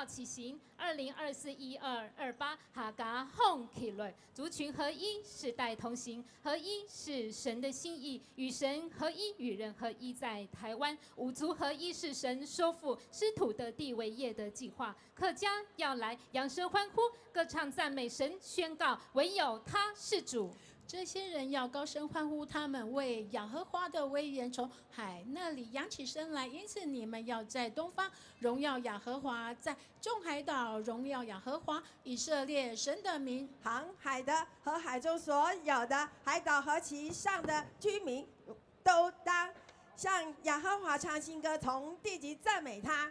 起行，2024-12-28哈嘎哄起来，族群合一，世代同行，合一是神的心意，与神合一，与人合一，在台湾五族合一是神收复失土的地为业的计划。客家要来扬声欢呼，歌唱赞美神，宣告唯有他是主。这些人要高声欢呼，他们为耶和华的威严从海那里扬起身来。因此你们要在东方荣耀耶和华，在众海岛荣耀耶和华，以色列神的名。航海的和海中所有的海岛和其上的居民，都当向耶和华唱新歌，从地极赞美他。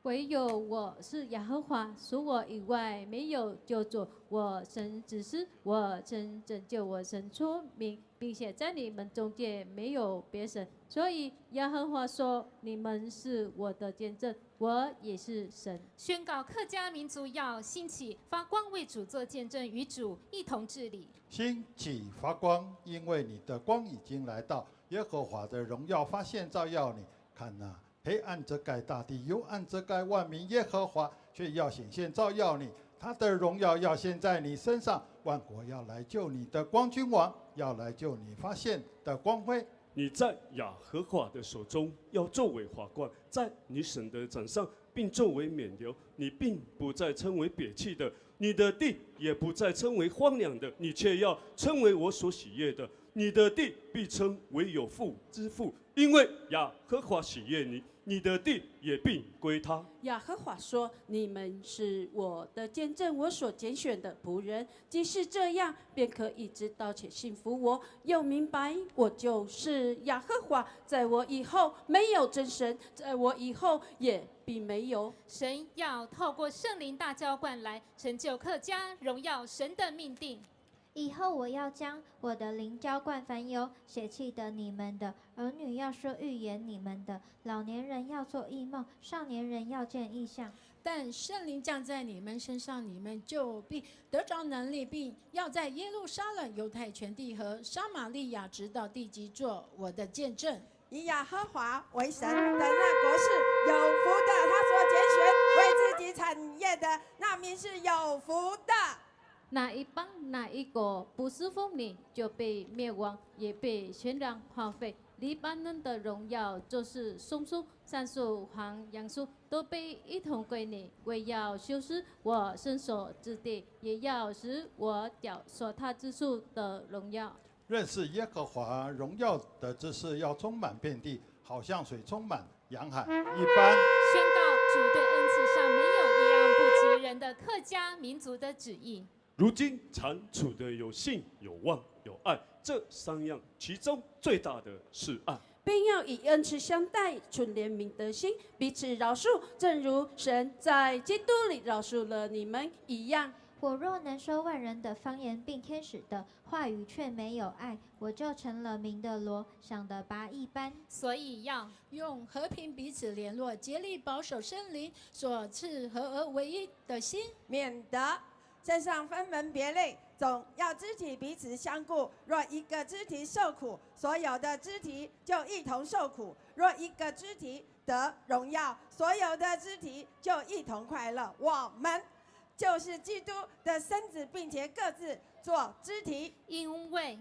唯有我是耶和华，除我以外没有救主。我曾指示，我曾拯救，我曾出名，并且在你们中间没有别神。所以耶和华说：“你们是我的见证，我也是神。”宣告客家民族要兴起发光，为主做见证，与主一同治理。兴起发光，因为你的光已经来到，耶和华的荣耀发现照耀你。看哪，黑暗遮盖大地，幽暗遮盖万民，耶和华却要显现照耀你，他的荣耀要现在你身上，万国要来救你的光，君王要来救你发现的光辉。你在耶和华的手中，要作为华冠，在你神的掌上，并作为冕旒。你并不再称为撇弃的，你的地也不再称为荒凉的，你却要称为我所喜悦的。你的地必称为有福之父，因为耶和华喜悦你，你的地也必归他。耶和华说：“你们是我的见证，我所拣选的仆人。即是这样，便可以知道且信服我，又明白我就是耶和华。在我以后没有真神，在我以后也必没有。”神要透过圣灵大浇灌来成就客家，荣耀神的命定。以后我要将我的灵浇灌凡有血气的你们的儿女要说预言，你们的老年人要做异梦，少年人要见异象。但圣灵降在你们身上，你们就必得着能力，并要在耶路撒冷、犹太全地和撒玛利亚直到地极做我的见证。以耶和华为神的那国是有福的，他所拣选为自己产业的那民是有福的。哪一邦哪一国不侍奉你，就被灭亡，也被全然荒废。黎巴嫩的荣耀就是松树、杉树、黄杨树，都被一同归你。为要修饰我伸手之地，也要使我脚所踏之处的荣耀。认识耶和华荣耀的知识要充满遍地，好像水充满洋海一般。宣告主对恩赐上没有一样不及人的客家民族的旨意。如今常处的有信、有望、有爱，这三样，其中最大的是爱。并要以恩慈相待，存怜悯的心，彼此饶恕，正如神在基督里饶恕了你们一样。我若能说万人的方言，并天使的话语，却没有爱，我就成了鸣的锣，响的拔一般。所以要用和平彼此联络，竭力保守圣灵所赐合而为一的心，免得身上分门别类，总要肢体彼此相顾。若一个肢体受苦，所有的肢体就一同受苦；若一个肢体得荣耀，所有的肢体就一同快乐。我们就是基督的身子，并且各自做肢体。因为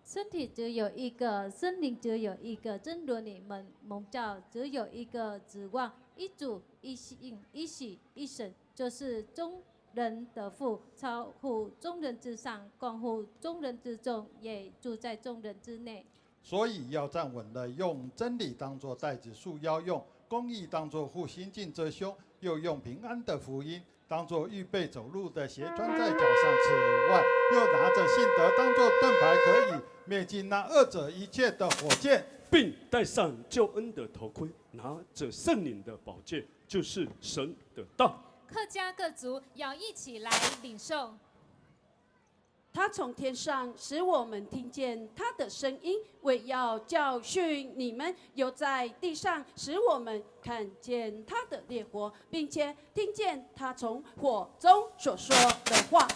身体只有一个，生灵只有一个，正如你们蒙召只有一个指望，一主、一信、一喜、一神，就是众人的父，超乎众人之上，关乎众人之中，也住在众人之内。所以要站稳了，用真理当作带子束腰，用公义当作护心镜遮胸，又用平安的福音当作预备走路的鞋穿在脚上。此外，又拿着信德当作盾牌，可以灭尽那恶者一切的火箭，并戴上救恩的头盔，拿着圣灵的宝剑，就是神的道。客家各族要一起来领受。他从天上使我们听见他的声音，为要教训你们；又在地上使我们看见他的烈火，并且听见他从火中所说的话。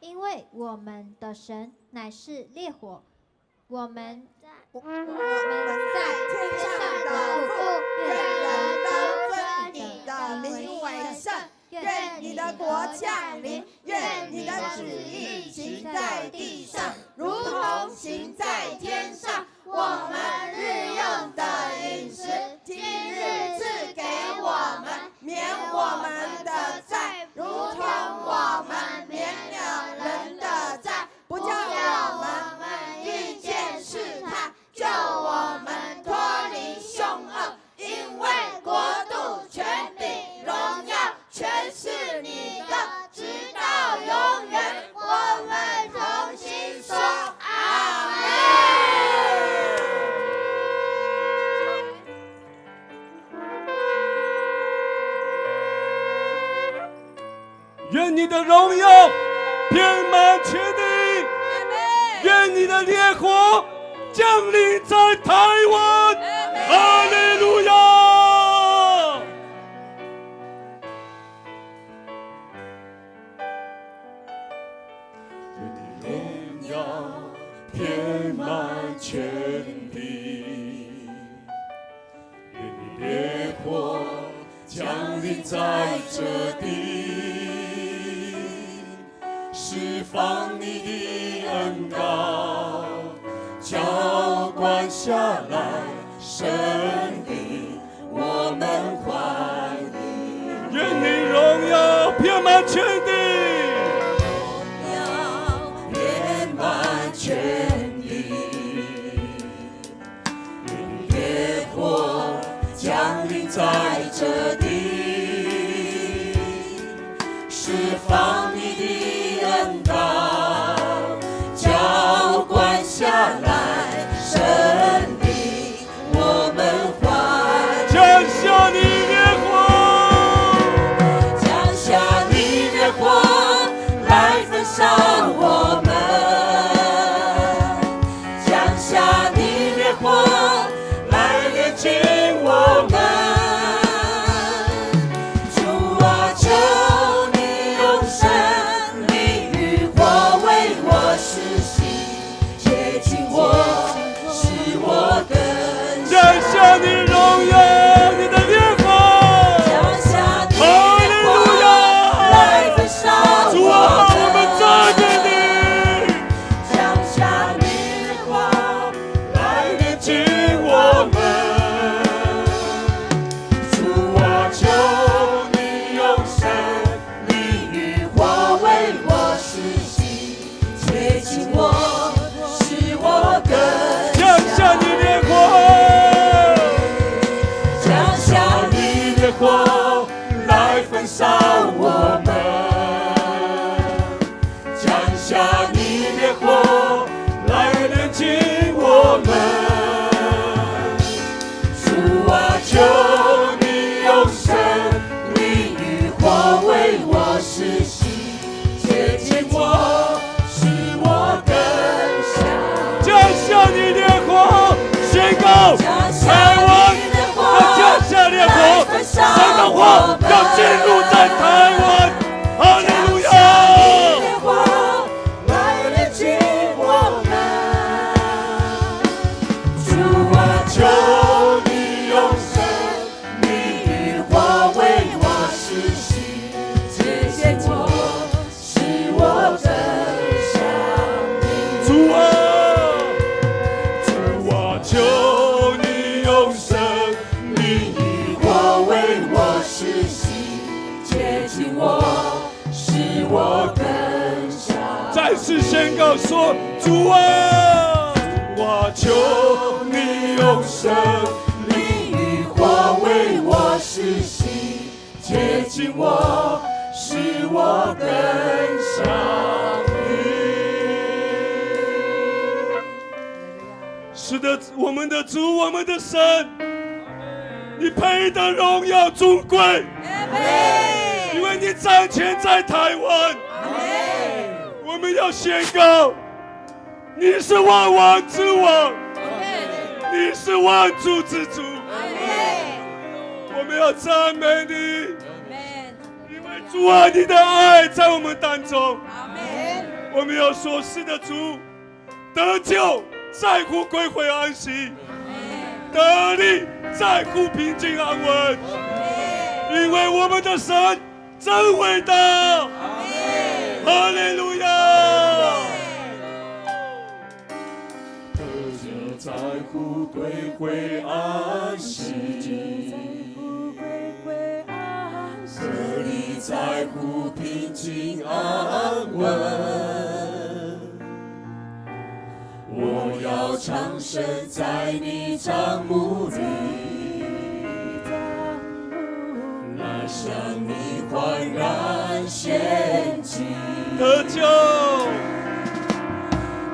因为我们的神乃是烈火，我们在天上的父，愿人都尊你的名为圣。愿你的国降临，愿你的旨意行在地上，如同行在天上。我们日用的饮食，今日赐给我们，免我们的债，如同我们免了人的债，不叫我们遇见试探，救我们脱离凶恶。因为国度、权柄、荣耀，全是你的，直到永远。我们同心说阿门。愿你的荣耀遍满全地，愿你的烈火降临在台湾。哈利路亚！愿你荣耀遍满全地，愿你烈火降临在这地，释放你的恩膏，浇灌下来。神灵，我们欢迎。愿你荣耀遍满全地，荣耀遍满全地。愿你烈火降临在这地，释放你的恩膏，浇灌下来。神。降下你烈火，降下你烈火，来焚烧我们。降下你烈火，来炼净我们。主啊，求你用神灵与火为我施行，洁净我，使我更降下你荣耀。烧我们，降下你烈火，来炼净我们。主啊，求你用神灵与火为我施行，洁净我，使我更像。降下你烈火，宣告台湾要降下烈火，神的火要进入在台湾，哈利路亚！来炼净我们，主啊，求你用神灵与火为我施行，洁净我，使我更像你。主啊，求你用神灵与火为我施行。接近我，使我更像。再次宣告说：主啊，我求你用生命与火为我施洗，洁净我，使我更像你。是的，我们的主，我们的神，你配得荣耀尊贵，因为你掌权在台湾。我们要宣告，你是万王之王，你是万主之主。我们要赞美你，因为主啊，你的爱在我们当中。我们要说，是的，主，得救在乎归回安息，得力在乎平静安稳，因为我们的神真伟大。哈利路亚！得救在乎归回安息，得力在乎平静安稳。我要长生在你帐幕里，来向你焕然献祭。得救，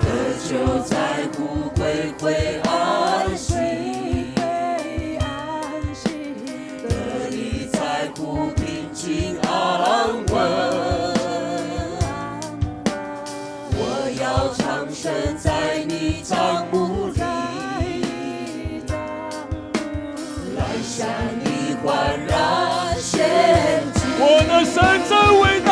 得救在乎归回安息，得力在乎平静安稳。我要长生在你帐幕里，来向你焕然献祭。我的神真伟大，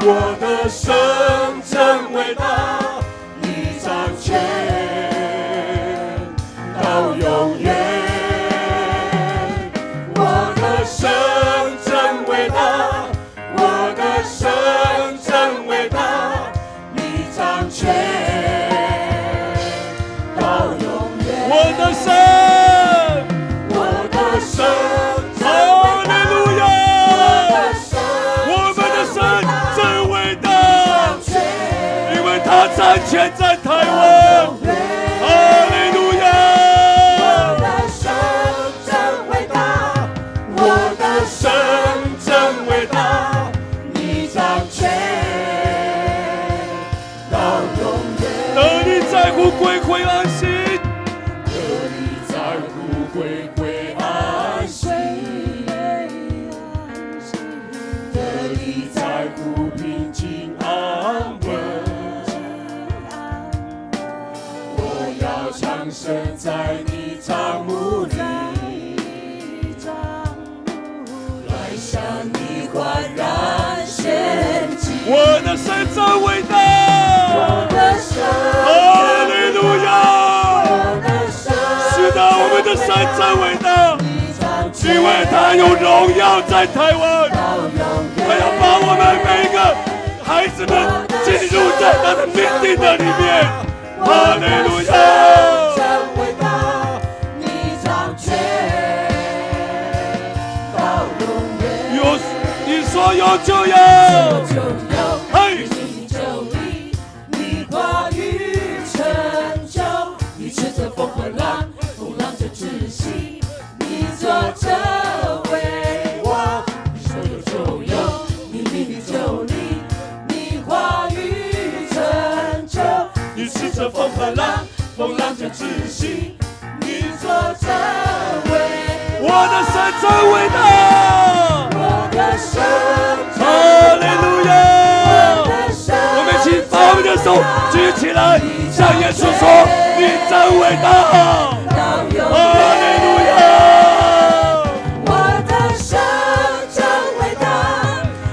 我的神真伟大，你掌权到永远。我的神真伟大，我的神真伟大，你掌权到永远。我的神，我的神，哈利路亚！我们的神真伟大，因为他掌权在台湾。哈利路亚！我的神真伟大，我的神真伟大，你掌权到永远。得力在乎归回安息，得力在乎归回安息，得力在乎平静安稳。我要长生在你帐幕里，来向你焕然献祭。我的神真伟大，我的神，哈利路亚！是的，我们的神真伟大，因为他有荣耀在台湾，他要把我们每一个孩子们进入在他的命定的里面。哈利路亚！真伟大，你掌权到永远。有，你说有就有，嘿，你就立，你话语成就，你斥责风和浪，风浪就窒息，你坐着为王，你说有就有，你命令就立，你话语成就。你斥责风和浪，风浪就窒息，你坐着为我的神真伟大，我的神，哈利路亚！我们一起把我们的手举起来，向耶稣说：你真伟大，哈利路亚！我的神真伟大，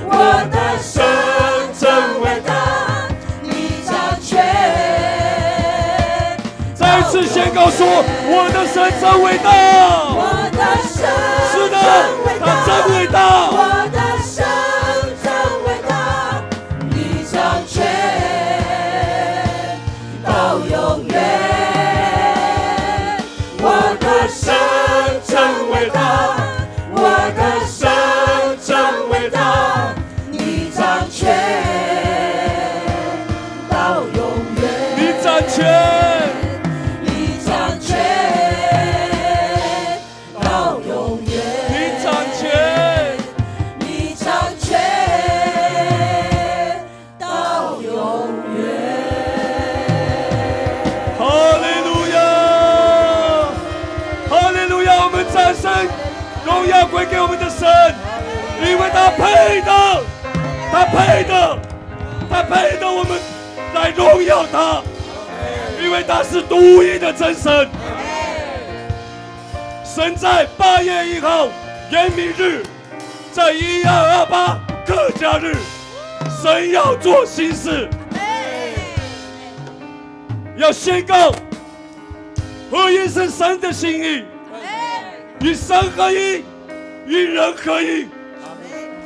我的神真伟大，你掌权。再次宣告说：我的神真伟大，我的神，是的，他真伟大，我的神真伟大，你掌权到永远。我的神真伟大，我的神真伟大，你掌权他配的，他配的，他配的，我们来荣耀他，因为他是独一的真神。神在8月1号延明日，在1228客家日，神要做新事，要宣告合一是神的心意，与神合一，与人合一，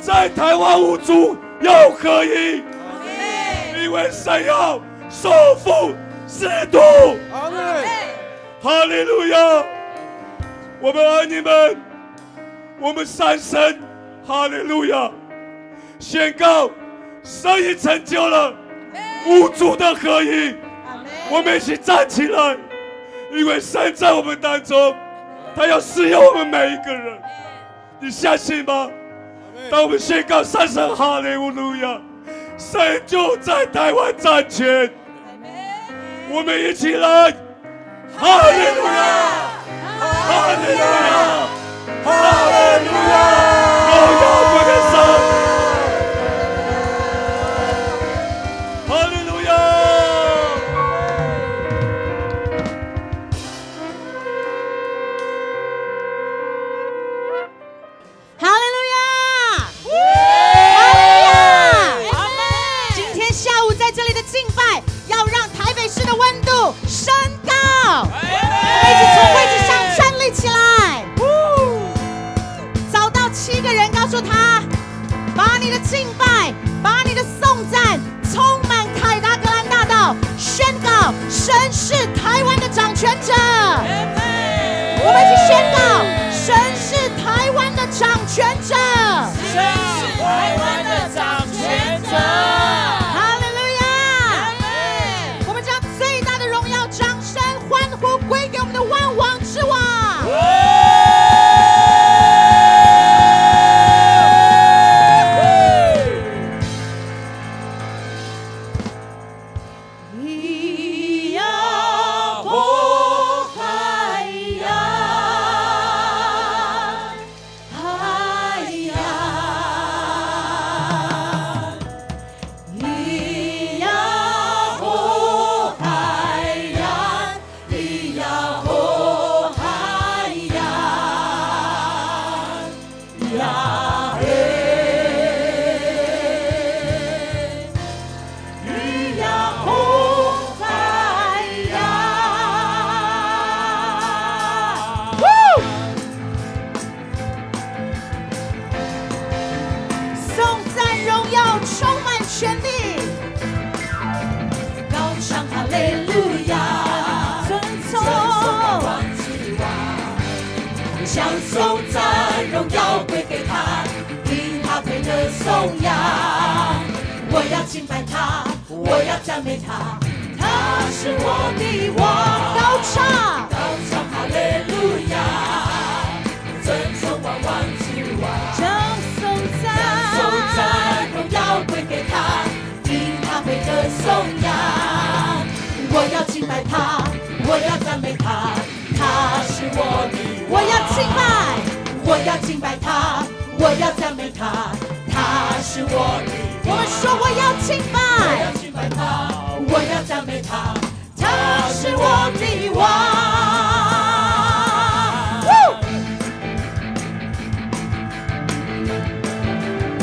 在台湾五族要合一，因为神要收复世土。哈利路亚！我们爱你们，我们三神，哈利路亚！宣告神已成就了五族的合一，我们一起站起来，因为神在我们当中，他要使用我们每一个人，你相信吗？当我们宣告三声哈利路亚，神就在台湾掌权。我们一起来，哈利路亚，哈利路亚，哈利路亚，荣耀归给神，哈利路亚。哈利路亚！哈利路亚！今天下午在这里的敬拜，要让台北市的温度升高。我们一起从位置上站立起来。找到7个人，告诉他，把你的敬拜，把你的颂赞，充满凯达格兰大道，宣告神是台湾的掌权者。我们一起宣告，神是台湾的掌权者，神是台湾的掌权者。哈利路亚！我们将最大的荣耀、掌声、欢呼归给我们的万王之王。将颂赞荣耀归给他，因他配得颂扬。我要敬拜他，我要赞美他，他是我的王。高唱，高唱哈利路亚，尊崇万王之王。将颂赞荣耀归给他，因他配得颂扬。我要敬拜他，我要赞美他，他是我的王。我要敬拜，我要敬拜他，我要赞美他，他是我的王。我们说我要敬拜，我要敬拜他，我要赞美他，他是我的王。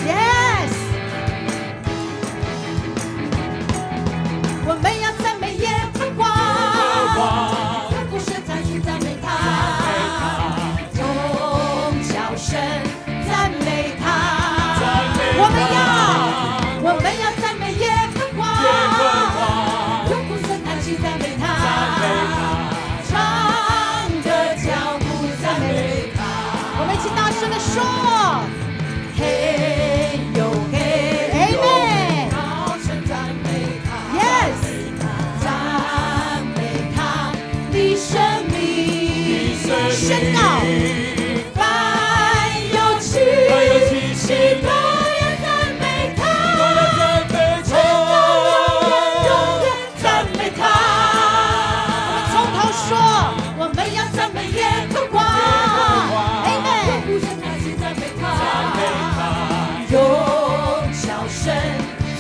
Yes， 我们要赞美耶和华，万古神赞颂赞美他，众小声赞美他。我们要赞美耶和华，永不散谈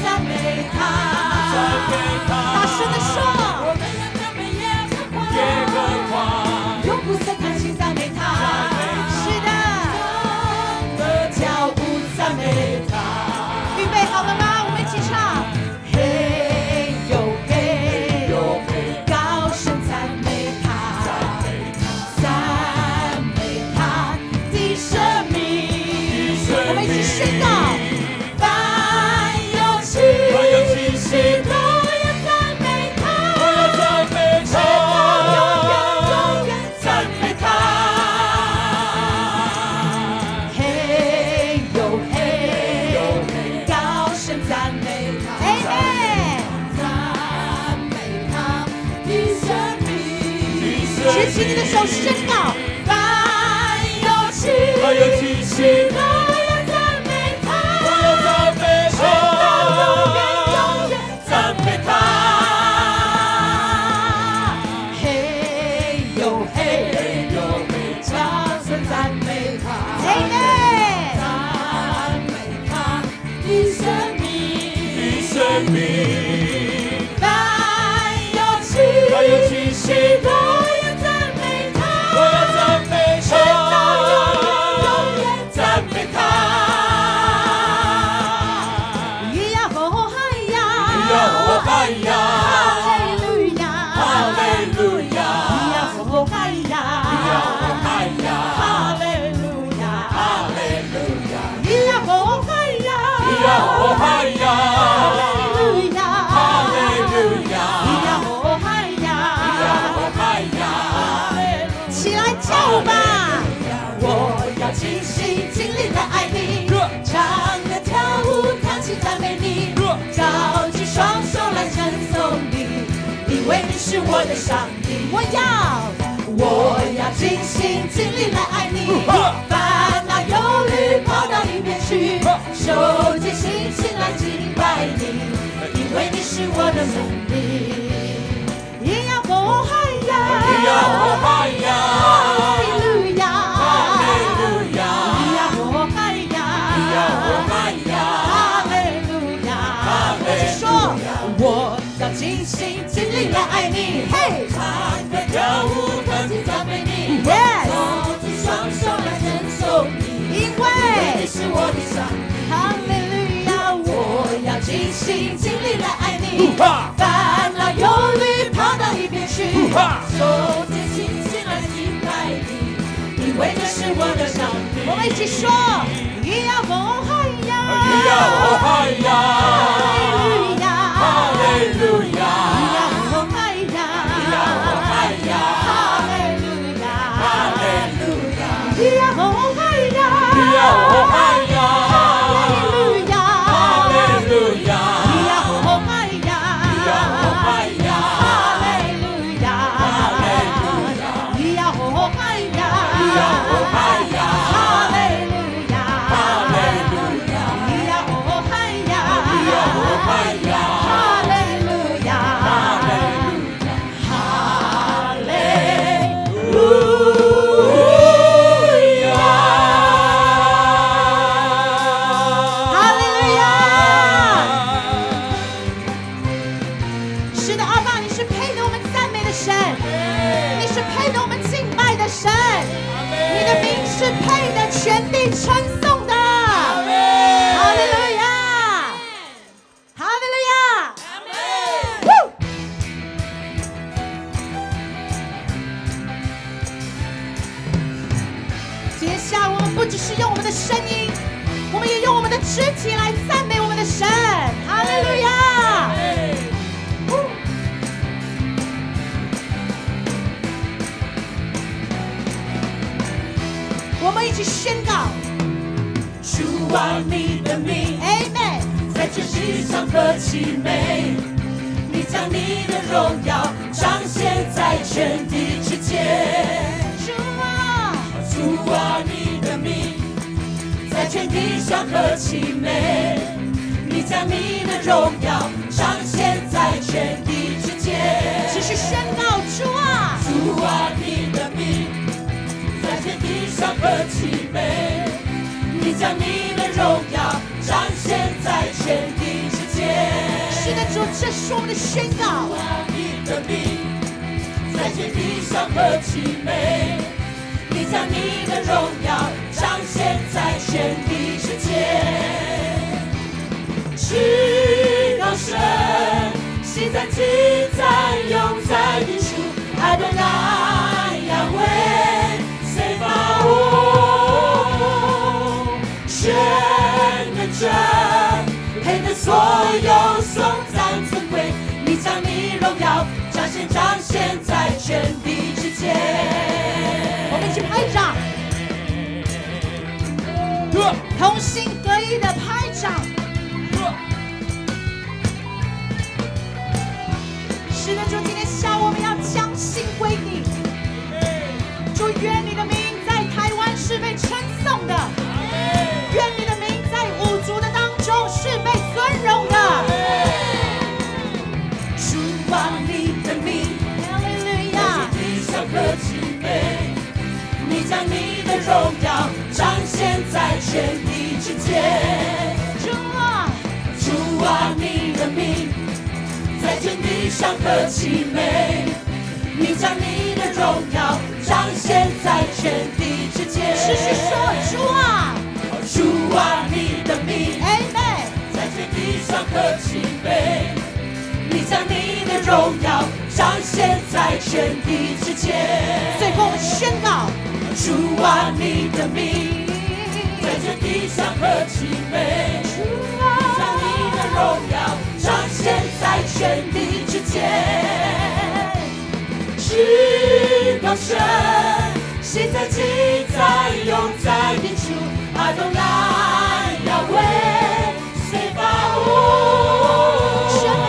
赞美他，大声的说，我们要赞美耶和华，永不散叹息赞美他，是的，的脚步赞美他。预备好了吗？我们一起唱。嘿呦嘿呦嘿，高声赞美他，赞美他的生命。我们一起宣告。凡有气息都要赞美他，永远赞美他。嘿呦嘿呦嘿，高声赞美他，赞美他的生命。举起你的手宣告。凡有气息都要赞美他，永远赞美他。嘿呦嘿呦嘿，高声赞美他，赞美他的生命。凡有气息都要赞美他，永远赞美他。咿呀吼嗨呀，嗨呀，哈利路亚，哈利路亚，咿呀吼嗨呀，嗨呀，哈利路亚，哈利路亚，咿呀吼嗨呀，嗨呀，哈利路亚，哈利路亚，咿呀吼嗨呀，嗨呀，起来叫吧！我要尽心尽力来爱你，唱歌跳舞弹琴赞美你，高举双手来称颂你，因为你是我的上帝。我要尽心尽力来爱你，烦恼忧虑抛到一边去，手接信心来敬拜你，因为你是我的上帝。咿呀吼嗨呀，嗨呀，哈利路亚，哈利路亚，咿呀吼嗨呀，嗨呀，哈利路亚，一起说。我要尽心尽力来爱你，嘿，唱歌跳舞弹琴赞美你， Yes， 手举双手来称颂你，因为你是我的上帝。哈利路亚，我要尽心尽力来爱你，烦恼忧虑抛到一边去，手接信心来敬拜你，因为这是我的上帝。我们一起说，咿呀吼嗨呀，嗨呀，哈利路亚，咿呀吼嗨呀，嗨呀，哈利路亚，哈利路亚，咿呀吼嗨呀，嗨呀，哈利路亚，哈利路亚，咿呀吼嗨呀，嗨呀，哈利路亚，咿呀吼嗨呀，嗨呀，哈利路亚，哈利路亚，咿呀吼嗨呀，嗨呀，哈利路亚，哈利路亚。哈利路亚！是的，阿爸，你是配得我们赞美的神，你是配得我们敬拜的神，你的名是配得全地称颂的。哈利路亚！哈利路亚！接下来我们不只是用我们的声音，我们也用我们的肢体来赞美我们的神。哈利路亚！我们一起宣告主啊，你的名 ，Amen。在这世上何其美！你将你的荣耀彰显在全地之间。主啊，主啊，你的名在全地上何其美！你将你的荣耀彰显在全地之间。继续宣告主啊，主啊，你的名在全地上何其美！你将你的荣耀彰显在全地之间。界。是的，主，这是我们的宣告。你的名在这地上何其美，你将你的荣耀彰显在全地之间。至高神，昔在今在永在的主，阿多乃亚威塞巴乌，全能者配得所有颂赞尊贵，你将你荣耀彰显在全地之间。我们一起拍掌，同心合一的拍掌。是的，主，今天下午我们要将心归你。主，愿你的名在台湾是被称颂的，愿你的名在五族的当中是被尊荣的。主啊，你的名哈利路亚，地上何其美，你将你的荣耀彰显在全地之间。主啊，主啊，你的名在这地上何其美，你将你的荣耀彰显在全地之间。持续说，主啊，主啊，你的名Amen，在这地上何其美，你将你的荣耀彰显在全地之间。最后我们宣告，主啊，你的名在这地上何其美，将你的荣耀彰显在全地之间。至高神，昔在今在永在的主，阿多乃亚威塞巴乌，全能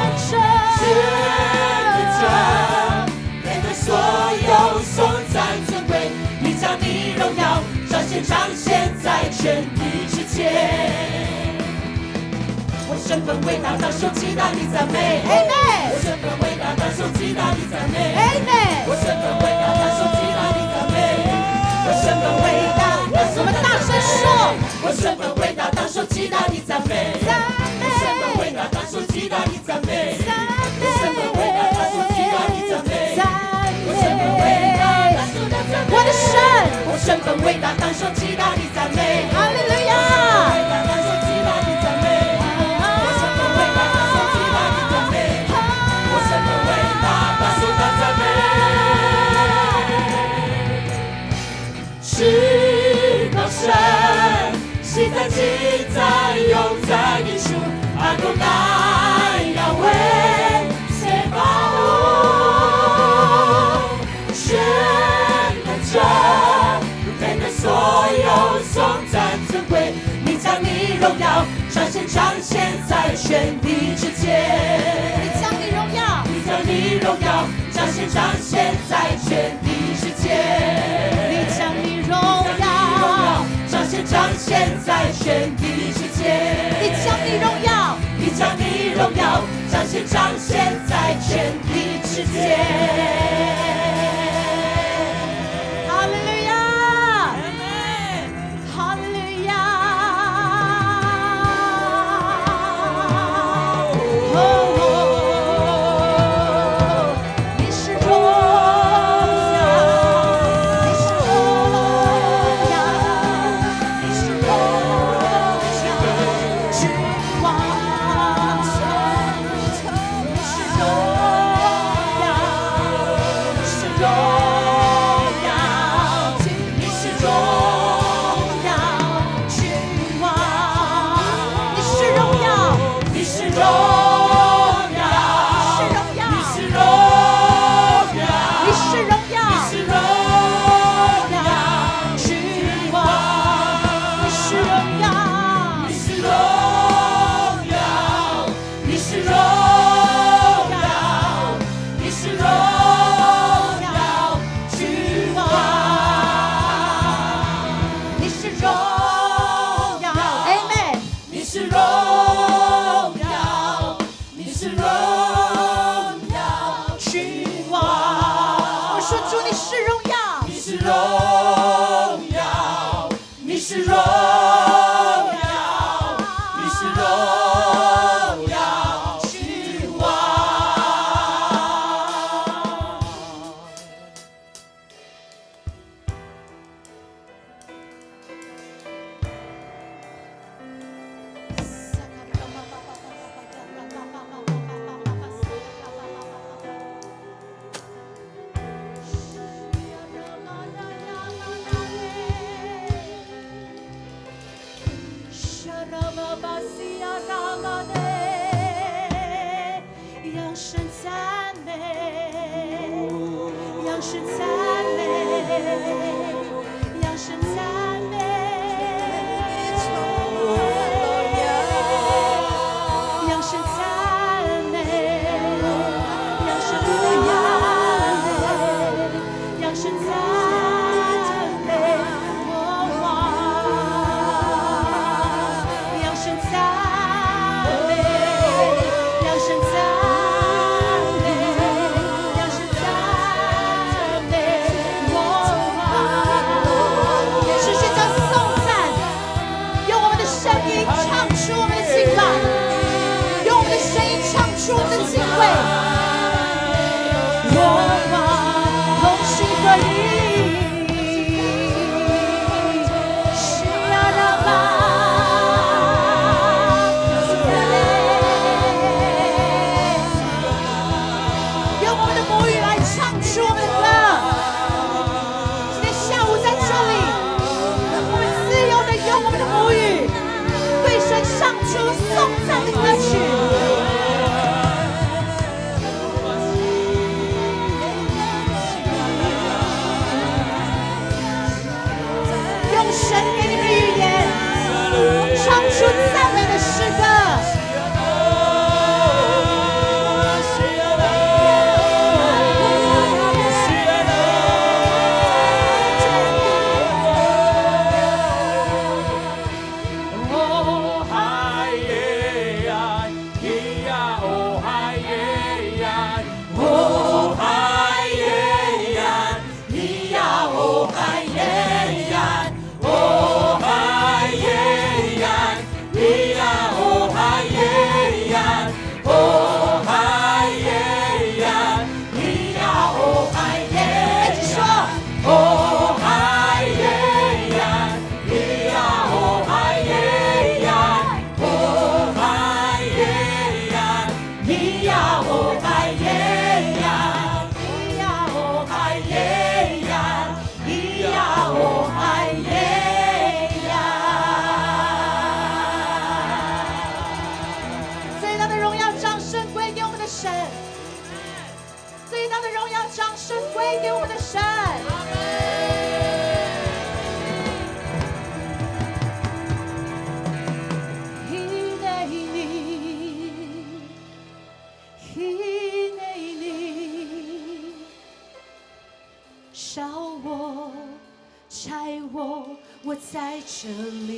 者配得所有颂赞尊贵，你将你荣耀彰显在全地之间。我身份伟大，当受极大的赞美。Amen，我身份伟大，当受极大的赞美。Amen，我身份伟大，当受极大的赞美。我身份伟大，我们大声说，我身份伟大，当受极大的赞美。我身份伟大，当受极大的赞美。我身份伟大，当受极大的赞美。我身份伟大，当受的赞美。我的神，我身份伟大，当受极大的赞美。哈利路亚，伟大，当受极大的赞美。我身份伟大，当受极大的赞美。我身份伟大，当受的赞美。至高神，昔在今在永在的主，阿多乃亚威塞巴乌，全能者配得所有颂赞尊贵，你将你荣耀彰显在全地之间。你将你荣耀，你将你荣耀彰显在全地之间。你将你荣耀，彰显在全地之间。你将你荣耀，你将你荣耀彰显在全地之间。哈利路亚，哈利路亚，你是荣耀，你是荣耀，你是荣耀，君王，你是荣耀。扬声赞美，扬声赞美，扬声赞美，扬声赞美，扬声赞美，我王，扬声赞美，扬声赞美，扬声赞美，我王。持续着颂赞，用我们的声音唱出我们的敬拜，用我们的声音唱出我们的敬畏。我王同心合一，是啊拉巴，用我们的母语来唱出我们的歌。今天下午在这里，我们自由的用我们的母语对神唱出颂赞的歌曲。用神给你们的语言唱出赞美的诗歌。最大的荣耀掌声归给我们的神，最大的荣耀掌声归给我们的神。烧我，拆我，我在这里。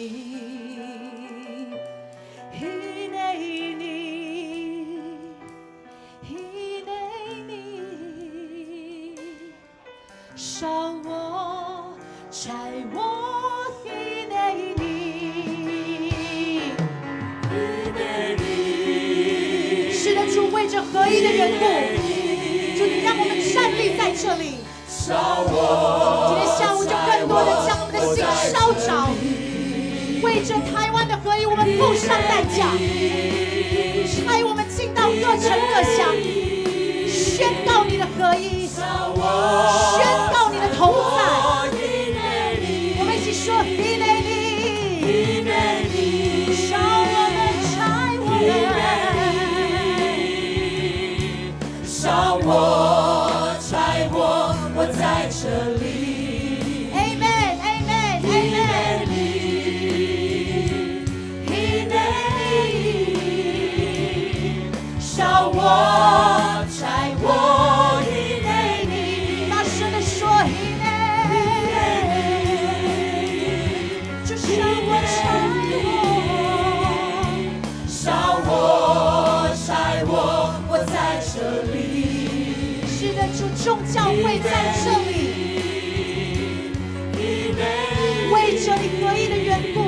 烧我，拆我，是的，主为着合一的缘故，主你让我们站立在这里。今天下午就更多的将我们的心烧着，为着台湾的合一，我们付上代价，差我们进到各城各乡，宣告你的合一，宣告你的同在。我们一起说：伊内利，烧我们，拆我们，烧我，拆我，我在这里。Amen, Amen, Amen. 烧我，拆我，大声地说，就烧我，烧我，拆我，我在这里。是的，主众教会在这里，为着你合一的缘故，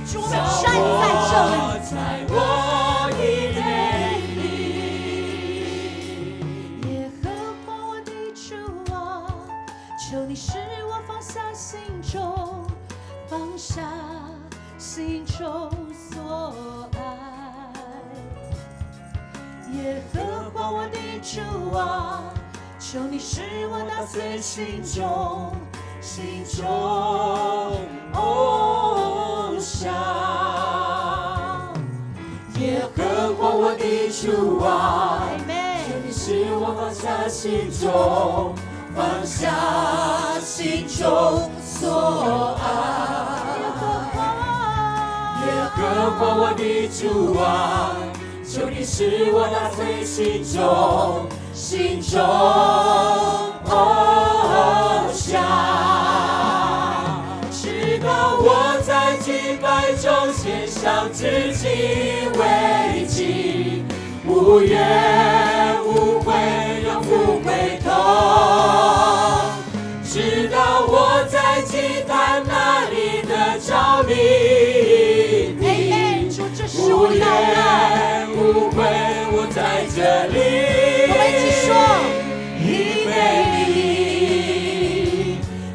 主我们站在这里。求你使我放下心中，放下心中所爱。耶和华我的主啊，求你使我打碎心中偶像。耶和华我的主啊，求你使我放下心中放下心中所爱。耶和华我的主啊，求你使我打碎心中偶像，直到我在敬拜中献上自己为祭，无怨无悔，让富贵痛，直到我在祭坛那里得着你的，无怨无悔，我在这里。我们一起说。以美丽，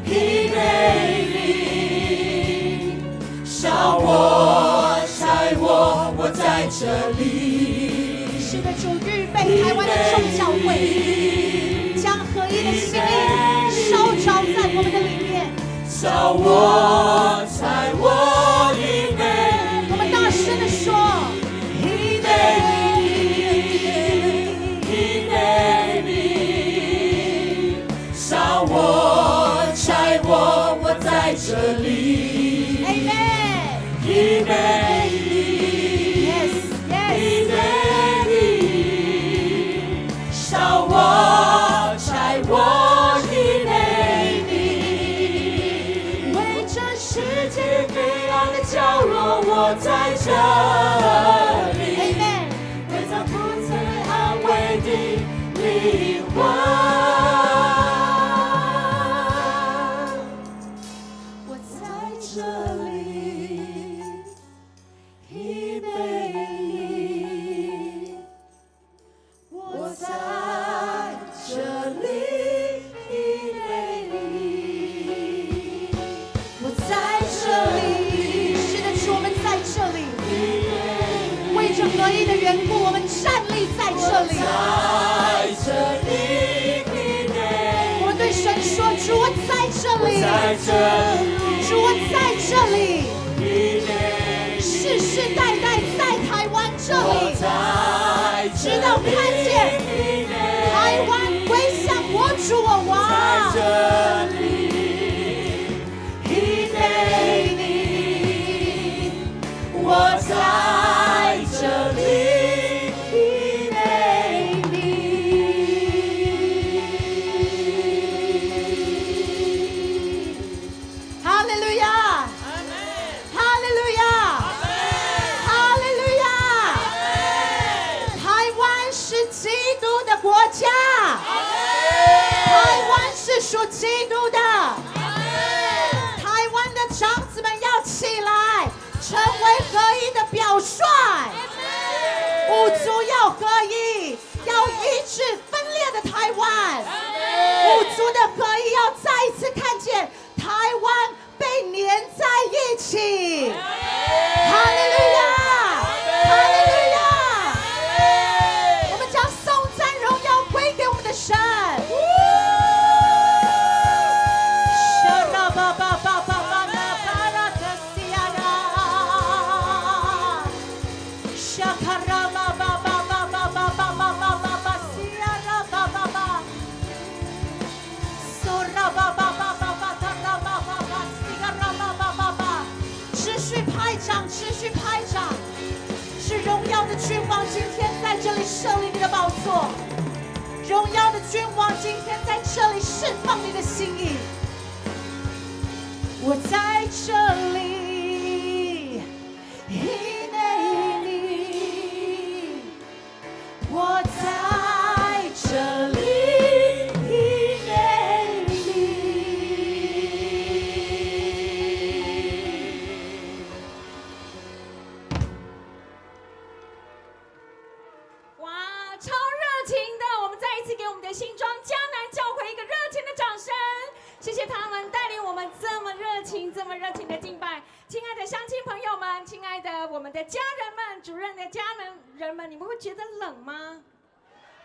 以美丽，烧我，拆我，我在这里。是的，主预备台湾的众教会，将合一的心意烧着在我们的里面。烧我，拆我，以美丽。我们大声地说，以美丽，以美丽，烧我，拆我，我在这里。Amen。以美丽 Yes, yes。以美丽，烧我，拆我，以美丽。为这世界黑暗的角落，我在这里。Amen。为造不曾安慰的灵魂。我在这里，以美丽。我在这里，以美丽。我在这里。是的，主，我们在这里。为着合一的缘故，我们站立在这里。在这里，我们对神说：主，我在这里。在这里，主，我在这里。世世代代在台湾这里，直到看见台湾归向我主我王。在这里，以美丽，我在这里，以美丽。哈利路亚！哈利路亚！哈利路亚！台湾是基督的国家，台湾是属基督的。台湾的长子们要起来，成为合一的表率。五族要合一，要医治分裂的台湾。五族的合一要再一次看见台湾被连在一起。哈利路亚！哈利路亚！我们将颂赞荣耀归给我们的神。持续拍掌，持续拍掌，是荣耀的君王今天在这里设立你的宝座，荣耀的君王今天在这里释放你的心意。我在这里，以美丽，我在这里，以美丽。哇，超热情的！我们再一次给我们的新庄迦南教会一个热情的掌声。谢谢他们带领我们这么热情的敬拜。亲爱的乡亲朋友们，亲爱的我们的家人们，主任的家人们，你们会觉得冷吗？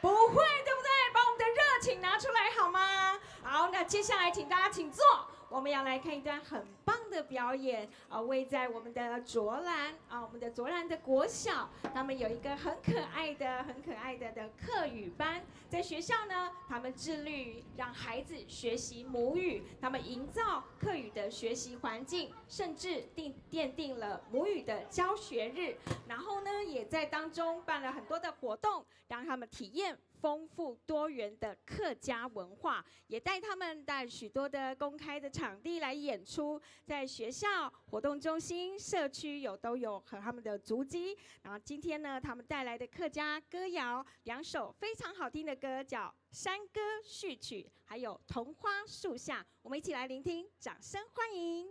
不会，对不对？把我们的热情拿出来好吗？好，那接下来请大家请坐。我们要来看一段很棒的表演位在我们的卓兰我们的卓兰的国小，他们有一个很可爱的客语班，在学校呢，他们致力于让孩子学习母语，他们营造客语的学习环境，甚至奠定了母语的教学日，然后呢，也在当中办了很多的活动，让他们体验丰富多元的客家文化，也带他们到许多的公开的场地来演出，在学校、活动中心、社区都有和他们的足迹。然后今天呢，他们带来的客家歌谣2首非常好听的歌，叫《山歌序曲》，还有《桐花树下》，我们一起来聆听，掌声欢迎。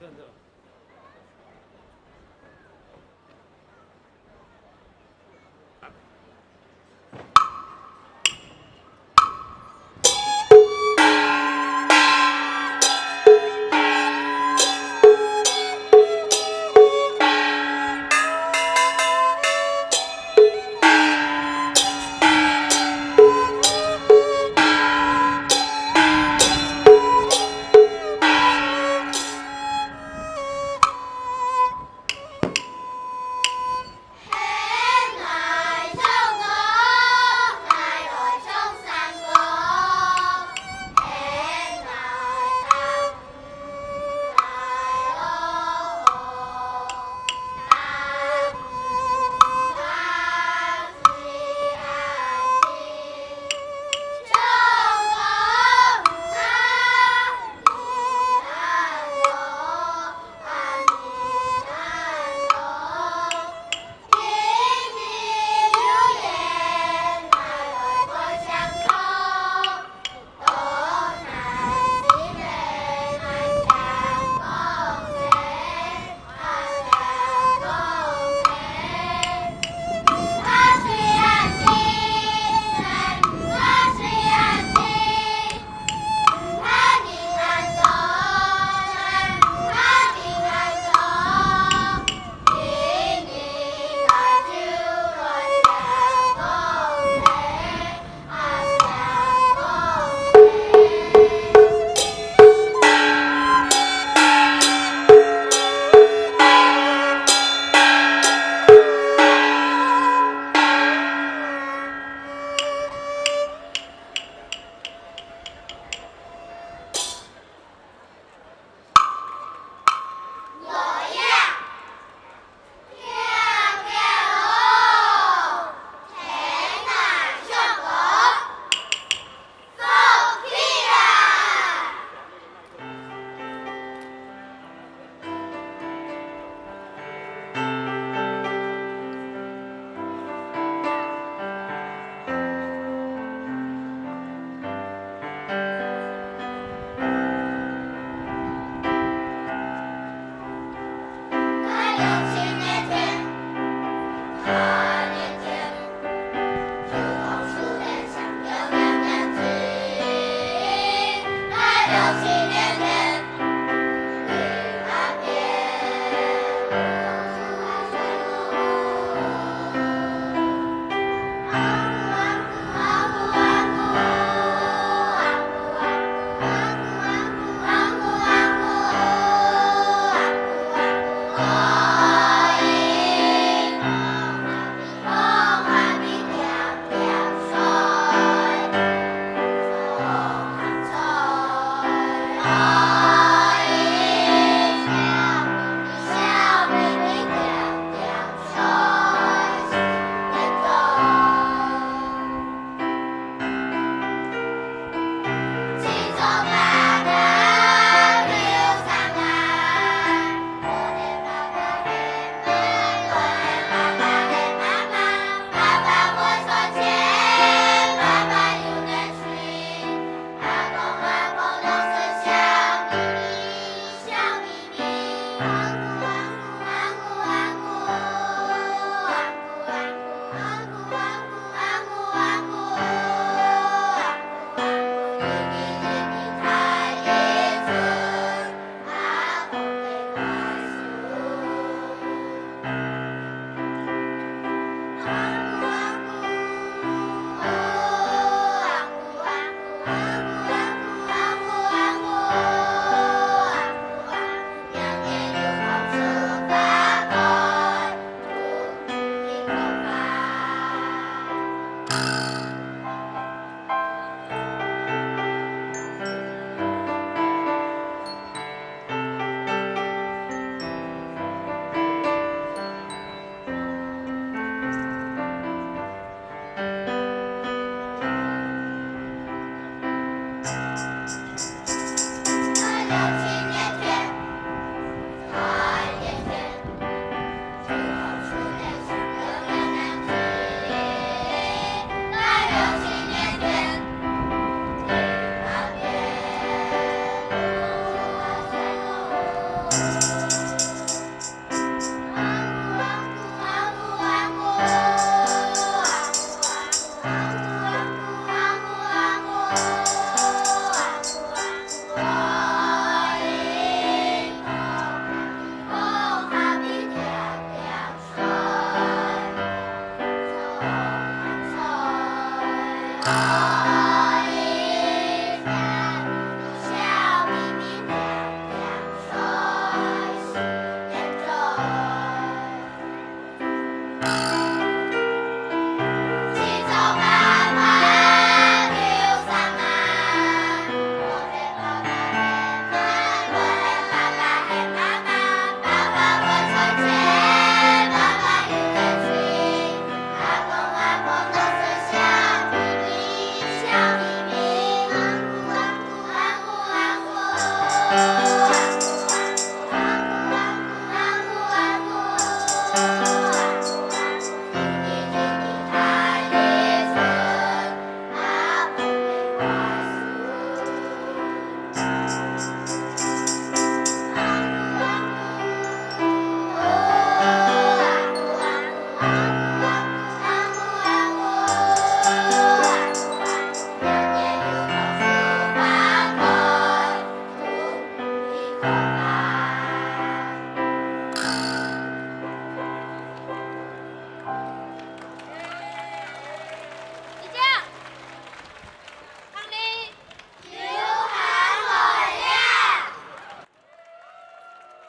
真的。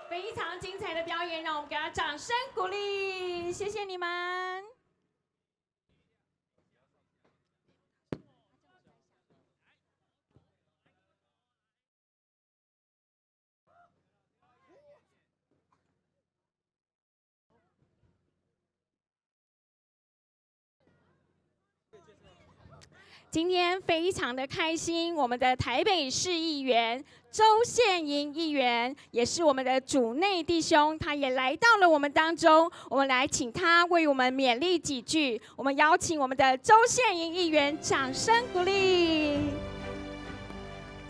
非常精彩的表演，让我们给他掌声鼓励，谢谢你们。今天非常的开心，我们的台北市议员周宪营议员，也是我们的主内弟兄，他也来到了我们当中。我们来请他为我们勉励几句。我们邀请我们的周宪营议员，掌声鼓励。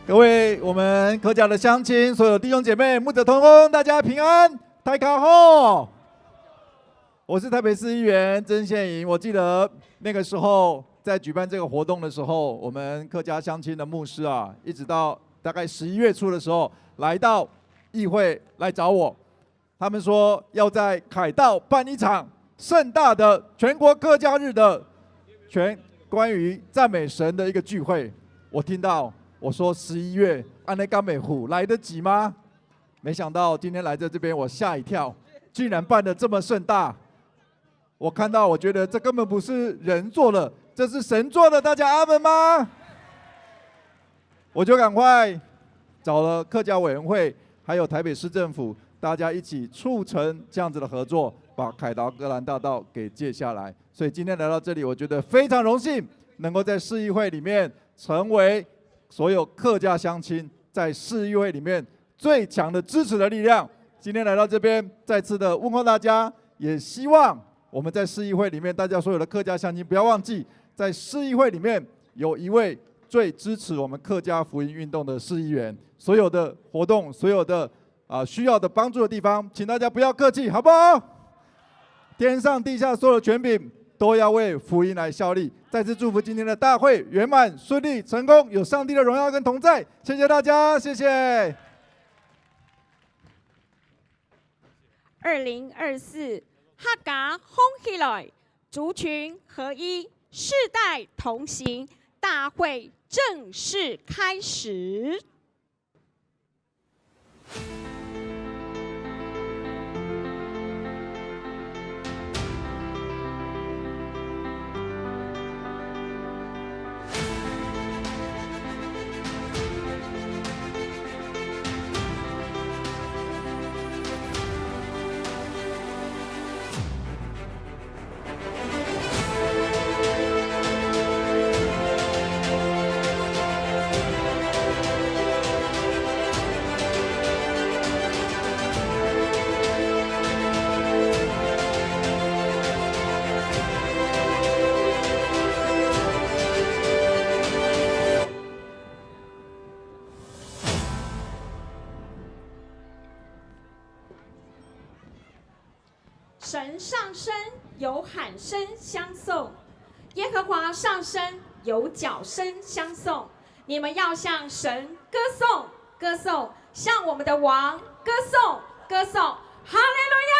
各位我们客家的乡亲，所有弟兄姐妹、牧者同工，大家平安，大家好。我是台北市议员曾宪营，我记得那个时候在举办这个活动的时候，我们客家乡亲的牧师啊，一直到大概11月初的时候，来到议会来找我，他们说要在凯道办一场盛大的全国客家日的关于赞美神的一个聚会。我听到我说11月安内甘美湖来得及吗？没想到今天来在这边，我吓一跳，居然办得这么盛大。我看到，我觉得这根本不是人做的，这是神做的，大家阿门吗？我就赶快找了客家委员会，还有台北市政府，大家一起促成这样子的合作，把凯达格兰大道给借下来。所以今天来到这里，我觉得非常荣幸，能够在市议会里面成为所有客家乡亲在市议会里面最强的支持的力量。今天来到这边，再次的问候大家，也希望我们在市议会里面，大家所有的客家乡亲不要忘记，在市议会里面有一位最支持我们客家福音运动的市议员。所有的活动，所有的需要的帮助的地方，请大家不要客气，好不好？天上地下所有的权柄都要为福音来效力。再次祝福今天的大会圆满顺利成功，有上帝的荣耀跟同在。谢谢大家，谢谢。2024客家红起来，族群合一，世代同行，大会正式开始。神上升，有喊声相送；耶和华上升，有角声相送。你们要向神歌颂，歌颂，向我们的王歌颂，歌颂。哈利路亚！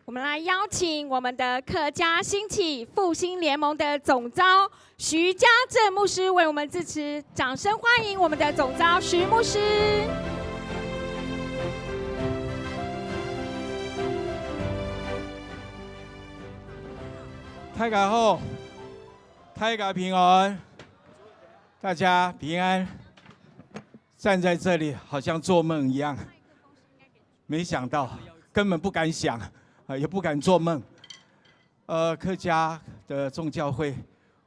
我们来邀请我们的客家兴起复兴联盟的总召徐家正牧师为我们致辞，掌声欢迎我们的总召徐牧师。大家好，大家平安，大家平安。站在这里好像做梦一样，没想到，根本不敢想，也不敢做梦。客家的众教会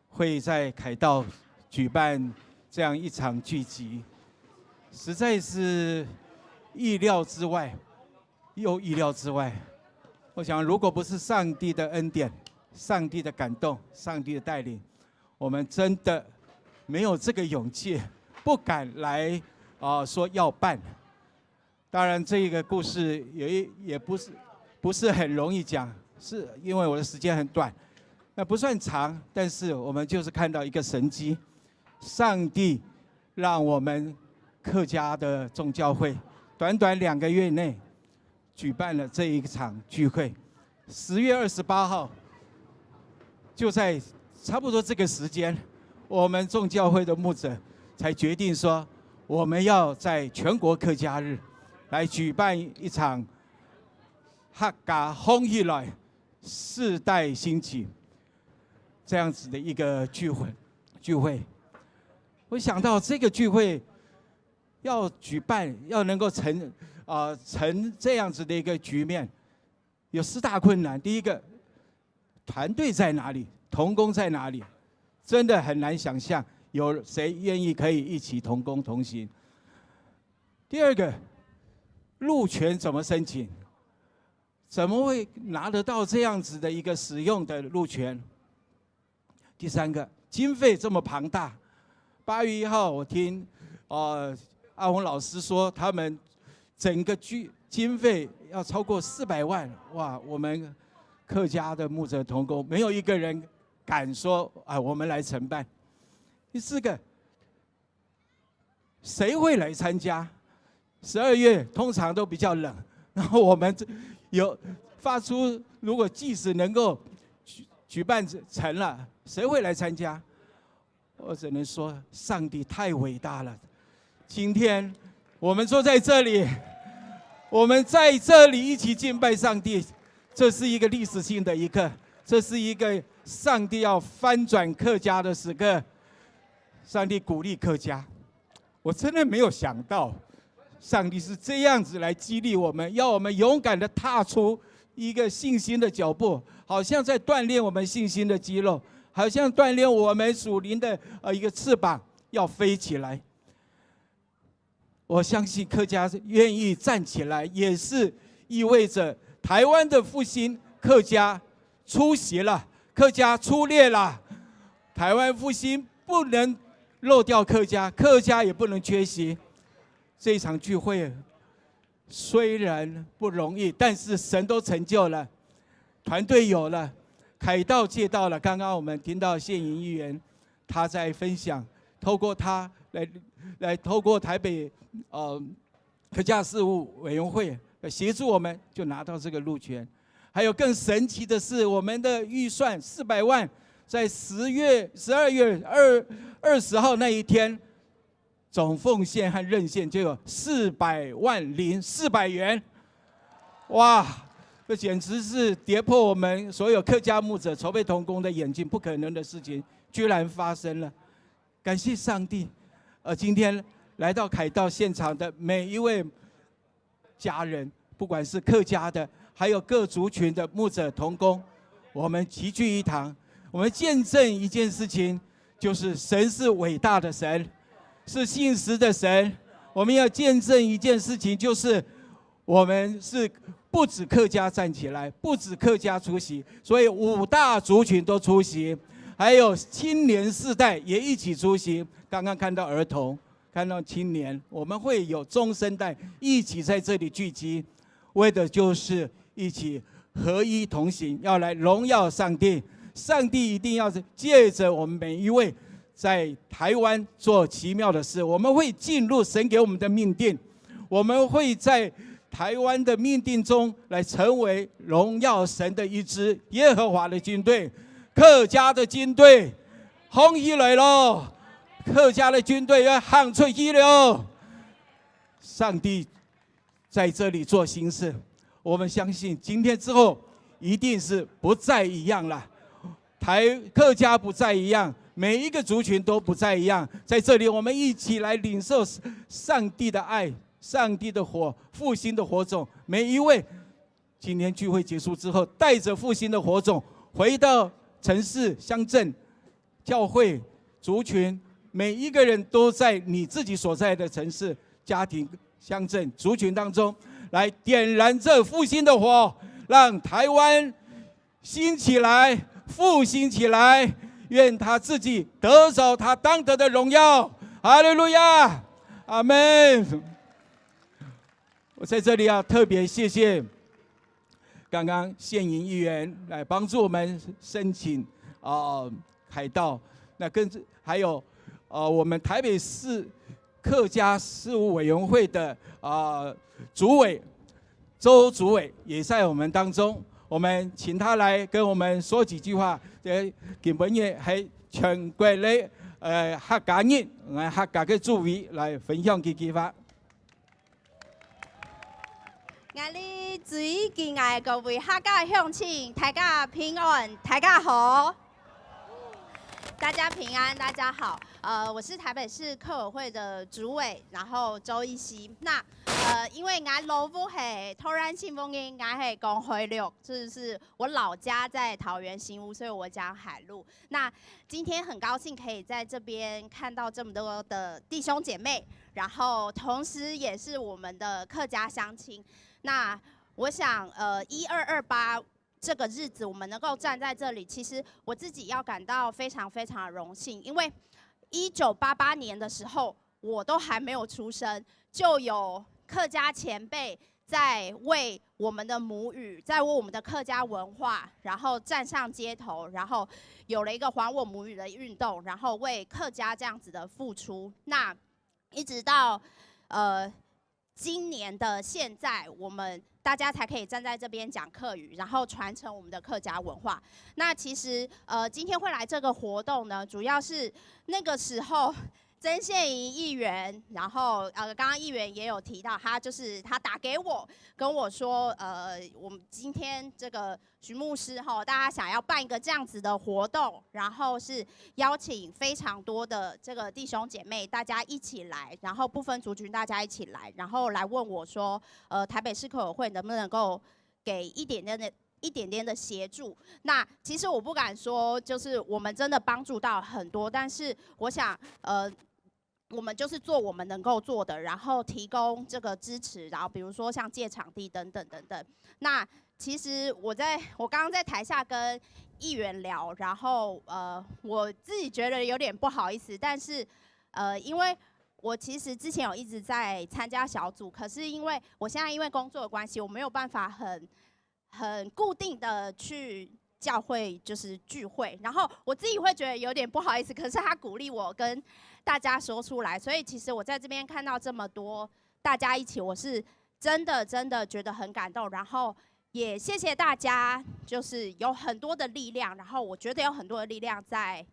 会在凯道举办这样一场聚集，实在是意料之外，又意料之外。我想，如果不是上帝的恩典，上帝的感动，上帝的带领，我们真的没有这个勇气，不敢来说要办。当然，这个故事也不是很容易讲，是因为我的时间很短，那不算长，但是我们就是看到一个神迹，上帝让我们客家的众教会短短2个月内举办了这一场聚会。10月28号。就在差不多这个时间，我们众教会的牧者才决定说，我们要在全国客家日来举办一场客家风起来世代兴起这样子的一个聚会。我想到这个聚会要举办，要能够成这样子的一个局面，有4大困难。第一个，团队在哪里？同工在哪里？真的很难想象有谁愿意可以一起同工同行。第二个，路权怎么申请？怎么会拿得到这样子的一个使用的路权？第三个，经费这么庞大。8月1号，我听阿宏老师说，他们整个经费要超过400万，哇！我们客家的牧者同工，没有一个人敢说我们来承办。第4个，谁会来参加？12月通常都比较冷，然后我们有发出，如果即使能够举办成了，谁会来参加？我只能说，上帝太伟大了。今天我们坐在这里，我们在这里一起敬拜上帝。这是一个历史性的一刻，这是一个上帝要翻转客家的时刻。上帝鼓励客家，我真的没有想到，上帝是这样子来激励我们，要我们勇敢的踏出一个信心的脚步，好像在锻炼我们信心的肌肉，好像锻炼我们属灵的一个翅膀，要飞起来。我相信客家愿意站起来，也是意味着台湾的复兴，客家出席了，客家出列了。台湾复兴不能漏掉客家，客家也不能缺席。这一场聚会虽然不容易，但是神都成就了，团队有了，凯道借到了。刚刚我们听到谢莹议员他在分享，透过他来透过台北客家事务委员会协助我们，就拿到这个路权。还有更神奇的是，我们的预算400万，在12月20号那一天，总奉献和认献就有400万零400元，哇！这简直是跌破我们所有客家牧者筹备同工的眼睛，不可能的事情居然发生了。感谢上帝！今天来到凯道现场的每一位家人，不管是客家的，还有各族群的牧者同工，我们齐聚一堂，我们见证一件事情，就是神是伟大的神，是信实的神。我们要见证一件事情，就是我们是不止客家站起来，不止客家出席，所以5大族群都出席，还有青年世代也一起出席。刚刚看到儿童，看到青年，我们会有中生代一起在这里聚集，为的就是一起合一同行，要来荣耀上帝。上帝一定要借着我们每一位在台湾做奇妙的事，我们会进入神给我们的命定，我们会在台湾的命定中来成为荣耀神的一支耶和华的军队，客家的军队红起来了，客家的军队要喊出去了。上帝在这里做新事，我们相信今天之后一定是不再一样了。客家不再一样，每一个族群都不再一样。在这里，我们一起来领受上帝的爱，上帝的火，复兴的火种。每一位今天聚会结束之后，带着复兴的火种回到城市、乡镇、教会、族群，每一个人都在你自己所在的城市、家庭、乡镇、族群当中，来点燃这复兴的火，让台湾兴起来，复兴起来。愿他自己得着他当得的荣耀。哈利路亚，阿们。我在这里要特别谢谢刚刚县营议员来帮助我们申请海道，那还有我们台北市客家事务委员会的主委周主委也在我们当中。我们请他来跟我们说几句话。基本嘅係全國嘅客家人、客家嘅主委來分享幾句話。我哋最敬愛各位客家鄉親，大家平安，大家好。大家平安，大家好。我是台北市客委会的主委，然后周一熙。那因为俺老父是突然信封音，俺是讲回六，就是我老家在桃园新屋，所以我讲海陆。那今天很高兴可以在这边看到这么多的弟兄姐妹，然后同时也是我们的客家乡亲。那我想1228。这个日子我们能够站在这里，其实我自己要感到非常非常的荣幸，因为1988年的时候，我都还没有出生，就有客家前辈在为我们的母语，在为我们的客家文化，然后站上街头，然后有了一个还我母语的运动，然后为客家这样子的付出。那一直到今年的现在，我们大家才可以站在这边讲客语，然后传承我们的客家文化。那其实今天会来这个活动呢，主要是那个时候曾宪营议员，然后刚刚议员也有提到，他打给我，跟我说我们今天这个徐牧师大家想要办一个这样子的活动，然后是邀请非常多的这个弟兄姐妹大家一起来，然后不分族群大家一起来，然后来问我说台北市客委会能不能够给一点点的协助。那其实我不敢说就是我们真的帮助到很多，但是我想我们就是做我们能够做的，然后提供这个支持，然后比如说像借场地等等等等。那其实我刚刚在台下跟议员聊，然后我自己觉得有点不好意思，但是因为我其实之前有一直在参加小组，可是因为我现在因为工作的关系，我没有办法很固定的去教会就是聚会，然后我自己会觉得有点不好意思，可是他鼓励我跟大家说出来，所以其实我在这边看到这么多大家一起，我是真的觉得很感动，然后也谢谢大家，就是有很多的力量，然后我觉得有很多的力量在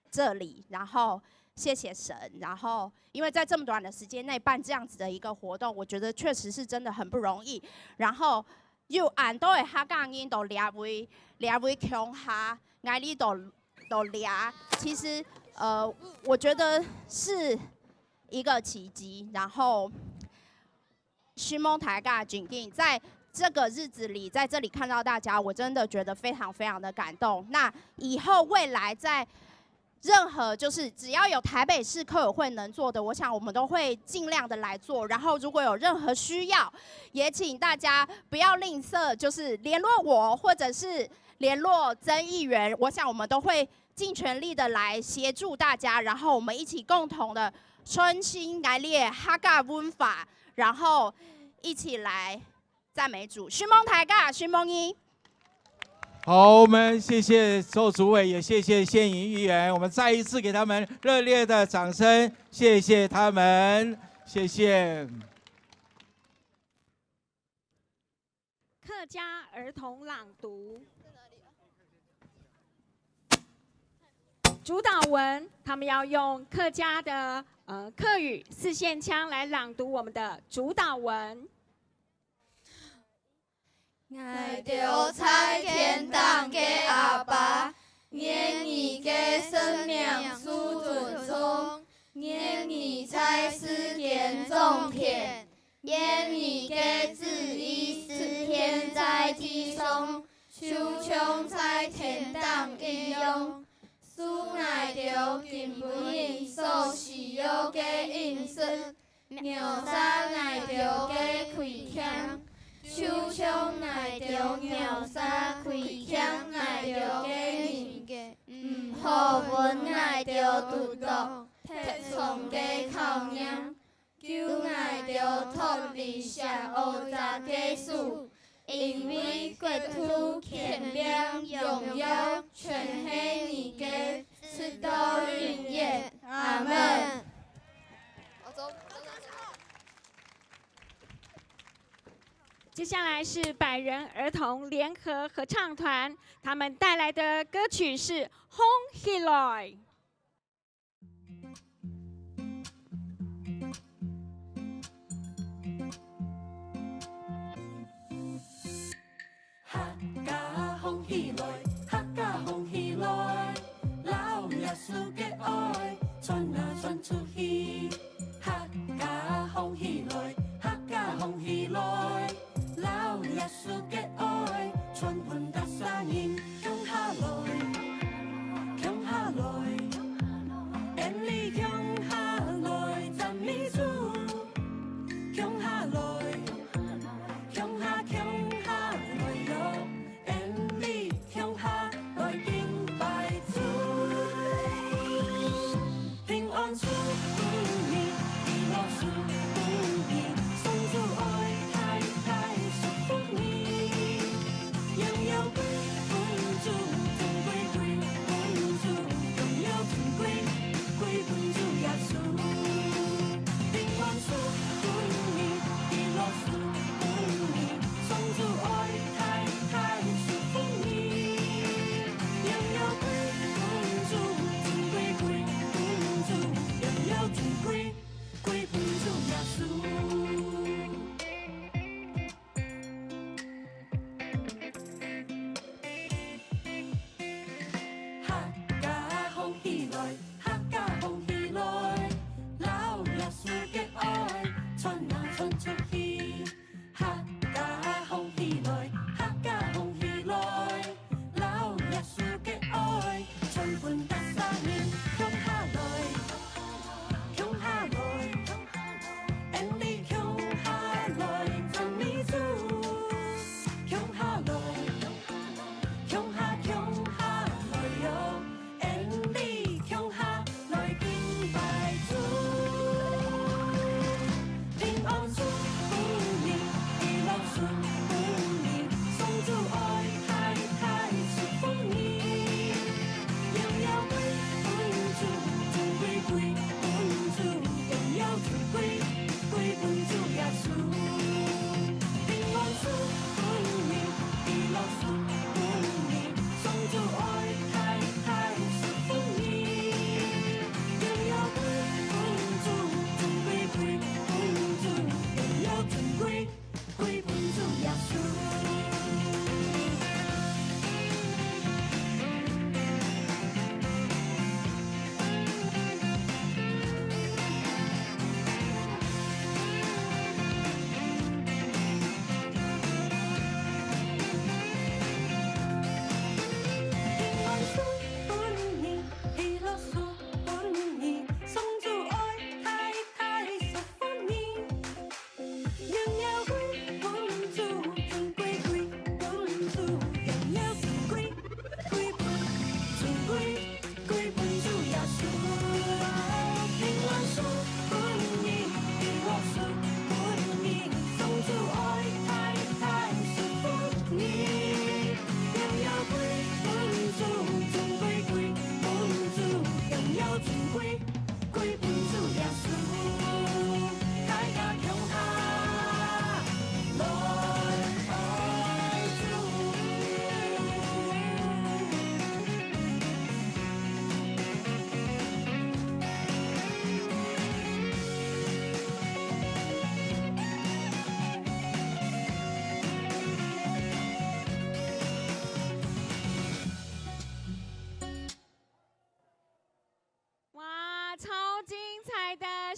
这里，然后谢谢神，然后因为在这么短的时间内办这样子的一个活动，我觉得确实是真的很不容易，然后又按到的客家人都列为强下，爱你都列，其实我觉得是一个奇迹。然后寻梦台家军警在这个日子里，在这里看到大家，我真的觉得非常非常的感动。那以后未来在任何就是只要有台北市客委会能做的，我想我们都会尽量的来做。然后如果有任何需要，也请大家不要吝啬，就是联络我或者是联络曾议员，我想我们都会尽全力的来协助大家，然后我们一起共同的重新来列客家文化，然后一起来赞美主。寻梦台家，寻梦伊。好，我们谢谢周主委，也谢谢县营议员，我们再一次给他们热烈的掌声，谢谢他们，谢谢。客家儿童朗读。主导文，他们要用客家的客语四线腔来朗读我们的主导文。爱着在天堂的阿爸，愿你的生命输准聪，愿你在世间种田，愿你的旨意实现在地上，就像在天堂一样。主爱着金本应所需要的饮食，鸟山爱着的开腔。手枪爱着鸟沙开枪爱着嘅面，好文爱着独独，铁窗嘅口音，就爱着脱离社会杂嘅事，因为国土天亮荣耀，全系你嘅赤道云烟，阿门。接下来是百人儿童联合合唱团，他们带来的歌曲是《红起來》。客家紅起來，客家紅起來，老耶穌嘅愛傳啊傳出去。客家紅起來，客家紅起來。老耶穌嘅愛傳遍大山營，降下來，降下來。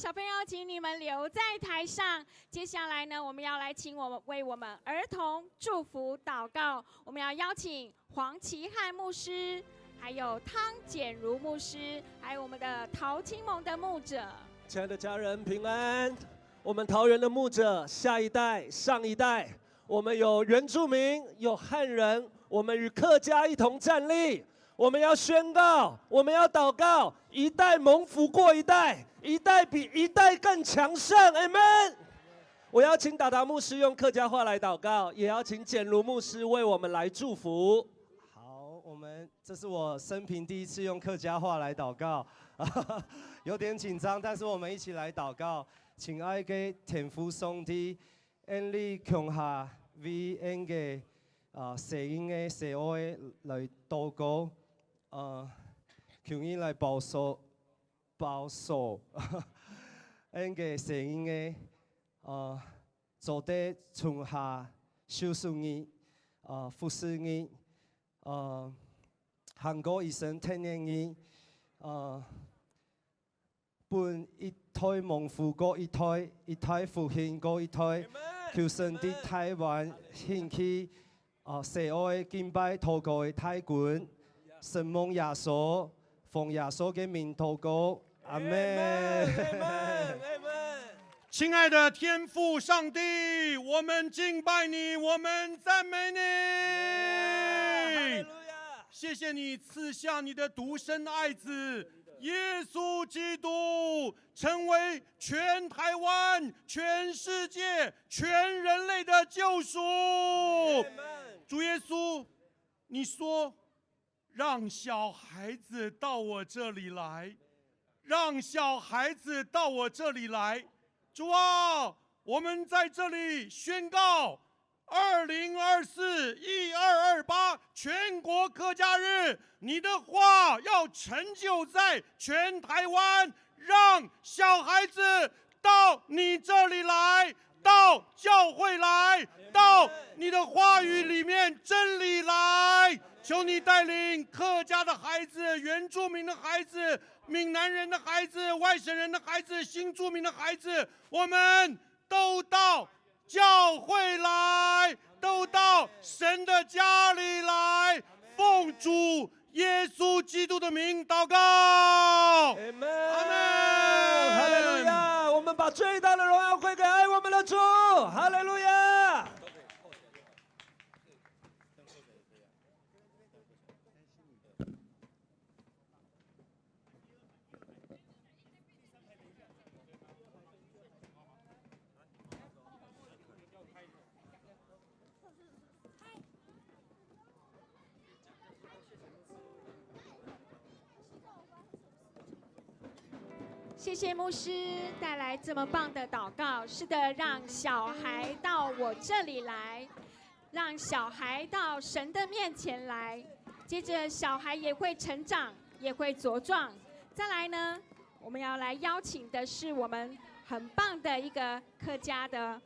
小朋友，请你们留在台上。接下来呢，我们要来请为我们儿童祝福祷告。我们要邀请黄奇汉牧师，还有汤简如牧师，还有我们的陶青蒙的牧者。亲爱的家人平安。我们桃园的牧者，下一代、上一代，我们有原住民，有汉人，我们与客家一同站立。我们要宣告，我们要祷告，一代蒙福过一代，一代比一代更强盛。Amen。我邀请达达牧师用客家话来祷告，也邀请简如牧师为我们来祝福。好，这是我生平第一次用客家话来祷告，有点紧张，但是我们一起来祷告。亲爱的天父上帝，愿你降下为恩嘅世人嘅社會來禱告，求你來保守，恩嘅世人嘅做得從下收拾你，服侍你，行過一生聽念你，本一胎蒙福過一胎，一胎復興過一胎，求神的台灣興起。社會敬拜禱告的太君，神蒙耶穌，奉耶穌嘅名禱告，阿門。亲爱的天父上帝，我们敬拜你，我们赞美你。谢谢你赐下你的独生爱子耶稣基督，成为全台湾、全世界、全人类的救赎。主耶稣，你说让小孩子到我这里来，让小孩子到我这里来。主啊，我们在这里宣告，2024-1228全国客家日，你的话要成就在全台湾，让小孩子到你这里来，到教会来，到你的话语里面真理来。求你带领客家的孩子、原住民的孩子、闽南人的孩子、外省人的孩子、新住民的孩子，我们都到教会来，都到神的家里来，奉主耶稣基督的名祷告。阿门。哈利路亚！我们把最大的荣耀归给爱我们的主。哈利路亚！谢谢牧师带来这么棒的祷告。是的，让小孩到我这里来，让小孩到神的面前来。接着，小孩也会成长，也会茁壮。再来呢，我们要来邀请的是我们很棒的一个客家的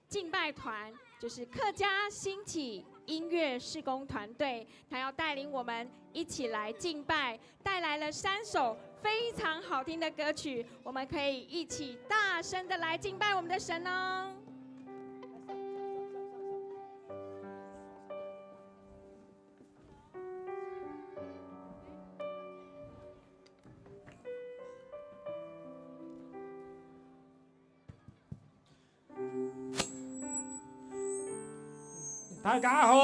敬拜团，就是客家兴起音乐事工团队，他要带领我们一起来敬拜，带来了3首非常好听的歌曲，我们可以一起大声的来敬拜我们的神哦。大家好，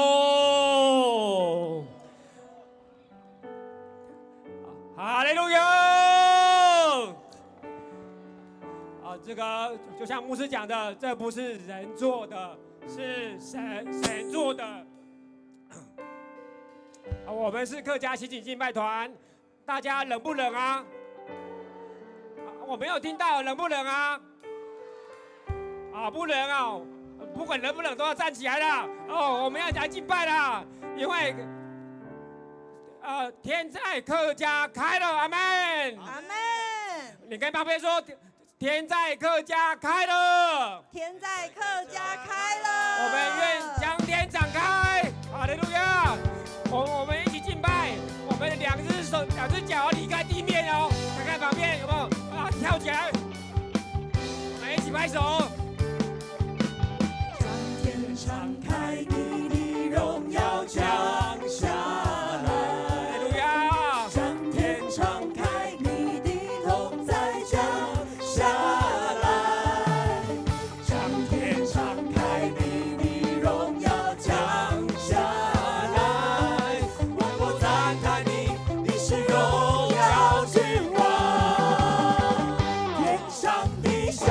哈利路亚！这个就像牧师讲的，这不是人做的，是神做的。我们是客家兴起敬拜团，大家冷不冷啊？我没有听到，冷不冷啊？不冷啊！不管冷不冷都要站起来了哦！我们要来敬拜了，因为天在客家开了，阿门，阿门。你跟旁边说，天在客家开了，天在客家开了。我们愿将天展开，哈利路亚！我们一起敬拜，我们2只手、2只脚离开地面哦，看看旁边有没有跳起来。拍手。天敞开你的荣耀降下来，路亚！将天敞开你的同在降下来，将天敞开你的荣耀降下来，万国赞叹你，你是荣耀君王，天上地下。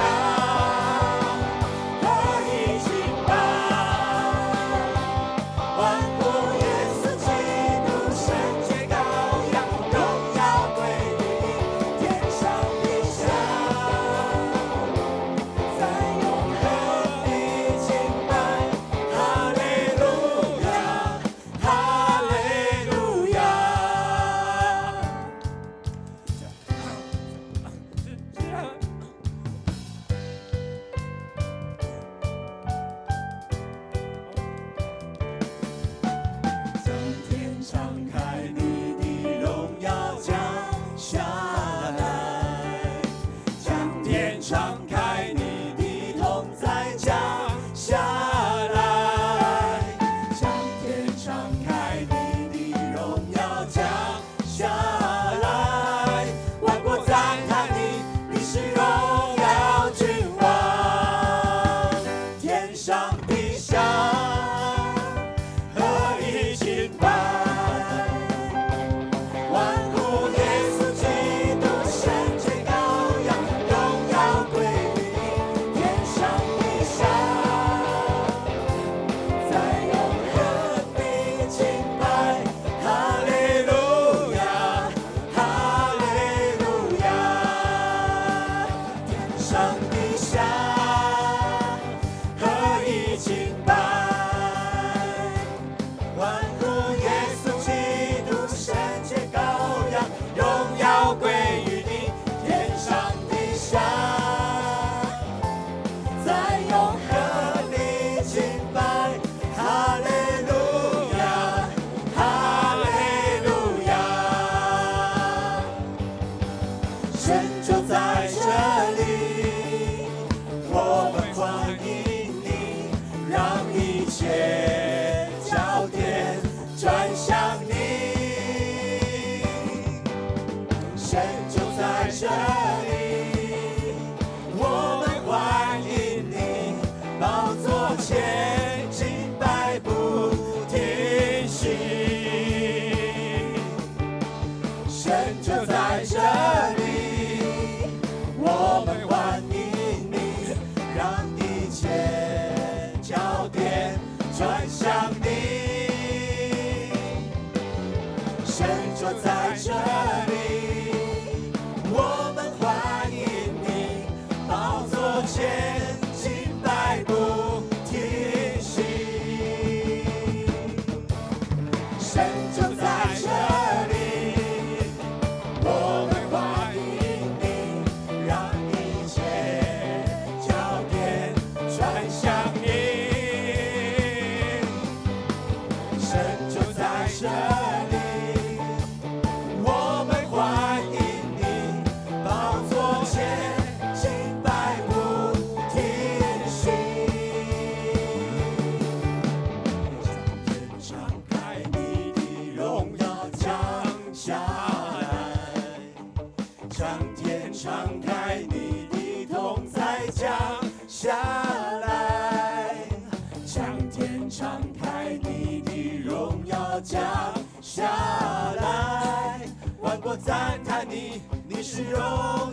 赞叹你，你是荣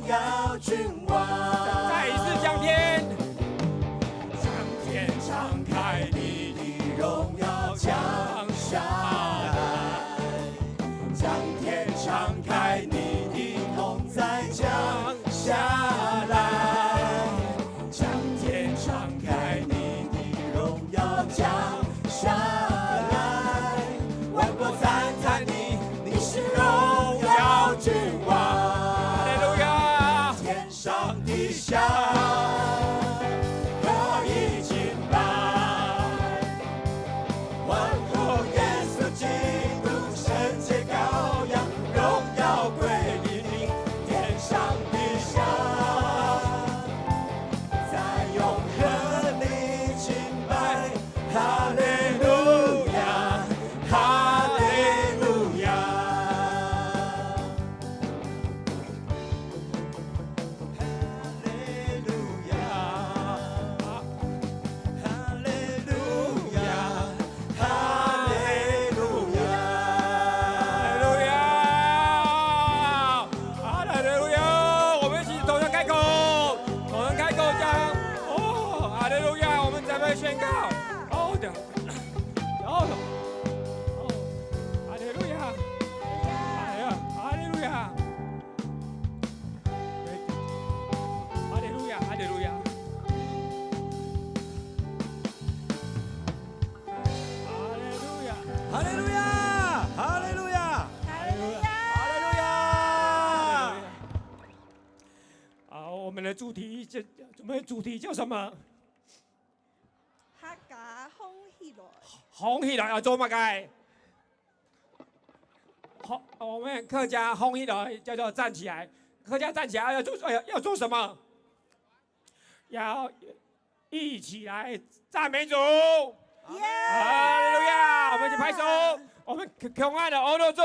耀君王。再一次将天，将天敞开，你的荣耀降下来。将天敞开，你的同在降下来。将天敞开，你的荣耀降下来。万国赞叹你，你是荣耀君王。哈利路亚！天上地下。主题叫什么？客家风起来。红起来要做乜嘅？我们客家红起来叫做站起来，客家站起来要做什么？要一起来赞美主。哈利路亚！我们一起拍手，我们可爱的欧诺主。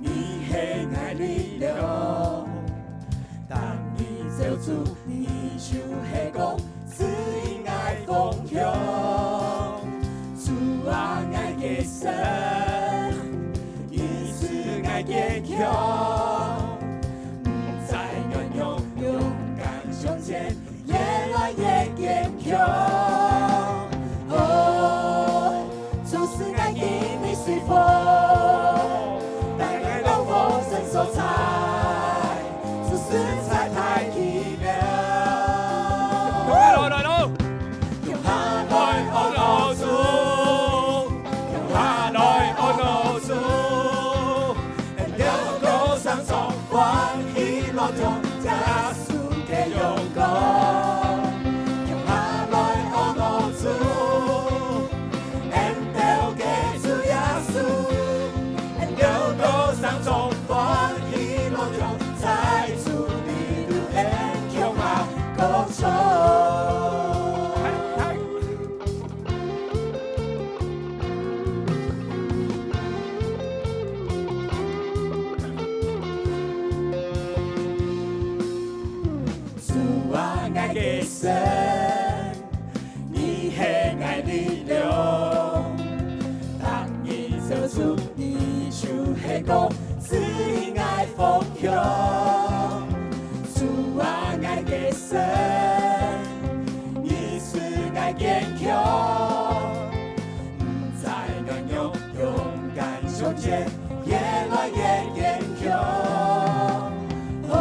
你是爱力量，当你走出，你就是讲指引爱方向。主啊，爱的神，你是爱坚强，不再软弱，勇敢向前，越来越坚强。哦，主是爱引你随风。所在，是实在太奇妙。用下來安樂主，用下來安樂主，了高山上歡喜樂中，耶穌嘅榮光。用下來安樂主，了嘅主耶穌，了高山上。在主你的恩強下高唱。主啊，愛的神，你是愛力量，當你走出，你就是講。指引愛方向，主啊，愛的神，你是愛堅強，不再軟弱，勇敢向前，越來越堅強。哦，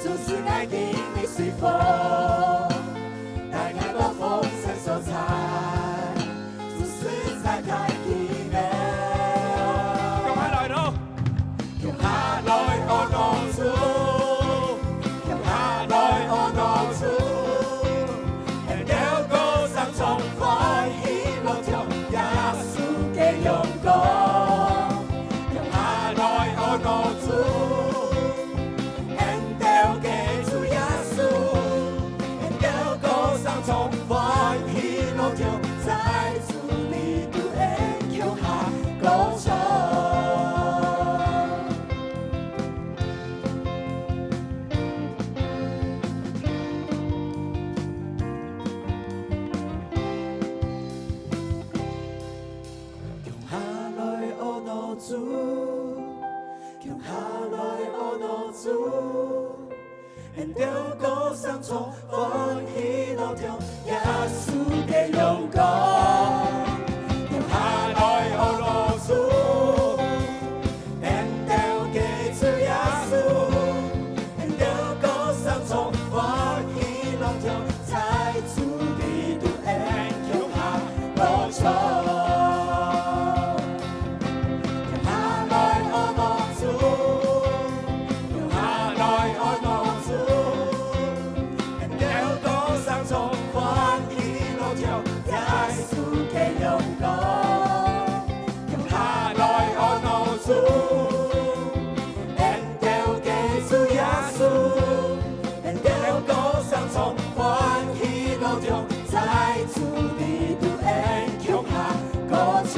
主是愛的你隨風，帶愛到豐盛所在，主實在太奇妙。下來安樂主，下來安樂主，了高山中歡喜樂中，耶穌嘅榮光。下來安樂主，了嘅主耶穌，了高山中歡喜樂中，在主你的恩強下高唱。了高山中歡喜樂中，耶穌嘅榮光。下來安樂主，了嘅主耶穌，了高山中歡喜樂中，在主你的恩強下高唱。在主你的恩強下高唱，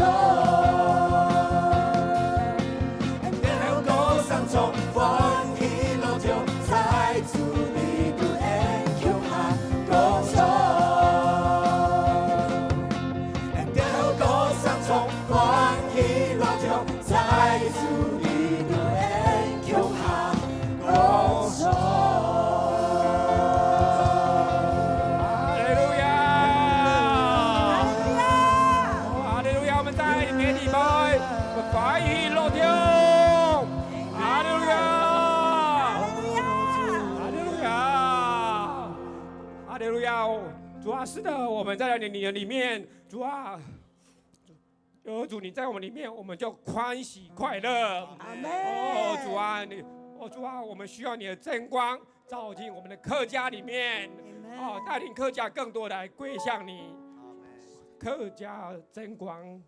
了高山中歡喜樂中，在主你的恩強下高唱，了高山中歡喜樂中，在主你的恩強下高唱。啊，是的，我们在你的里面，主啊，有主你在我们里面，我们就欢喜快乐。阿门。哦，主啊，主啊，我们需要你的真光照进我们的客家里面，哦，带领客家更多来归向你，客家真光。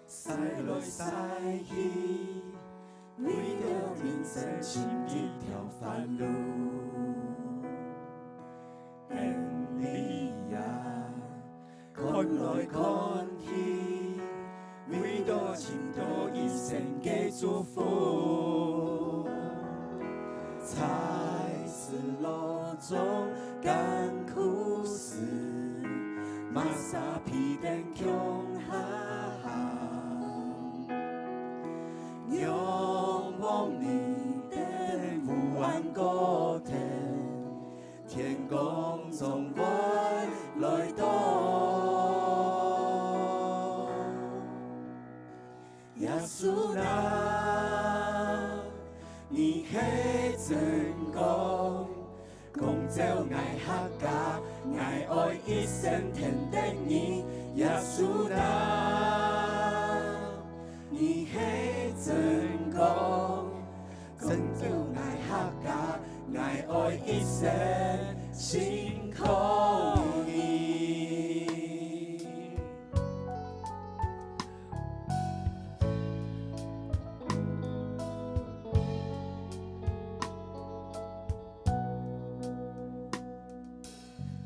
驶來駛去，為了人生前一條繁路。恩利亞，看來看去，為了盡到一生嘅祝福。才是路中甘苦事，馬薩皮登強下。仰望你的不安高天，天空中我來到。耶穌啊，你係真光，光照愛客家，愛愛一生天定你。耶穌啊，你係真光，拯救愛客家，愛愛一生心靠你。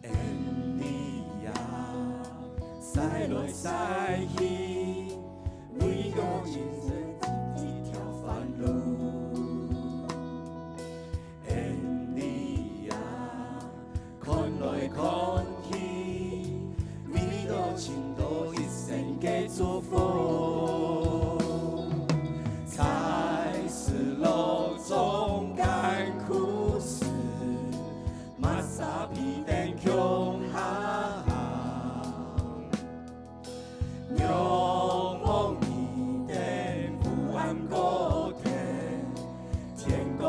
恩利亞，駛來駛去，為了人生一條繁路。恩利亞，看來看去，為了盡到一生嘅祝福。才是路中甘苦事，馬薩皮登強下。仰望你的不安高天，天空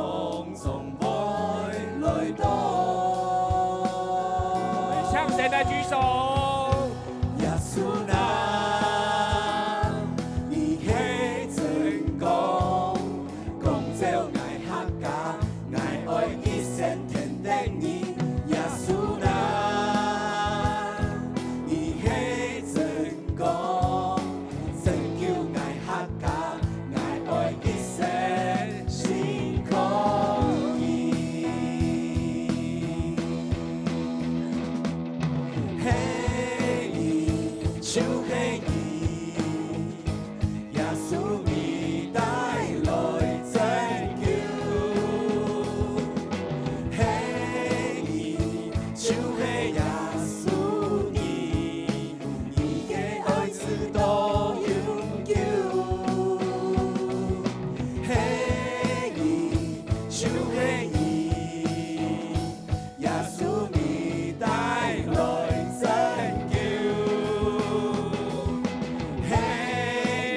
中我來到。向神來舉手。耶穌啊，你係真光，光照愛客家，愛愛一生天定你。耶穌啊，你係真光，拯救愛客家，愛愛一生心靠你。嘿你，就嘿你，耶穌你帶來拯救。嘿你，就嘿耶穌你，你嘅愛直到永久。嘿你，就嘿你，耶穌你帶來拯救。嘿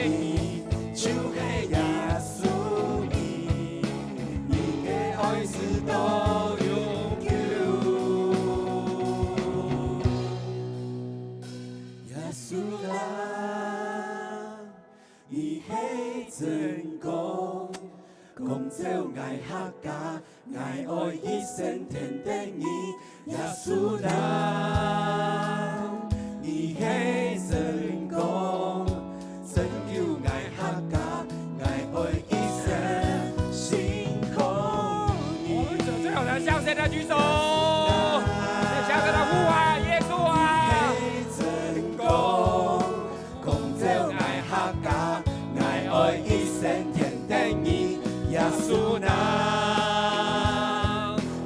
你，就嘿耶穌你，你嘅愛直到永久。耶穌啊，你係真光，光照愛客家，愛愛一生天定你。耶穌啊，你係真光，拯救愛客家，愛愛一生心靠你。最好的向神來舉手，向神來呼喊耶穌啊！真光，光照愛客家，愛愛一生天定你。耶穌啊，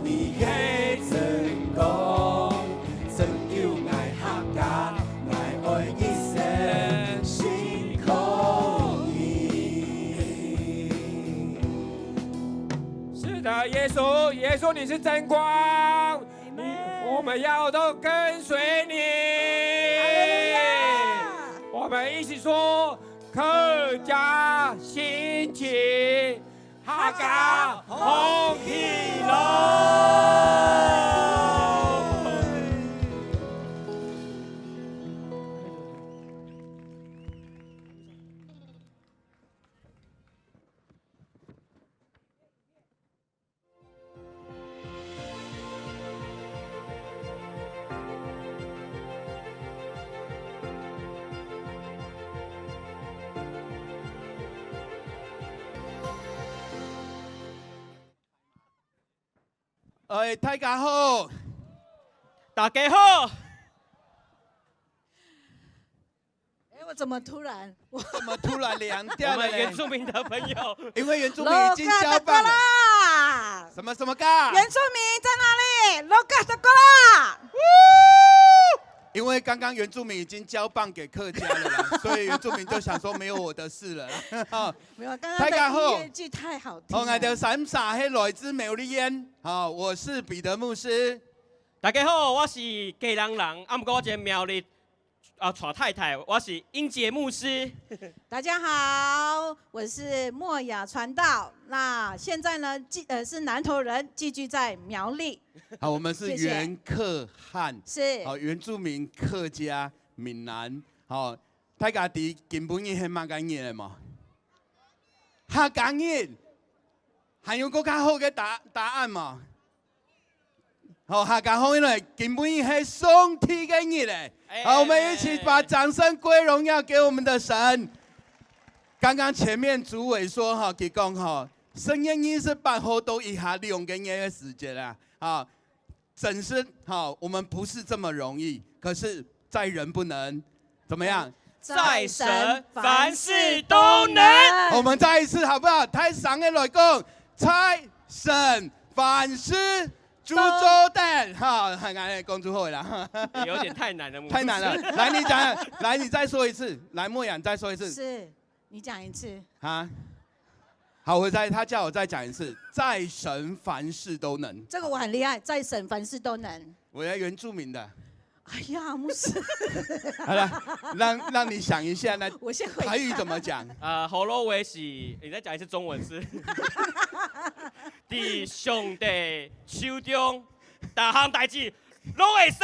你係耶稣，耶稣你是真光，我们要都跟随你。我们一起说客家兴起，客家红起来。大家好，大家好。我怎么突然凉掉了？我们原住民的朋友，因为原住民已经交棒了。什么嘎？原住民在哪里？罗嘎的过啦！因为刚刚原住民已经交棒给客家了啦，所以原住民就想说没有我的事了啦。没有，刚刚的音乐剧太好听了。我哋闪闪係來自苗栗縣，好，我是彼得牧師。大家好，我是基隆人，不過我係苗栗娶太太，我是英杰牧師。大家好，我是莫雅传道。那现在呢，是南投人，寄居在苗栗。好，我们是原客汉，是好原住民客家闽南，好，大家伫根本已係蠻緊嘅嘛，較緊嘅，還有更加好嘅答案嘛。好，客家好，因為根本已係上天嘅嘢嘞。好，我們一起把掌聲歸榮耀給我們的神。剛剛前面主委說哈，佢講哈，聲音28號都以下2個月嘅時間啦，啊，真是好，我們不是這麼容易，可是在人不能怎麼樣？在神凡事都能。我們再一次好不好？太上嘅來講，在神凡事。株洲蛋，好，俺公主會啦，有點太難了，太難了。來，你講，來，你再說一次，來，莫雅，再說一次。是，你講一次。啊，好，他叫我再講一次，在神凡事都能。這個我很厲害，在神凡事都能。我係原住民的。哎呀，牧師。好了，讓你想一下，那我先回台語怎麼講？喉嚨為是，你再講一次中文是。在上帝手中，大項代志攏會使。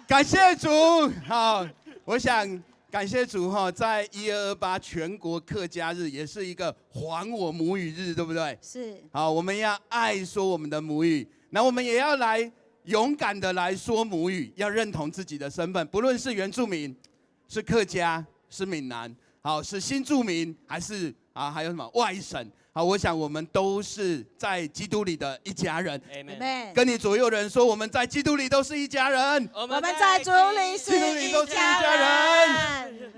感謝主，好，我想感謝主哈，在1228全國客家日也是一個還我母語日，對不對？是。好，我們要愛說我們的母語，那我們也要來勇敢的來說母語，要認同自己的身份，不論是原住民、是客家、是閩南，好，是新住民，還是還有什麼外省。好，我想我們都是在基督裡的一家人。Amen。跟你左右人說，我們在基督裡都是一家人。我們在主裡是一家人。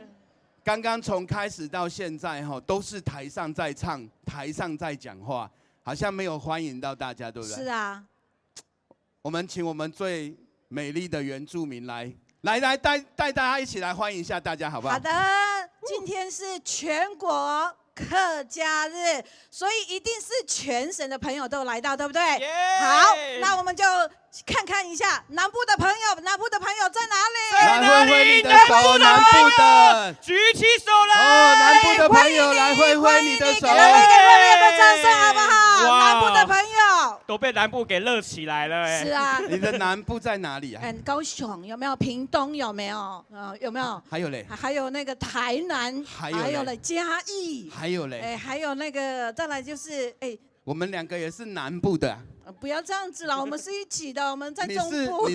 剛剛從開始到現在哈，都是台上在唱，台上在講話，好像沒有歡迎到大家，對不對？是啊。我們請我們最美麗的原住民來帶大家一起來歡迎一下大家，好不好？好的，今天是全國客家日，所以一定是全省的朋友都來到，對不對？好，那我們就看看一下南部的朋友，南部的朋友在哪裡？來揮揮你的手，南部的，舉起手來。哦，南部的朋友來揮揮你的手，給他們一個熱烈的掌聲，好不好？南部的朋友都被南部給熱起來了，是啊。你的南部在哪裡啊？高雄有沒有？屏東有沒有？有沒有？還有嘞？還有那個台南，還有嘞嘉義，還有嘞？還有那個再來就是我們兩個也是南部的。不要這樣子啦，我們是一起的，我們在中部。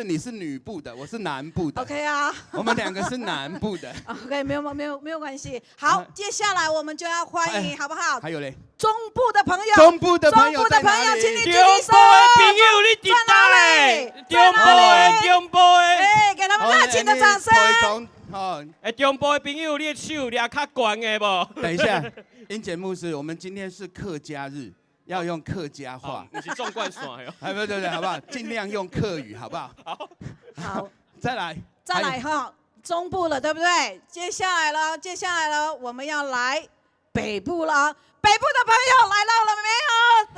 你是女部的，我是南部的。OK 啊，我們兩個是南部的。OK， 沒有關係。好，接下來我們就要歡迎，好不好？還有嘞，中部的朋友，中部的朋友，請你舉手。中部的朋友，你在哪裡？中部的，給他們熱情的掌聲。中部的朋友，你的手抓較懸的不？等一下，英杰牧師，我們今天是客家日。要用客家話，你是縱貫線喲。哎，對，好不好？盡量用客語，好不好？好，再來哈，中部了，對不對？接下來了，我們要來北部了。北部的朋友来到了没有？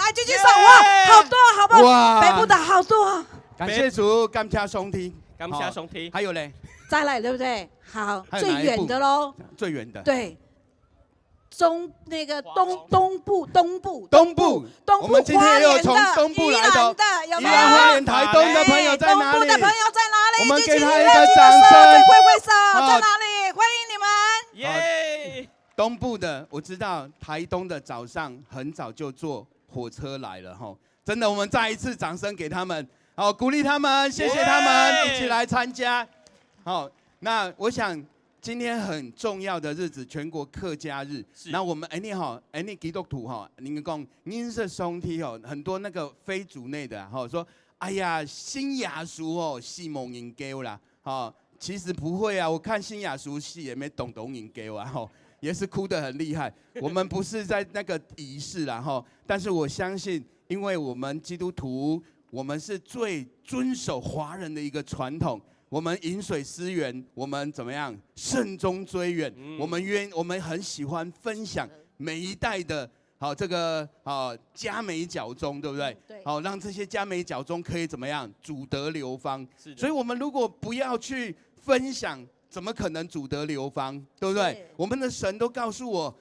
来举举手，哇，好多，好不好？哇北部的好多。感谢主，感谢上帝，感谢上帝。还有嘞，再来对不对？好，最还有哪一部远的喽。最远的。对。东部，我们今天又从东部来的，有没有？宜兰花莲台东的朋友在哪里？东部的朋友在哪里？我们给他一个掌声，挥挥手，在哪里？欢迎你们！耶！东部的我知道，台东的早上很早就坐火车来了哈，真的，我们再一次掌声给他们，好，鼓励他们，谢谢他们一起来参加。好，那我想。今天很重要的日子，全国客家日。那我们你基督徒哈，您讲您是兄弟哦，很多那个非族内的哈说，哎呀，新雅俗哦，戏蒙人给啦，哈，其实不会啊，我看新雅俗戏也没懂人给啊，哈，也是哭得很厉害。我们不是在那个仪式啦哈，但是我相信，因为我们基督徒，我们是最遵守华人的一个传统。我们饮水思源，我们怎么样慎终追远？我们很喜欢分享每一代的这个嘉美角中，对不对？对。好，让这些嘉美角中可以怎么样祖德流芳？所以我们如果不要去分享，怎么可能祖德流芳？对不对？我们的神都告诉我。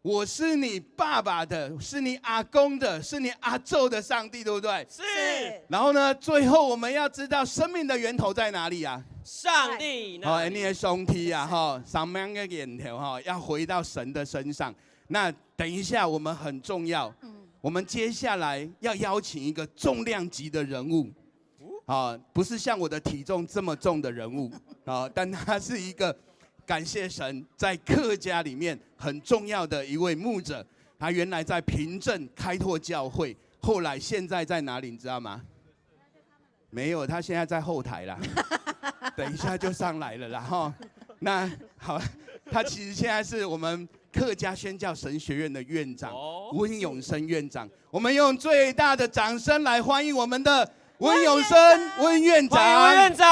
我是你爸爸的，是你阿公的，是你阿祖的上帝，对不对？是。然后呢，最后我们要知道生命的源头在哪里啊？上帝。好，你的兄弟啊，哈，上面的源头哈，要回到神的身上。那等一下我们很重要，我们接下来要邀请一个重量级的人物，不是像我的体重这么重的人物，但他是一个。感谢神，在客家里面很重要的一位牧者，他原来在平镇开拓教会，后来现在在哪里？你知道吗？没有，他现在在后台啦，等一下就上来了啦哈。那好，他其实现在是我们客家宣教神学院的院长温永生院长，我们用最大的掌声来欢迎我们的温永生温院长。欢迎温院长。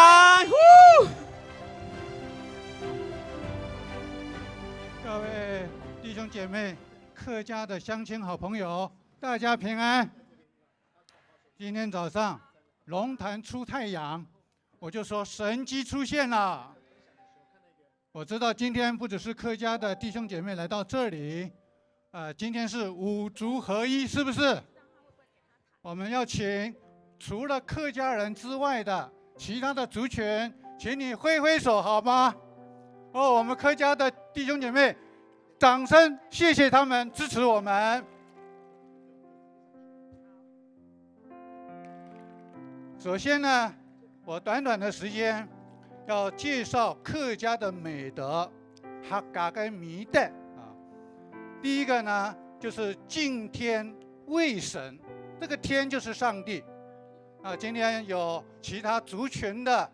各位弟兄姐妹、客家的乡亲好朋友，大家平安。今天早上龙潭出太阳，我就说神迹出现了。我知道今天不只是客家的弟兄姐妹来到这里，今天是五族合一，是不是？我们要请除了客家人之外的其他的族群，请你挥挥手好吗？我们客家的弟兄姐妹，掌声谢谢他们支持我们。首先呢，我短短的时间要介绍客家的美德，客家跟弥德啊。第一个呢，就是敬天畏神，这个天就是上帝啊。今天有其他族群的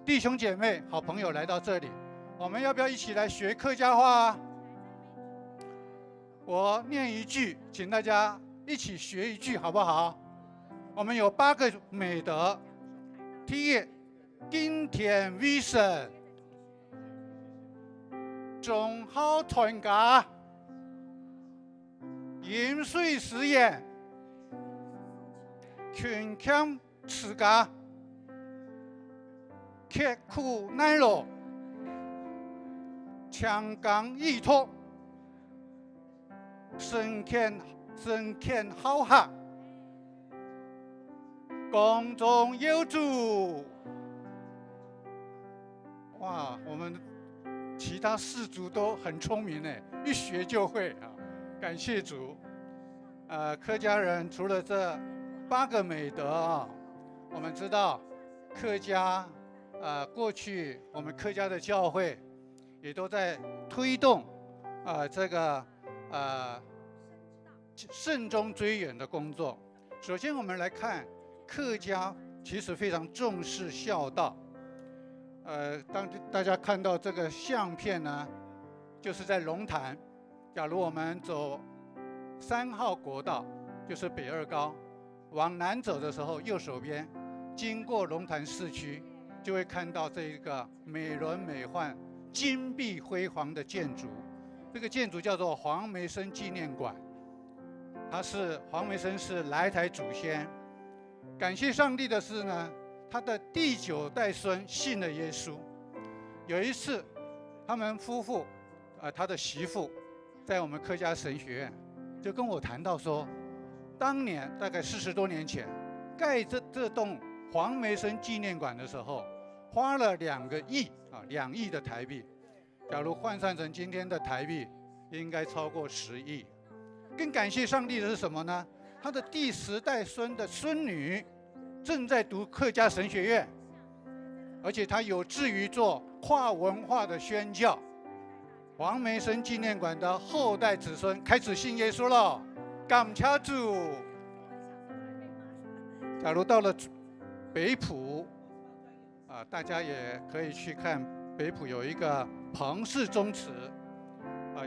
弟兄姐妹、好朋友来到这里。我们要不要一起来学客家话啊？我念一句，请大家一起学一句，好不好？我们有8个美德。第一，敬天畏神，忠孝团家，饮水思源，勤俭持家，刻苦耐劳。强刚义托，身谦好客，公众有主。哇，我们其他4族都很聪明呢，一学就会啊！感谢主。客家人除了这8个美德啊，我们知道客家过去我们客家的教会。也都在推动这个慎终追远的工作。首先，我们来看客家其实非常重视孝道。当大家看到这个相片呢，就是在龙潭。假如我们走3号国道，就是北2高，往南走的时候，右手边经过龙潭市区，就会看到这一个美轮美奂。金碧辉煌的建筑，这个建筑叫做黄梅生纪念馆，黄梅生是来台祖先。感谢上帝的是呢，他的第9代孙信了耶稣。有一次，他们夫妇，他的媳妇，在我们客家神学院，就跟我谈到说，当年大概40多年前，盖这栋黄梅生纪念馆的时候，花了2个亿，2亿的台币。假如换算成今天的台币，应该超过10亿。更感谢上帝的是什么呢？他的第10代孙的孙女正在读客家神学院，而且他有志于做跨文化的宣教。黄梅生纪念馆的后代子孙开始信耶稣了，感谢主。假如到了北埔，大家也可以去看北埔有一个彭氏宗祠，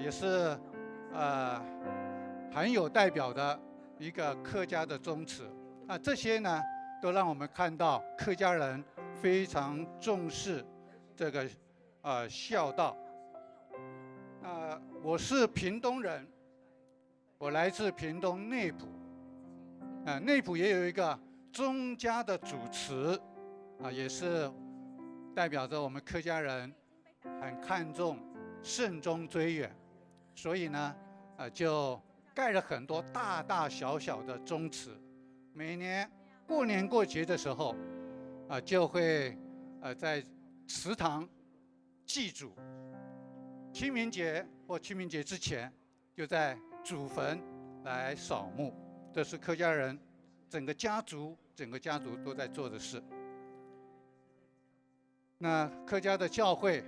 也是很有代表的一个客家的宗祠。这些呢，都让我们看到客家人非常重视这个孝道。我是屏东人，我来自屏东内埔，内埔也有一个钟家的主祠，也是代表着我们客家人很看重慎终追远，所以呢，就盖了很多大大小小的宗祠。每年过年过节的时候，就会在祠堂祭祖。清明节或清明节之前，就在祖坟来扫墓，这是客家人整个家族都在做的事。那客家的教会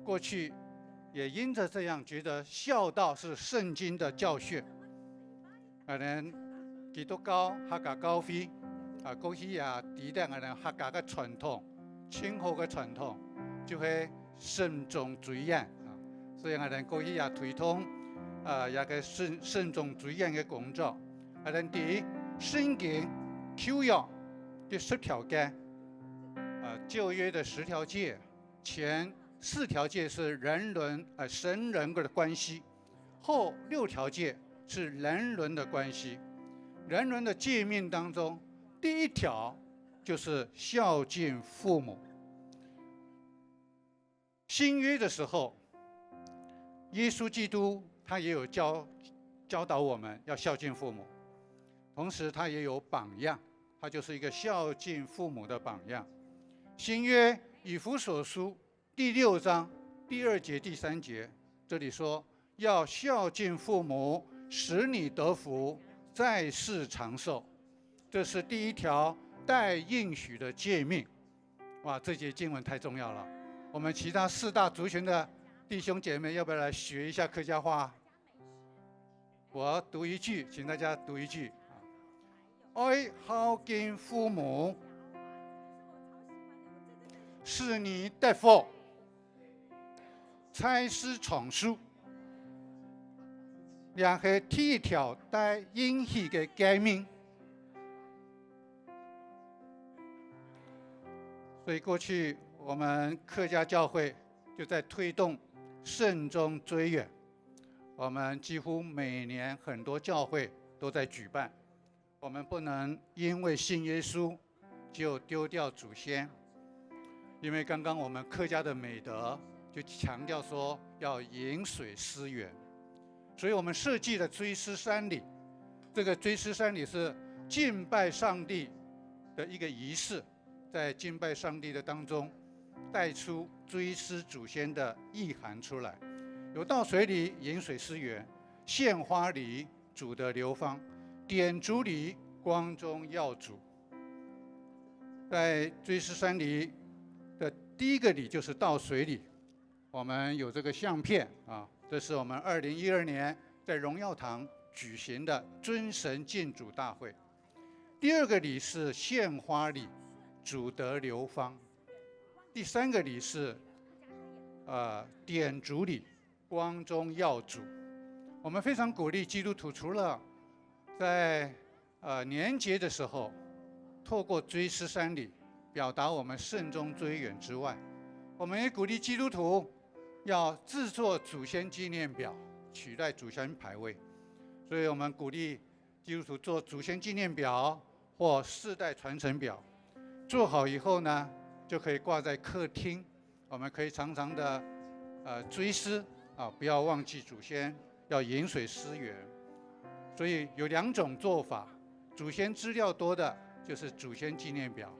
过去也因着这样，觉得孝道是圣经的教训。可能基督教客家教会过去也抵挡客家的传统、清好的传统，就会慎终追远。所以我哋過去也推動一個慎終追遠嘅工作。我哋喺聖經舊約嘅10條誡，舊約的10條誡，前4條誡是神人的關係，後6條誡是人倫的關係。人倫的誡命當中，第1條就是孝敬父母。新約的時候，耶穌基督他也有教導我們要孝敬父母，同時他也有榜樣，他就是一個孝敬父母的榜樣。新約以弗所書第6章第2節第3節，這裡說要孝敬父母，使你得福，在世長壽，這是第1條帶應許的誡命。哇，這節經文太重要了，我們其他4大族群的弟兄姐妹，要不要来学一下客家话？我读一句，请大家读一句：爱孝敬父母，使你得福，在世長壽。兩係第1條帶應許嘅誡命。所以過去我們客家教會就在推動慎終追遠，我們幾乎每年很多教會都在舉辦。我們不能因為信耶穌就丟掉祖先，因為剛剛我們客家的美德就強調說要飲水思源，所以我們設計了追思山禮。這個追思山禮是敬拜上帝的一個儀式，在敬拜上帝的當中帶出追思祖先的意涵出來。有倒水禮飲水思源，獻花禮主得流芳，點燭禮光中耀主。在追思山禮的第1個禮就是倒水禮，我們有這個相片啊，這是我們2012年在榮耀堂舉行的尊神敬主大會。第2個禮是獻花禮，主得流芳。第3個禮是點燭禮，光中耀主。我們非常鼓勵基督徒，除了在年節的時候透過追思山禮表達我們慎終追遠之外，我們也鼓勵基督徒要製作祖先紀念表，取代祖先牌位，所以我们鼓励基督徒做祖先纪念表或世代传承表。做好以后呢，就可以挂在客厅，我们可以常常的追思不要忘记祖先，要饮水思源。所以有2种做法，祖先资料多的就是祖先纪念表，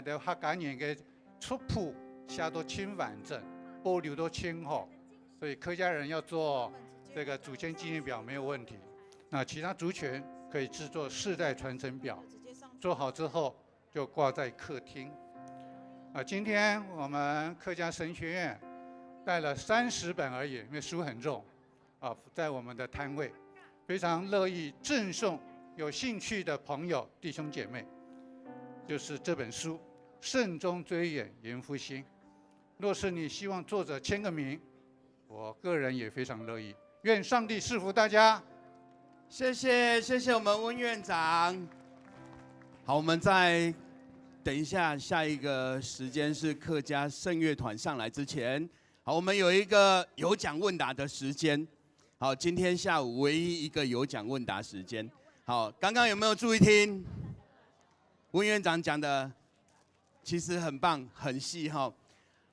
就客家人嘅族谱写到清完整，保留到清好，所以客家人要做这个祖先纪念表没有问题。那其他族群可以制作世代传承表，做好之后就挂在客厅。今天我们客家神学院带了30本而已，因为书很重在我们的摊位，非常乐意赠送有兴趣的朋友弟兄姐妹。就是这本书《慎终追远迎复兴》。若是你希望作者签个名，我个人也非常乐意。愿上帝赐福大家。谢谢我们温院长。好，我们再等一下，下一个时间是客家圣乐团上来之前，好，我们有一个有奖问答的时间。好，今天下午唯一一个有奖问答时间。好，刚刚有没有注意听？温院长讲的其实很棒，很细哈。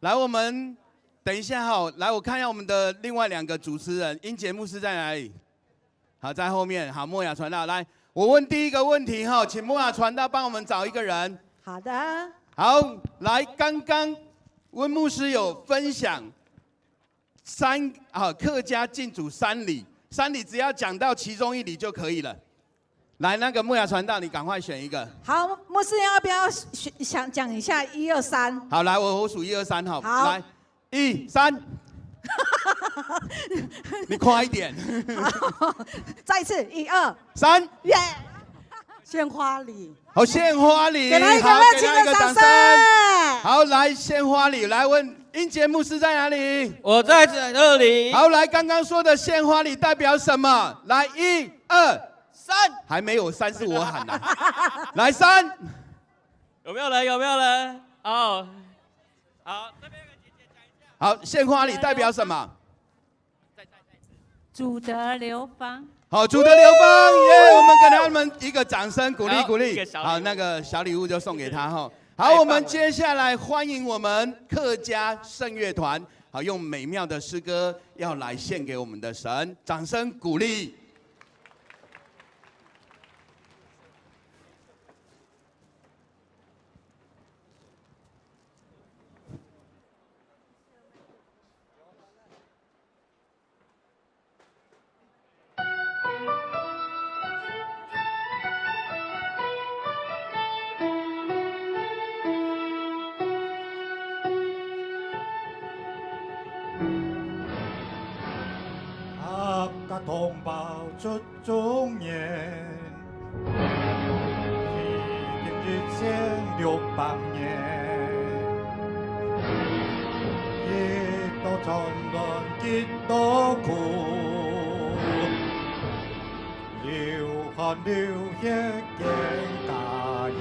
来，我们等一下哈，来我看一下我们的另外2个主持人，英杰牧师在哪里？好，在后面。好，莫雅传道，来，我问第一个问题哈，请莫雅传道帮我们找一个人。好的。好，来，刚刚温牧师有分享客家敬祖3礼，3礼只要讲到其中1礼就可以了。来，那个木雅传道，你赶快选一个。好，牧师要不要想讲一下1、2、3？好，来，我数1、2、3哈。好，来，1、3。你快一点。好，再一次，1、2、3。耶！献花礼。好，献花礼，给他一个热情的掌声。好，来献花礼，来问英杰牧师在哪里？我在这里。好，来，刚刚说的献花礼代表什么？来，1、2、3，还没有3是我喊的。来3，有没有人？有没有人？哦，好，这边有个姐姐讲一下。好，献花礼代表什么？主德流芳。好，主德流芳，耶！我们给他们一个掌声，鼓励鼓励。好，那个小礼物就送给他哈。好，我们接下来欢迎我们客家圣乐团，好，用美妙的诗歌要来献给我们的神，掌声鼓励。同胞出中年，已经1600年，幾多戰亂，幾多苦，流汗流血更加鹽。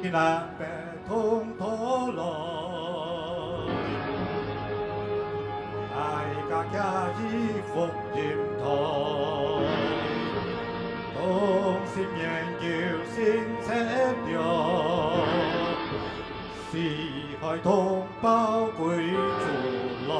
南北通陀羅，大家加以福音台，同心研究新策略，四海同胞歸主來。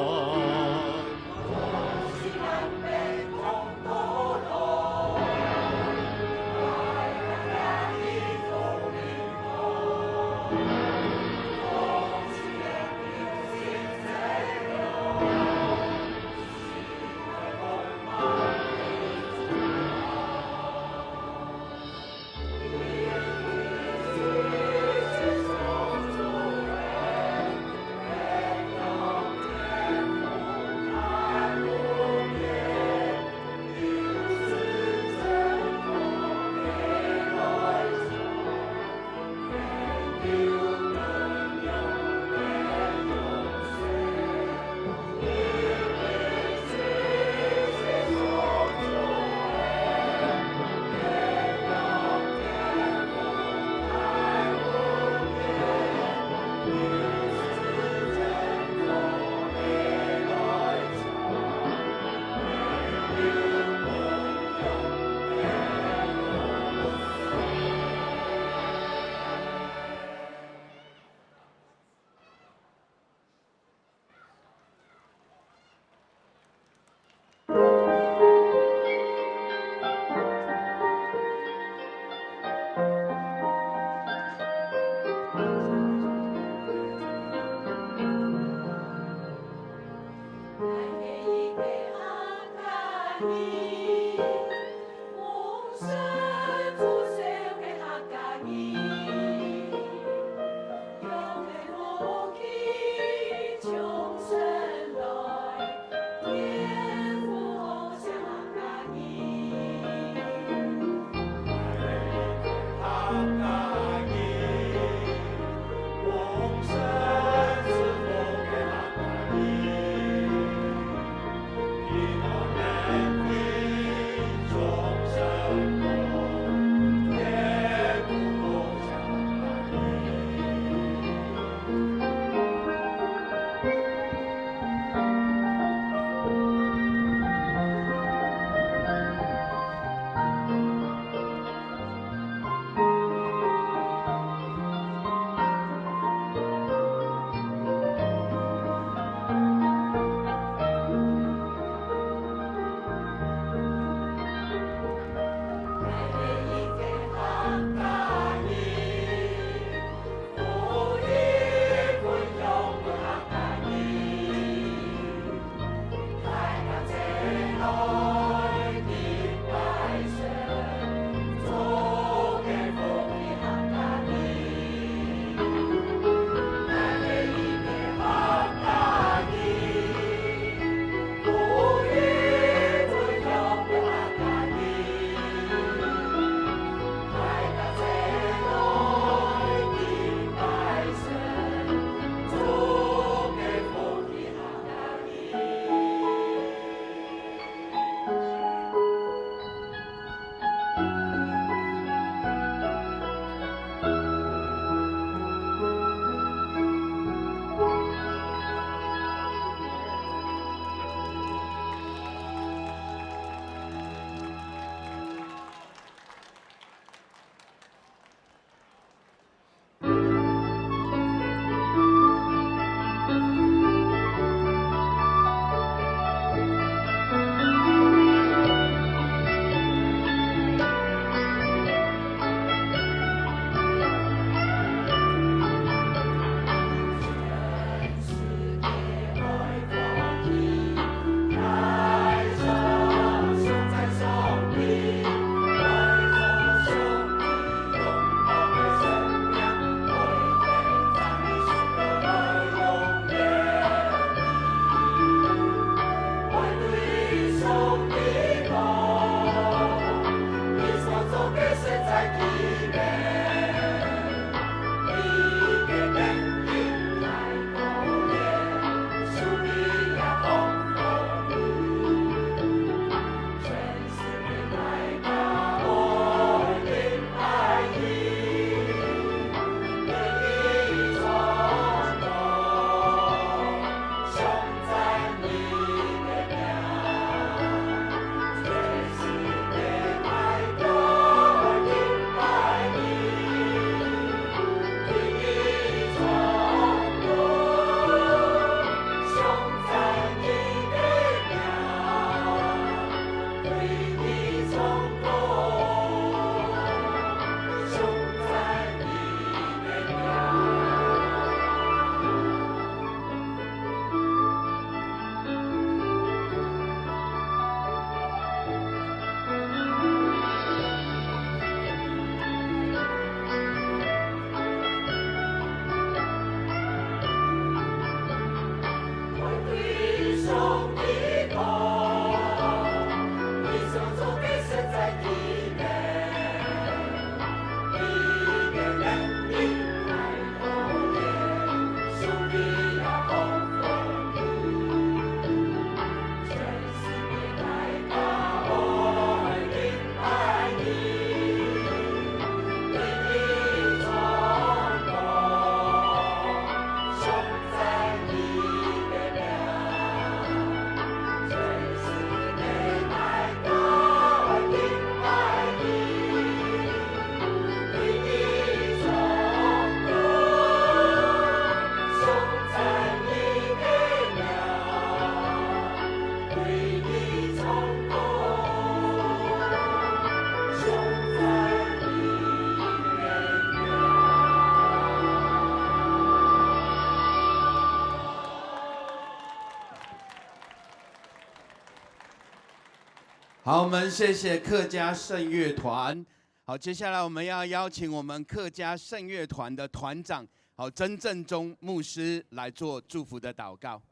好，我们谢谢客家圣乐团。好，接下来我们要邀请我们客家圣乐团的团长，好，曾正中牧师来做祝福的祷告。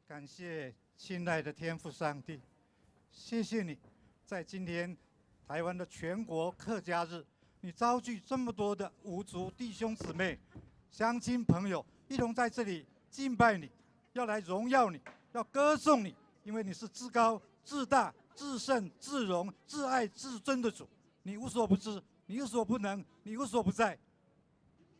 感谢亲爱的天父上帝，谢谢你，在今天台湾的全国客家日，你召集这么多的无族弟兄姊妹、乡亲朋友，一同在这里敬拜你，要来荣耀你，要歌颂你，因为你是至高、至大、至圣、至荣、至爱、至尊的主。你无所不知，你无所不能，你无所不在。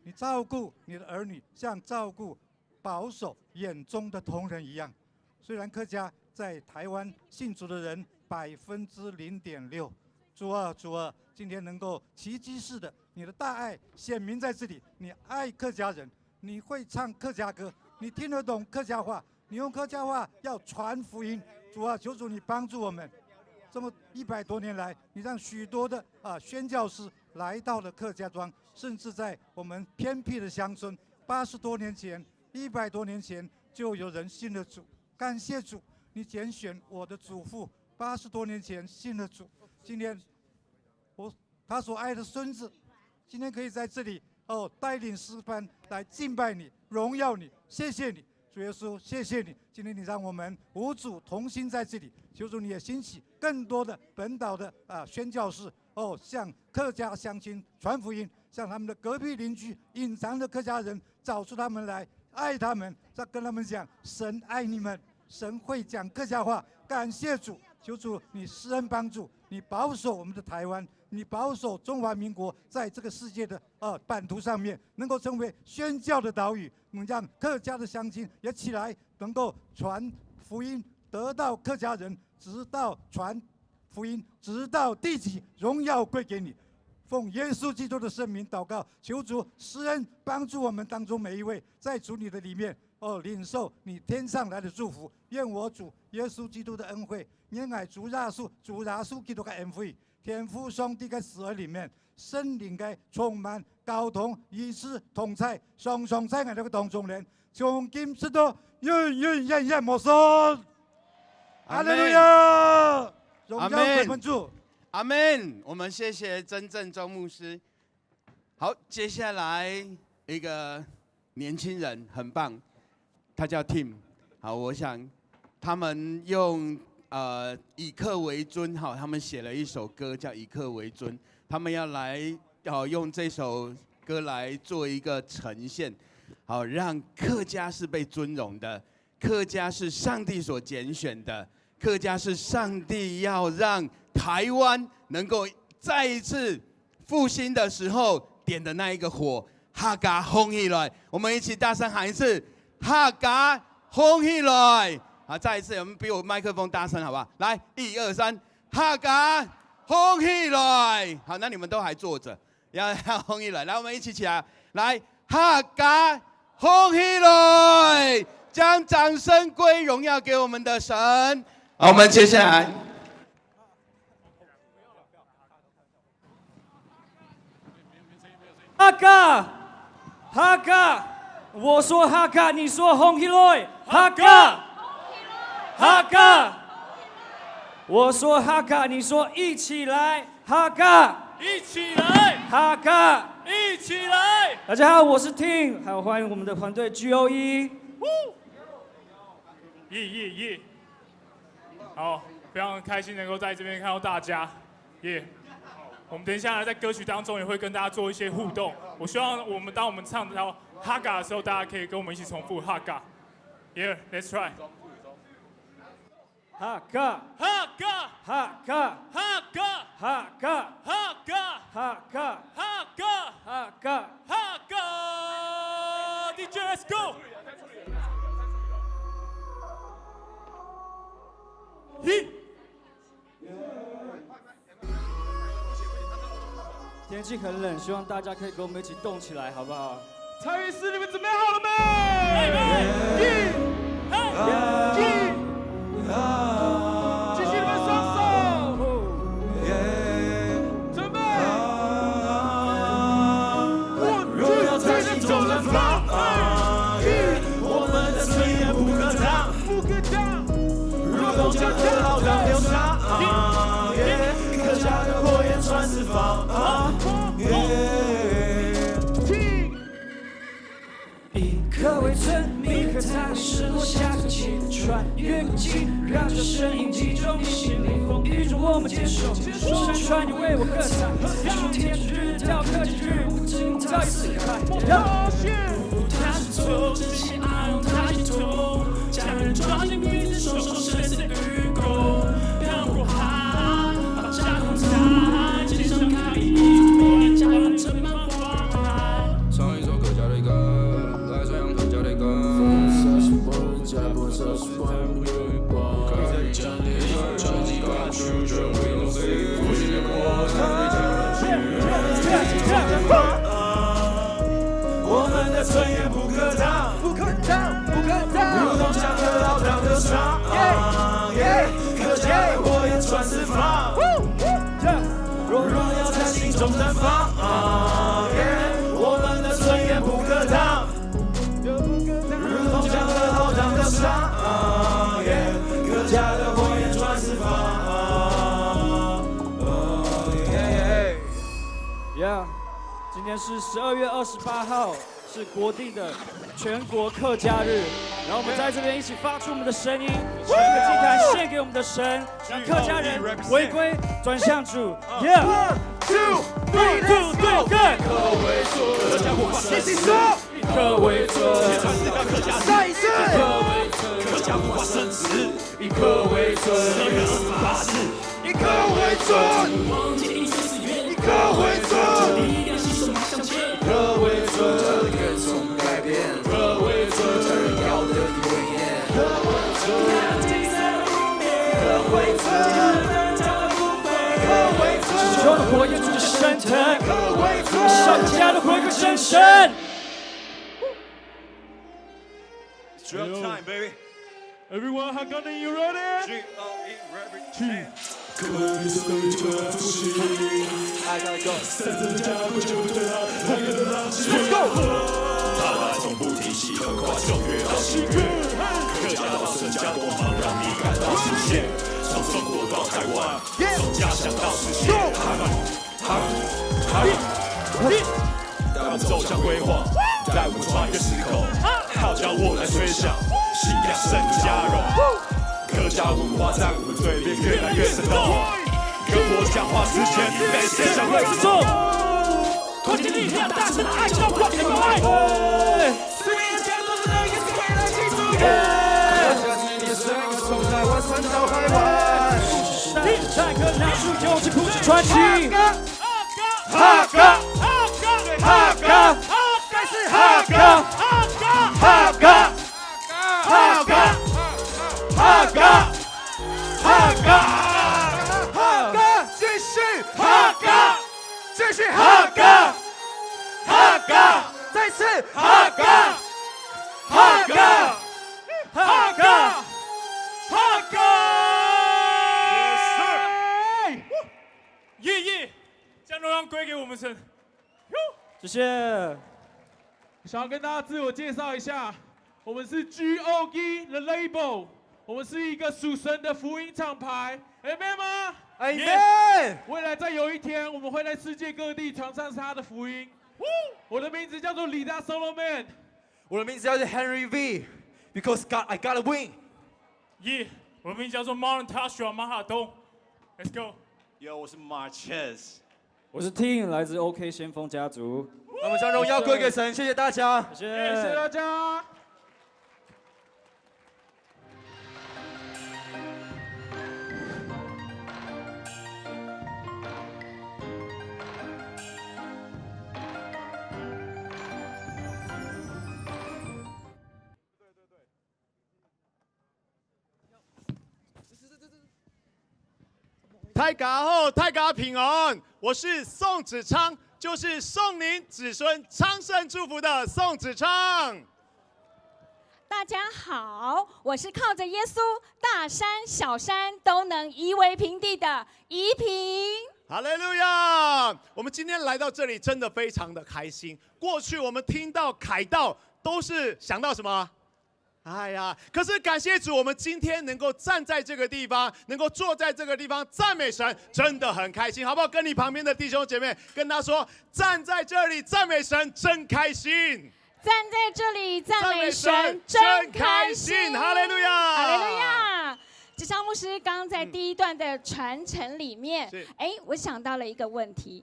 你照顾你的儿女，像照顾、保守眼中的瞳人一样。虽然客家在台湾信主的人0.6%，主啊，主啊，今天能够奇迹式的，你的大爱显明在这里。你爱客家人，你会唱客家歌，你听得懂客家话，你用客家话要传福音。主啊，求主你帮助我们。这么100多年来，你让许多的宣教师来到了客家庄，甚至在我们偏僻的乡村，80多年前、100多年前就有人信了主。感谢主，你拣选我的祖父80多年前信了主，今天他所爱的孙子，今天可以在这里带领诗班来敬拜你、荣耀你，谢谢你，主耶稣，谢谢你，今天你让我们无主同心在这里，求主你也兴起更多的本岛的宣教士向客家乡亲传福音，向他们的隔壁邻居、隐藏的客家人找出他们来。爱他们，再跟他们讲，神爱你们，神会讲客家话。感谢主，求主你施恩帮助，你保守我们的台湾，你保守中华民国在这个世界的版图上面，能够成为宣教的岛屿。我们让客家的乡亲也起来，能够传福音，得到客家人，直到传福音，直到地极，荣耀归给你。奉耶稣基督的圣名祷告，求主施恩帮助我们当中每一位，在主你的里面领受你天上来的祝福。愿我主耶稣基督的恩惠，愿爱主耶穌基督的恩惠，天父上帝的慈愛里面，聖靈嘅充滿交通醫治同在，常常在我哋嘅當中人，從今直到永永遠遠無盡。哈利路亞！榮耀歸本主。阿門！我们谢谢曾正中牧师。好，接下来一个年轻人很棒，他叫 Tim。好，我想他们用以客为尊，好，他们写了一首歌叫《以客为尊》，他们要来用这首歌来做一个呈现，好，让客家是被尊荣的，客家是上帝所拣选的，客家是上帝要让台湾能够再一次复兴的时候点的那一个火，客家红起来！我们一起大声喊一次：客家红起来！好，再一次，我们比我麦克风大声，好不好？来，1、2、3，客家红起来！好，那你们都还坐着，要红起来！来，我们一起起来，来，客家红起来！将掌声归荣耀给我们的神。好，我们接下来。哈嘎，哈嘎，我说哈嘎，你说红起来，哈嘎，哈嘎，我说哈嘎，你说一起来，哈嘎，一起来，哈嘎，一起来。大家好，我是 Tim， 还有欢迎我们的团队 GOE。耶！好，非常开心能够在这边看到大家，耶！我们等一下在歌曲当中也会跟大家做一些互动。我希望当我们唱到哈嘎的时候，大家可以跟我们一起重复哈嘎。Yeah, let's try. 哈嘎，哈嘎，哈嘎，哈嘎，哈嘎，哈嘎，哈嘎，哈嘎，哈嘎，哈嘎。DJ, let's go. 天气很冷，希望大家可以跟我们一起动起来，好不好？参与式，你们准备好了没？举起你们双手，准备。我要再行走南方，我们的尊严不可挡。同江河浩荡流淌，客家的火焰传四方。以客为尊，铭刻在石落下的气，穿越古今，让这声音击中你心里。风雨中我们坚守，山川你为我歌唱。数天日到科技日，无尽早已撕开。他是错，真心爱用他去偷，家人抓紧彼此双手生死的愚公，飘过海，把家光彩，肩上开一面家人盛满花海。唱一首客家的歌，来传扬客家的歌。我们的尊严不可挡，不可挡，不可挡，如同江河浩荡流淌。客家的火焰传四方，若荣耀在心中绽放。我们的尊严不可挡，如同江河浩荡流淌。客家的火焰传四方。今天是12月28号，是国定的全国客家日。然后我们在这边一起发出我们的声音，把这个祭坛献给我们的神，让客家人回归转向主。Yeah， 1, 2, 3，对，跟。客为尊，客家文化一起说。客为尊，再一次。客为尊，客家文化生死。以客为尊，12月28日。以客为尊，忘记因生死缘。以客为尊。客为尊，这里跟从不改变。客为尊，这人要的一位言。客为尊，客为尊，客为尊，手中的火焰逐渐升腾。客为尊，上家的回归真神。It's drum time, baby. Everyone, how gonna you ready? G-O-E, ready. 各位所有的复习 I gotta go. 三层加过就对了，还有的浪迹。Let's go！ 踏来从不停息，很快就越到喜悦。客家到神家光芒，让你感到新鲜。从中国到台湾，从家乡到世界。带我们走向辉煌，带我们穿越时空。号角我来吹响，信仰胜利加荣。客家文化在我们嘴边越来越生动，跟我讲话之前，每天想会之中，空气力量大声的爱叫光天光爱，四面江东的人也是未来记住的。客家经典声音从台湾传到海外，地产可拿出勇气谱写传奇。哈嘎，哈嘎，该是哈嘎，哈嘎，哈嘎。哈嘎，哈嘎，哈嘎，继续哈嘎，继续哈嘎，哈嘎，再次哈嘎，哈嘎，哈嘎，哈嘎。耶！将荣耀归给我们神。谢谢。想要跟大家自我介绍一下，我们是 GOE The Label。我们是一个属神的福音厂牌 ，Amen 吗 ？Amen。未来再有一天，我们会在世界各地传唱他的福音。我的名字叫做李大 Solomon， 我的名字叫做 Henry V。Because God, I gotta win。耶，我的名字叫做 Marlon Tashua 马哈东。Let's go。Yo， 我是 Marches。我是 Tim， 来自 OK 先锋家族。那么将荣耀归给神，谢谢大家，谢谢大家。大家好，大家平安，我是宋子昌，就是送您子孙昌盛祝福的宋子昌。大家好，我是靠着耶稣，大山小山都能夷为平地的夷平。哈利路亚！我们今天来到这里，真的非常的开心。过去我们听到凯道，都是想到什么？哎呀，可是感谢主，我们今天能够站在这个地方，能够坐在这个地方赞美神，真的很开心，好不好？跟你旁边的弟兄姐妹跟他说，站在这里赞美神，真开心。站在这里赞美神，真开心！哈利路亚，哈利路亚！志昌牧师刚刚在第一段的传承里面，我想到了一个问题。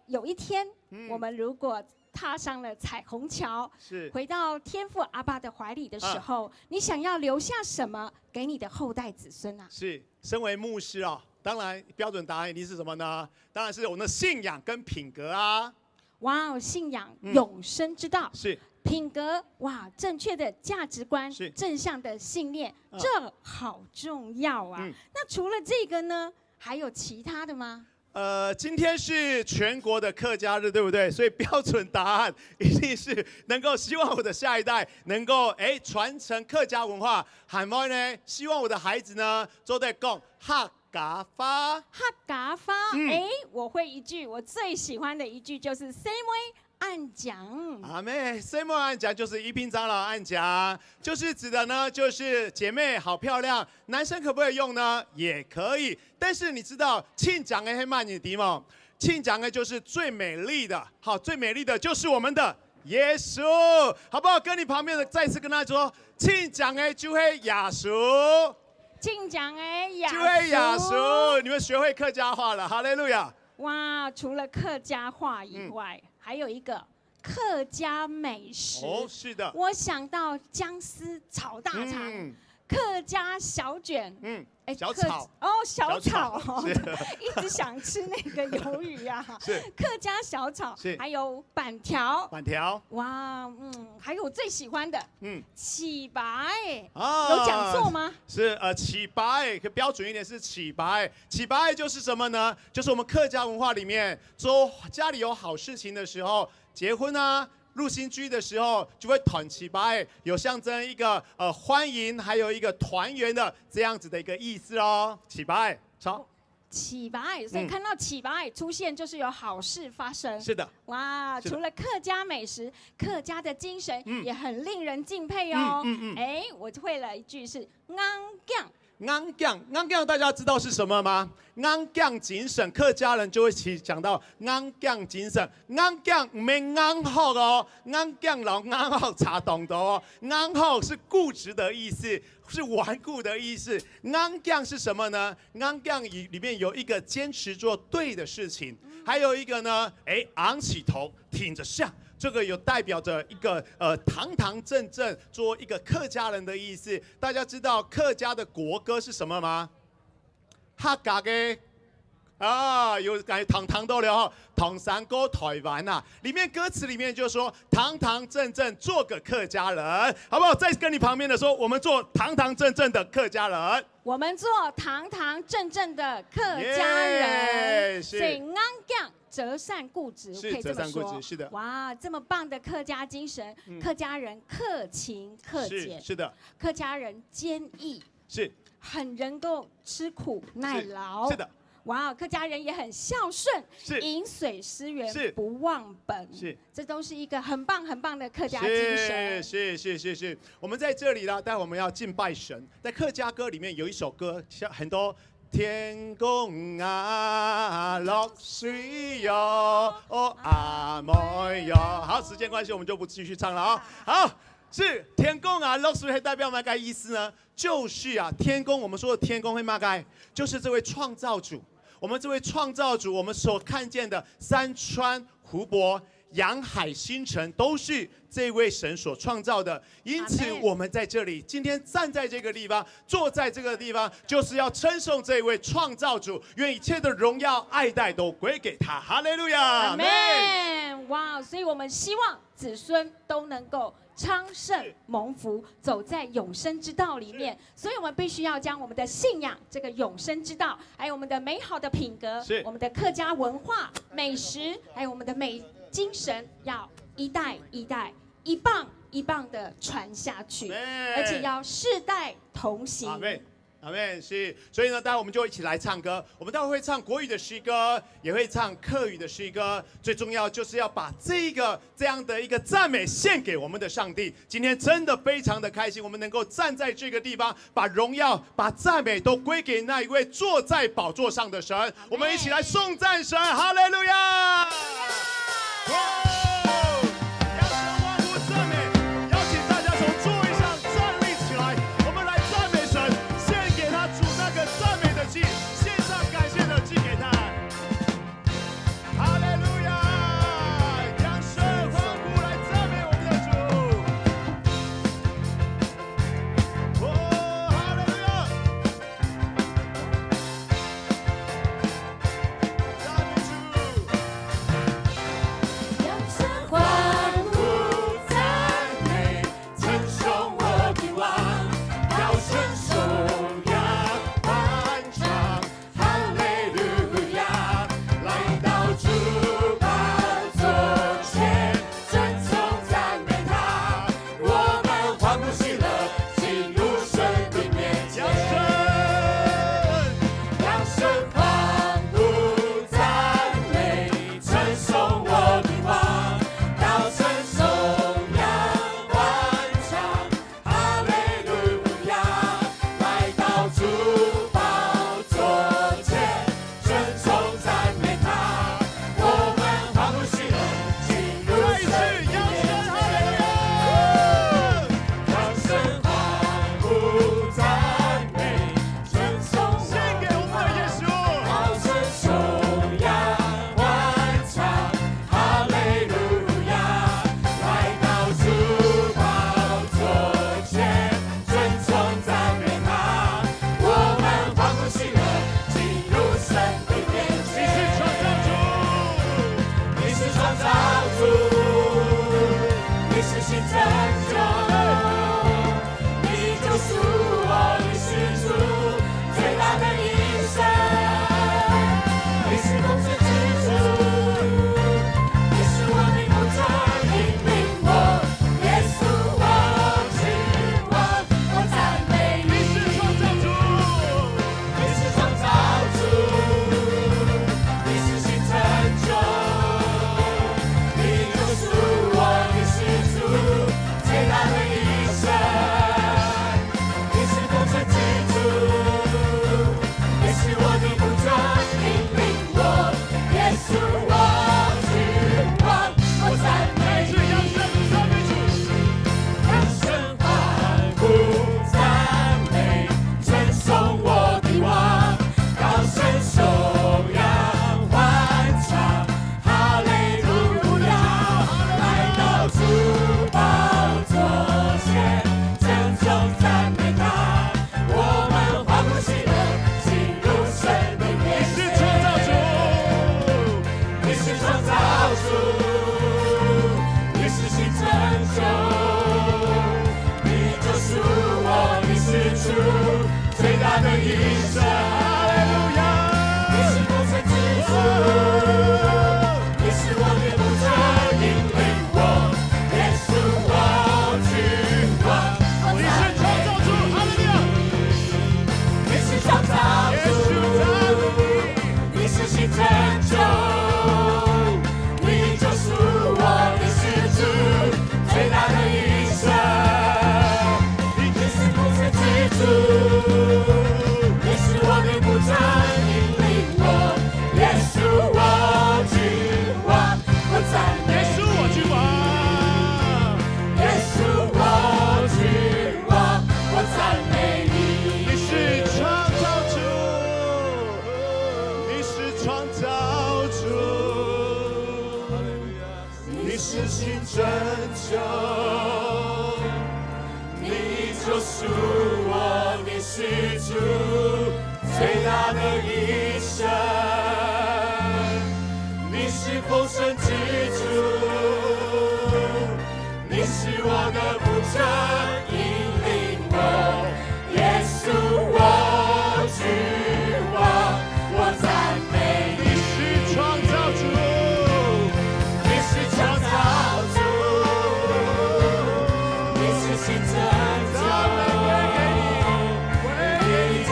有一天，我们如果踏上了彩虹桥，回到天父阿爸的怀里的时候，你想要留下什么给你的后代子孙啊？是，身为牧师啊，当然标准答案一定是什么呢？当然是我们的信仰跟品格啊。哇，信仰永生之道是。品格哇，正确的价值观，正向的信念，这好重要啊！那除了这个呢，还有其他的吗？今天是全国的客家日，对不对？所以标准答案一定是能够希望我的下一代能够传承客家文化，喊么呢？希望我的孩子呢都在讲客家话。客家话，我会一句，我最喜欢的一句就是“谁妹”。暗讲，阿妹，什么暗讲？就是一品长老暗讲，就是指的呢，就是姐妹好漂亮，男生可不可以用呢？也可以，但是你知道庆讲的黑曼尼迪吗？庆讲的就是最美丽的，好，最美丽的就是我们的耶稣，好不好？跟你旁边的再次跟他说，庆讲的就会耶稣，庆讲的耶稣，就会耶稣，你们学会客家话了，哈利路亚！哇，除了客家话以外，还有一个客家美食。是的。我想到姜丝炒大肠，客家小卷，小炒小炒，一直想吃那个鱿鱼啊。是。客家小炒，还有板条。板条。哇，还有我最喜欢的，起白。有讲错吗？是起白，可标准一点是起白。起白就是什么呢？就是我们客家文化里面，说家里有好事情的时候，结婚啊。入新居的时候就会团起白，有象征一个欢迎，还有一个团圆的这样子的一个意思哦。起白，好。起白，所以看到起白出现，就是有好事发生。是的。哇，除了客家美食，客家的精神也很令人敬佩哦。我会了一句是“安酱”。安酱，大家知道是什么吗？安酱精神，客家人就会讲到安酱精神。安酱唔係安好哦，安酱老安好查懂的哦。安好是固执的意思，是顽固的意思。安酱是什么呢？安酱里面有一个坚持做对的事情，还有一个呢，昂起头，挺着向。这个有代表着一个堂堂正正做一个客家人的意思。大家知道客家的国歌是什么吗？客家的有感觉堂堂都了哈，唐山歌台湾呐，里面歌词里面就说堂堂正正做个客家人，好不好？再跟你旁边的说，我们做堂堂正正的客家人。我们做堂堂正正的客家人，所以安酱。择善固执，可以这么说。是的。哇，这么棒的客家精神，客家人克勤克俭，是的。客家人坚毅，是。很能够吃苦耐劳，是的。哇，客家人也很孝顺，是。饮水思源，是。不忘本，是。这都是一个很棒很棒的客家精神。是。我们在这里呢，待会我们要敬拜神，在客家歌里面有一首歌，像很多。天公啊，落水哟，阿妹哟。好，时间关系，我们就不继续唱了啊。好，是天公啊，落水，代表嘛个意思呢？就是啊，天公，我们说的天公会嘛个，就是这位创造主。我们这位创造主，我们所看见的山川湖泊。洋海星辰都是这位神所创造的，因此我们在这里，今天站在这个地方，坐在这个地方，就是要称颂这位创造主，愿一切的荣耀、爱戴都归给他。哈利路亚，阿门。哇，所以我们希望子孙都能够昌盛蒙福，走在永生之道里面。所以我们必须要将我们的信仰、这个永生之道，还有我们的美好的品格、我们的客家文化、美食，还有我们的精神要一代一代、一棒一棒的传下去，而且要世代同行。阿们是，所以呢，待会我们就一起来唱歌。我们待会会唱国语的诗歌，也会唱客语的诗歌。最重要就是要把这样的一个赞美献给我们的上帝。今天真的非常的开心，我们能够站在这个地方，把荣耀、把赞美都归给那一位坐在宝座上的神。我们一起来颂赞神，哈利路亚！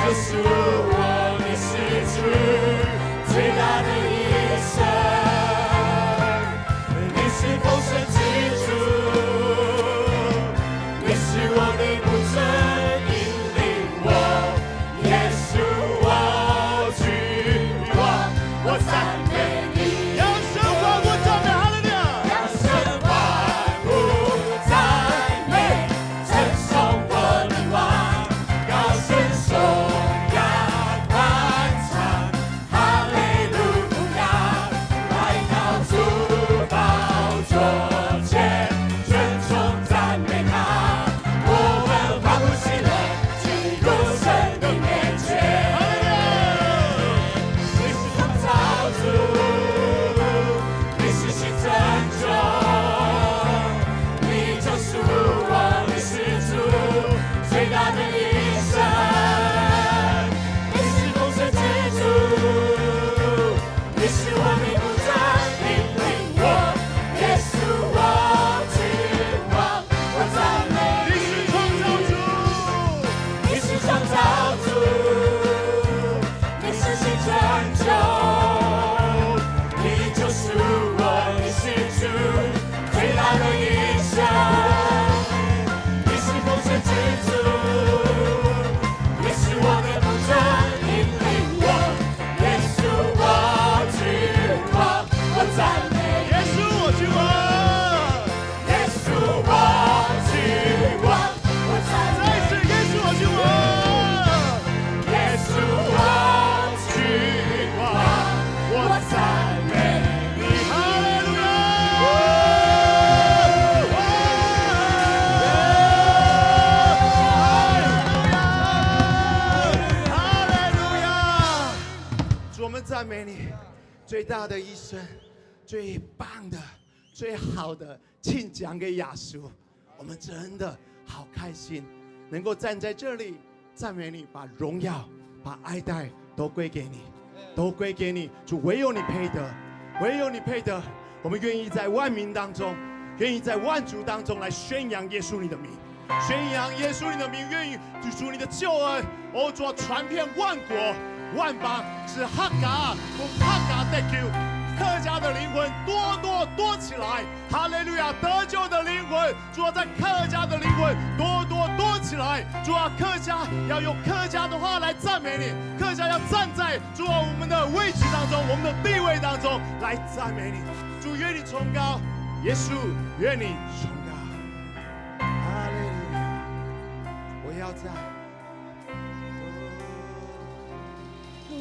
你们赞美你，最大的一生，最棒的、最好的庆奖给亚述。我们真的好开心，能够站在这里赞美你，把荣耀、把爱戴都归给你，都归给你。主，唯有你配得，唯有你配得。我们愿意在万民当中，愿意在万族当中来宣扬耶稣你的名，宣扬耶稣你的名，愿意主你的救恩，哦，主传遍万国万邦，使哈嘎和哈嘎得救。客家的灵魂多起来，哈利路亚！得救的灵魂，主啊，在客家的灵魂多起来，主啊，客家要用客家的话来赞美你，客家要站在主啊我们的位置当中，我们的地位当中来赞美你。主，愿你崇高，耶稣，愿你崇高，哈利路亚！我要在。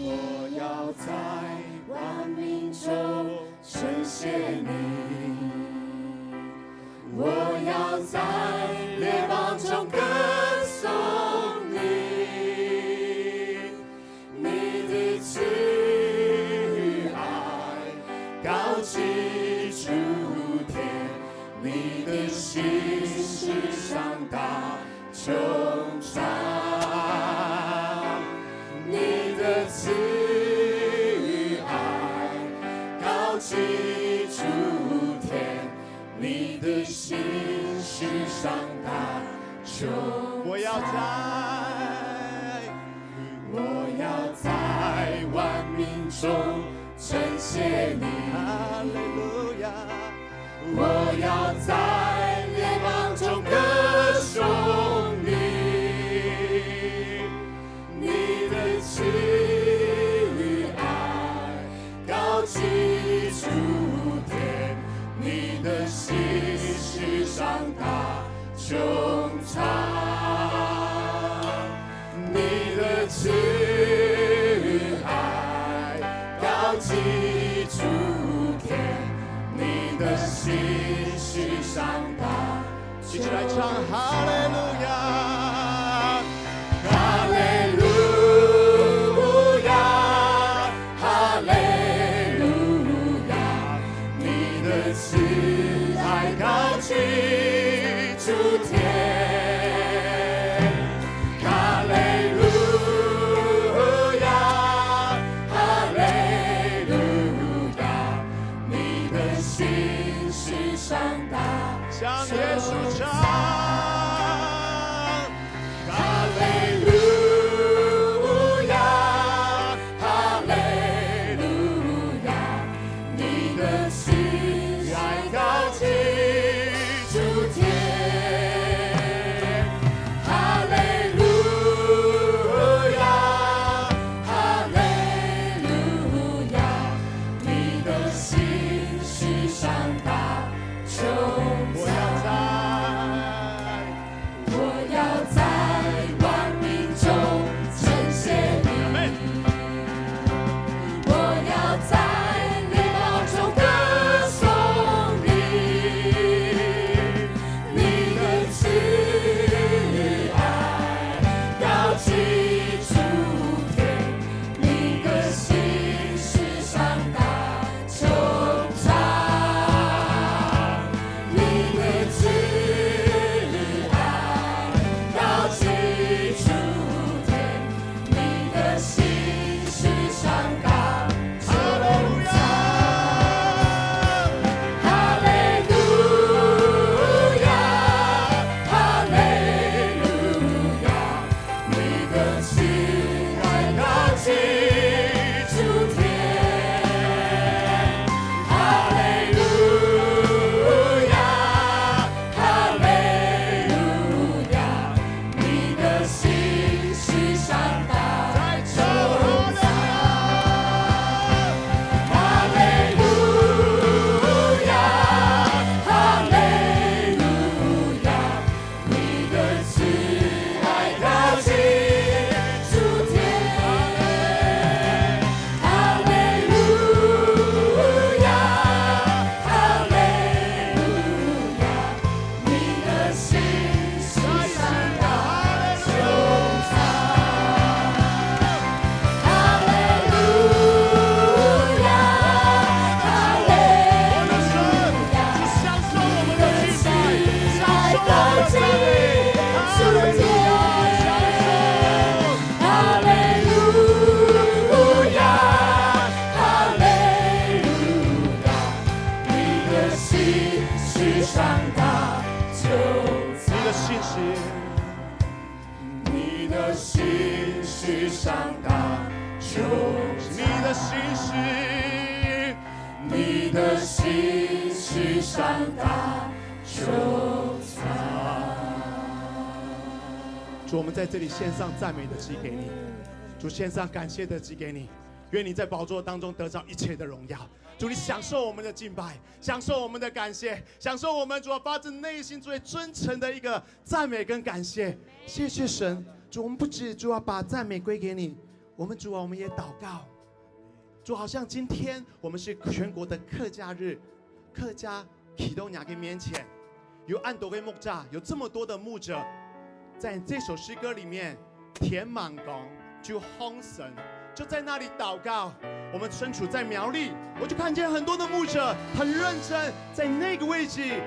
我要在万民中称谢你，我要在列邦中歌颂你，你的慈爱高举诸天，你的心世上大穹苍。你的慈爱高举诸天，你的心世上大穹苍。我要在万民中称谢你，哈利路亚！我要在列邦中歌颂你。你的慈爱高举诸天，你的心世上大穹苍。你的慈爱高举诸天，你的心世上大大，求你的心是，你的心是善大，求主，我们在这里献上赞美的祭给你，主献上感谢的祭给你，愿你在宝座当中得着一切的荣耀。主，你享受我们的敬拜，享受我们的感谢，享受我们主发自内心最真诚的一个赞美跟感谢。谢谢神，主，我们不止主把赞美归给你，我们主我们也祷告，主，好像今天我们是全国的客家日，客家启动雅给面前，有按多位牧者，有这么多的牧者。在这首诗歌里面，填满宫就轰神，就在那里祷告。我们身处在苗栗，我就看见很多的牧者很认真，在那个位置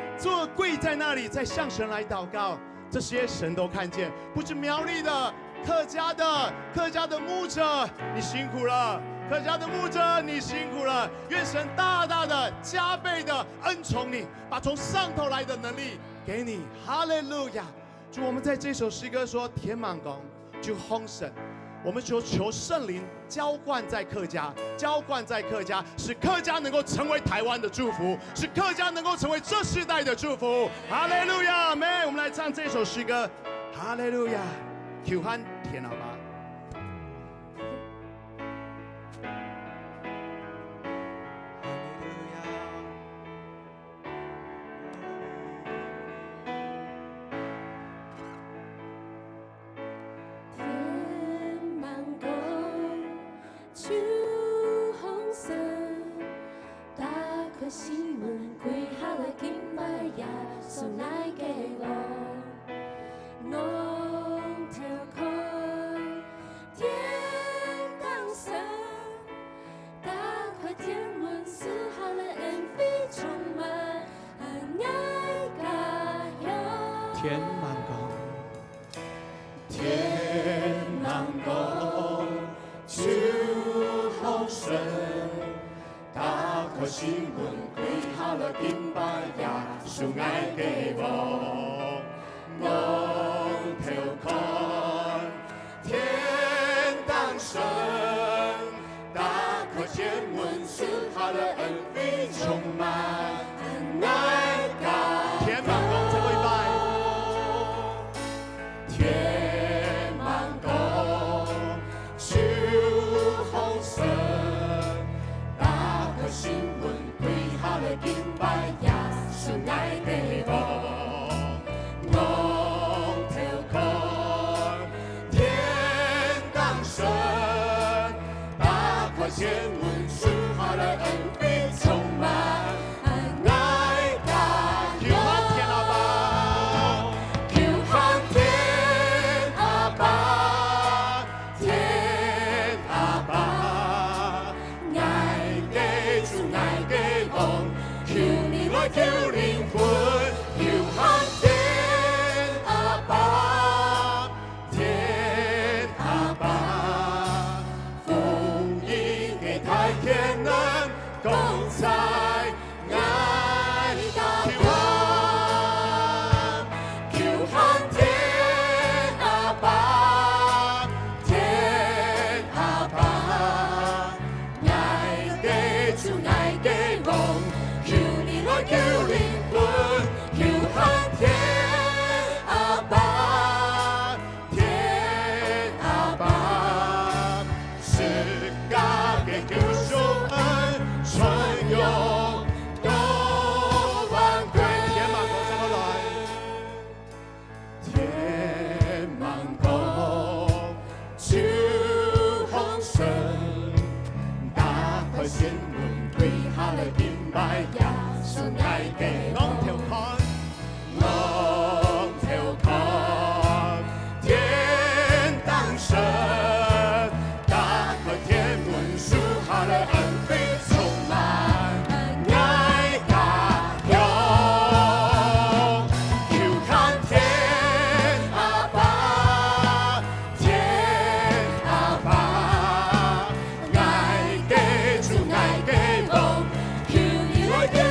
跪在那里，在向神来祷告。这些神都看见，不止苗栗的、客家的牧者，你辛苦了。客家的牧者，你辛苦了。愿神大大的、加倍的恩宠你，把从上头来的能力给你。哈利路亚！主，我们在这首诗歌说填满宫就轰神，我们求圣灵浇灌在客家，使客家能够成为台湾的祝福，使客家能够成为这世代的祝福。哈利路亚，阿们。我们来唱这首诗歌，哈利路亚，求喊填好吧。心门跪下来敬拜耶稣乃给我，侬跳开天堂神，打开天门，赐下了恩惠充满爱家哟。天满宫，天满宫，求好神。打開心門，跪下來敬拜耶穌愛給我，我跳開天當神，打開天門，賜下了恩惠充滿愛家。天滿宮再跪拜，天滿宮求好神。心門跪下來敬拜耶穌愛給我，我跳開天當神，打開天門，賜下了恩惠充滿愛家。求喊天阿爸，求喊天阿爸，天阿爸。求靈魂，求喊天阿爸，天阿爸，福音給太天能共在愛大光，求喊天阿爸，天阿爸，愛給主愛給我。求靈魂，求喊天阿爸，天阿爸，是家嘅救贖恩，傳永多萬歸。天滿宮，求紅神，打開天門，跪下來敬拜耶。愛給龍跳開，龍跳開，天當神，打開天門，賜下了恩惠充滿愛家喲。求看天阿爸，天阿爸，愛給主愛給龍，求你來給。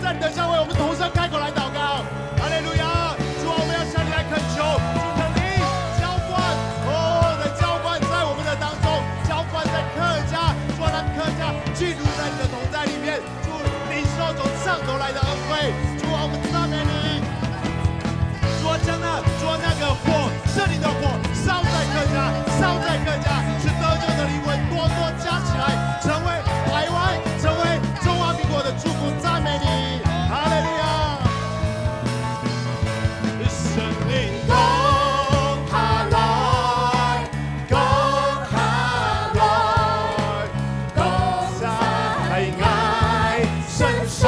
在你的教会，我们同声开口来祷告。哈利路亚！主啊，我们要向你来恳求，主的灵浇灌，来浇灌在我们的当中，浇灌在客家，主啊，让客家进入在你的同在里面，主领受从上头来的恩惠，主啊，我们赞美你。主啊，那个火，圣灵的火烧在客家，烧在客家，使得救的灵魂多多加起来，成为台湾，成为中华民国的祝福。赞美你，哈利路亚！圣灵降下来，降下来，降下爱伸手。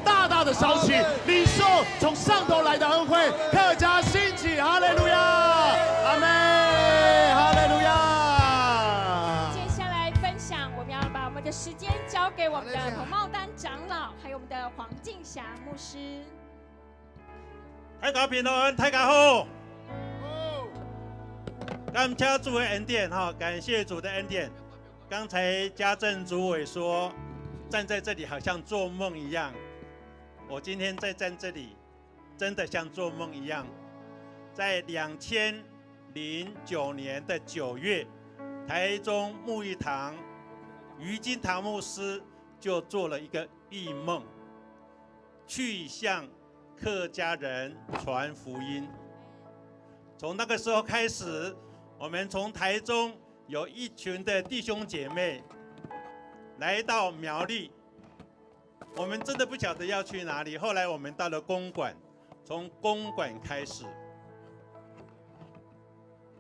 大大的烧起，领受从上头来的恩惠，客家兴起，哈利路亚，阿门，哈利路亚。接下来分享，我们要把我们的时间交给我们的彭茂丹长老，还有我们的黄敬霞牧师。大家平安，大家好。感谢主的恩典哈，感谢主的恩典。刚才家政主委说，站在这里好像做梦一样。我今天在站这里，真的像做梦一样。在2009年的9月，台中沐浴堂于金堂牧师就做了一个异梦，去向客家人传福音。从那个时候开始，我们从台中有一群的弟兄姐妹来到苗栗。我们真的不晓得要去哪里，后来我们到了公馆，从公馆开始，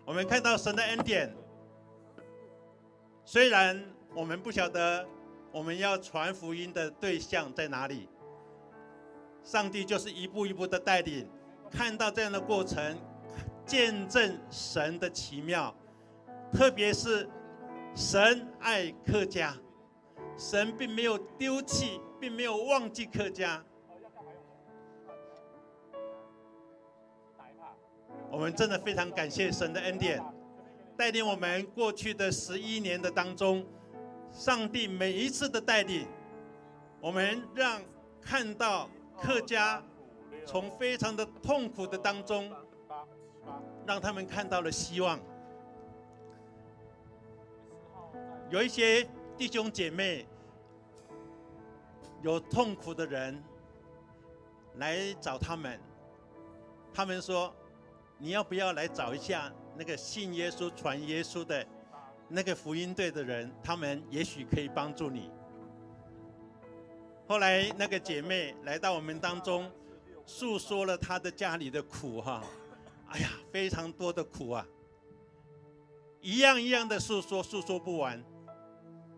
我们看到神的恩典。虽然我们不晓得我们要传福音的对象在哪里，上帝就是一步一步的带领，看到这样的过程，见证神的奇妙，特别是神爱客家，神并没有丢弃，并没有忘记客家。我们真的非常感谢神的恩典，带领我们过去的11年的当中，上帝每一次的带领，我们让看到客家从非常的痛苦的当中，让他们看到了希望。有一些弟兄姐妹，有痛苦的人来找他们，他们说：“你要不要来找一下那个信耶稣、传耶稣的那个福音队的人？他们也许可以帮助你。”后来那个姐妹来到我们当中，诉说了她的家里的苦哈，哎呀，非常多的苦啊，一样一样的诉说不完。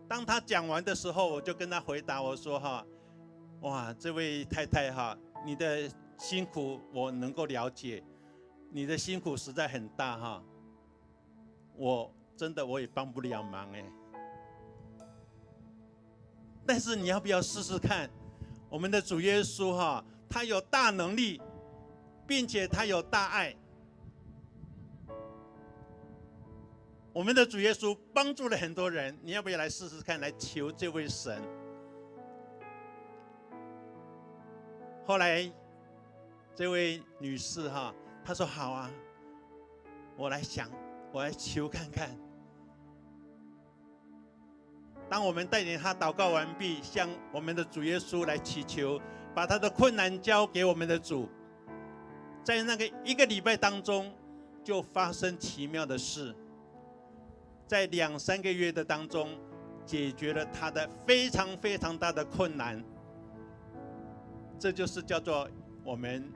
当他讲完的时候，我就跟他回答我说哈，哇，这位太太哈，你的辛苦我能够了解，你的辛苦实在很大哈，我真的也帮不了忙哎。但是你要不要试试看？我们的主耶稣哈，他有大能力，并且他有大爱。我们的主耶稣帮助了很多人，你要不要来试试看，来求这位神？后来这位女士哈，她说好啊，我来求看看。当我们带领他祷告完毕，向我们的主耶稣来祈求，把他的困难交给我们的主，在那个1个礼拜当中，就发生奇妙的事，在2、3个月的当中，解决了他的非常非常大的困难。这就是叫做我们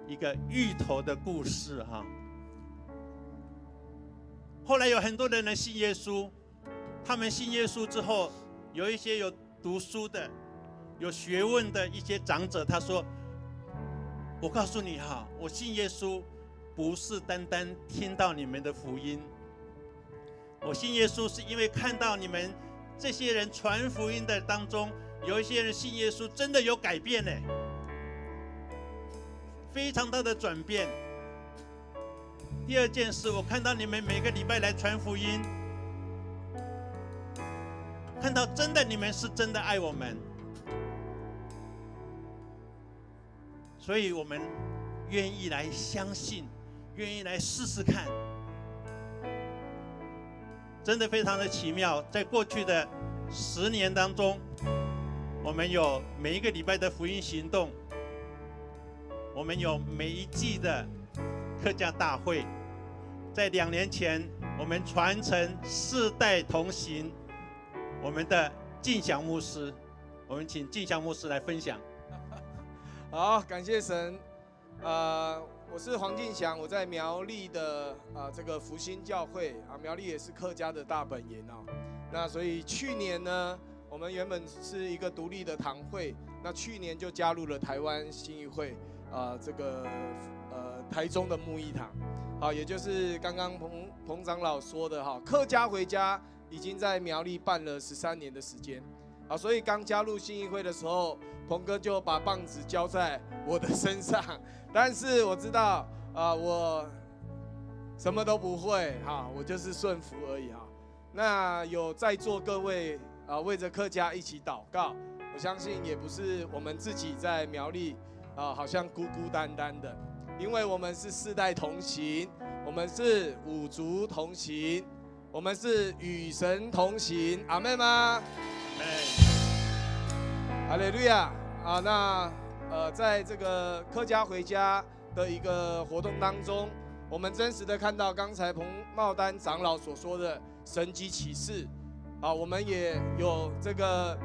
一个芋头的故事哈。后来有很多人来信耶稣。他们信耶稣之后，有一些有读书的、有学问的一些长者，他说：“我告诉你哈，我信耶稣不是单单听到你们的福音，我信耶稣是因为看到你们这些人传福音的当中，有一些人信耶稣真的有改变呢，非常大的转变。第二件事，我看到你们每个礼拜来传福音。”看到真的你们是真的爱我们，所以我们愿意来相信，愿意来试试看，真的非常的奇妙。在过去的10年当中，我们有每一个礼拜的福音行动，我们有每一季的客家大会，在2年前我们传承世代同行。我们的进祥牧师，我们请进祥牧师来分享。好，感谢神。我是黄进祥，我在苗栗的这个福兴教会啊，苗栗也是客家的大本营哦。那所以去年呢，我们原本是一个独立的堂会，那去年就加入了台湾信义会这个台中的牧义堂，好，也就是刚刚彭长老说的哈，客家回家。已经在苗栗办了13年的时间，啊，所以刚加入信义会的时候，彭哥就把棒子交在我的身上，但是我知道，我什么都不会，哈，我就是顺服而已，哈。那有在座各位为着客家一起祷告，我相信也不是我们自己在苗栗好像孤孤单单的，因为我们是世代同行，我们是五族同行。我们是与神同行，阿们吗？哈利路亚啊！那在这个客家回家的一个活动当中，我们真实的看到刚才彭茂丹长老所说的神迹奇事啊，我们也有这个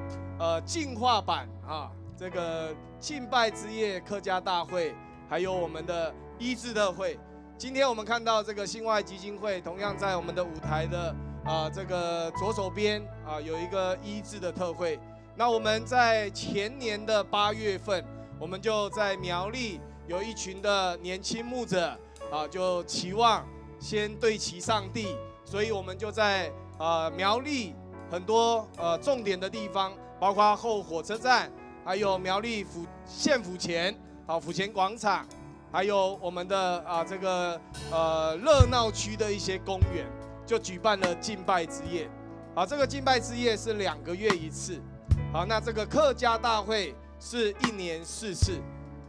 进化版啊，这个敬拜之夜客家大会，还有我们的医治特会。今天我们看到这个新外基金会，同样在我们的舞台的这个左手边有一个医治的特会。那我们在前年的8月份，我们就在苗栗有一群的年轻牧者就期望先对齐上帝，所以我们就在苗栗很多重点的地方，包括后火车站，还有苗栗县府前府前广场。还有我们的这个热闹区的一些公园，就举办了敬拜之夜。这个敬拜之夜是2个月1次。好，那这个客家大会是1年4次。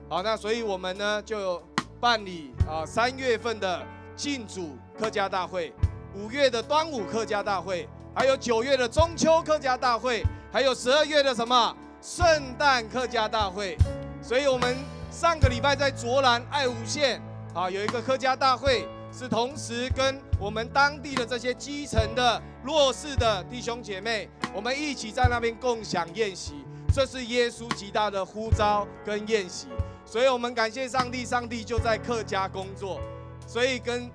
好，那所以我们呢就办理3月份的敬主客家大会，5月的端午客家大会，还有9月的中秋客家大会，还有12月的什么圣诞客家大会。所以我们上个礼拜在卓兰爱无限有一个客家大会，是同时跟我们当地的这些基层的弱势的弟兄姐妹，我们一起在那边共享宴席，这是耶稣极大的呼召跟宴席。所以我们感谢上帝，上帝就在客家工作。所以跟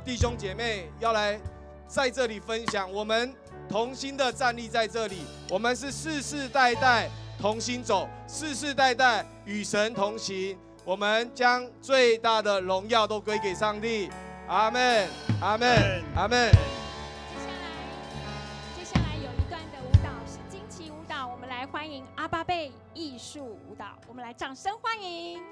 弟兄姐妹要来在这里分享，我们同心的站立在这里，我们是世世代代同心走，世世代代与神同行，我们将最大的荣耀都归给上帝。阿门，阿门，阿门。接下来有一段的舞蹈是惊奇舞蹈，我们来欢迎阿巴贝艺术舞蹈，我们来掌声欢迎。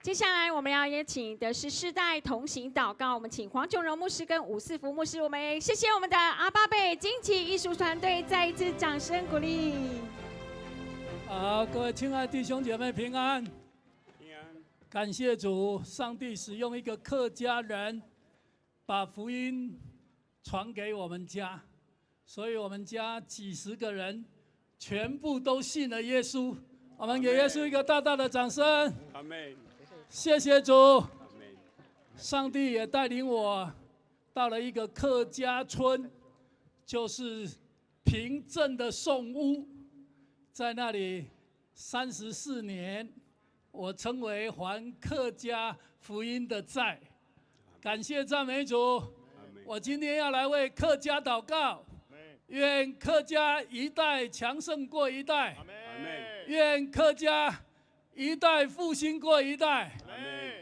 接下来我们要邀请的是世代同行祷告，我们请黄炯荣牧师跟伍四福牧师，我们也谢谢我们的阿巴贝惊奇艺术团队，再一次掌声鼓励。好，各位亲爱的弟兄姐妹平安。平安。感谢主，上帝使用一个客家人，把福音传给我们家，所以我们家几十个人全部都信了耶稣。我们给耶稣一个大大的掌声。阿门。谢谢主。上帝也带领我到了一个客家村，就是平镇的宋屋，在那里34年，我称为还客家福音的债。感谢赞美主。我今天要来为客家祷告，愿客家一代强盛过一代，愿客家一代复兴过一代，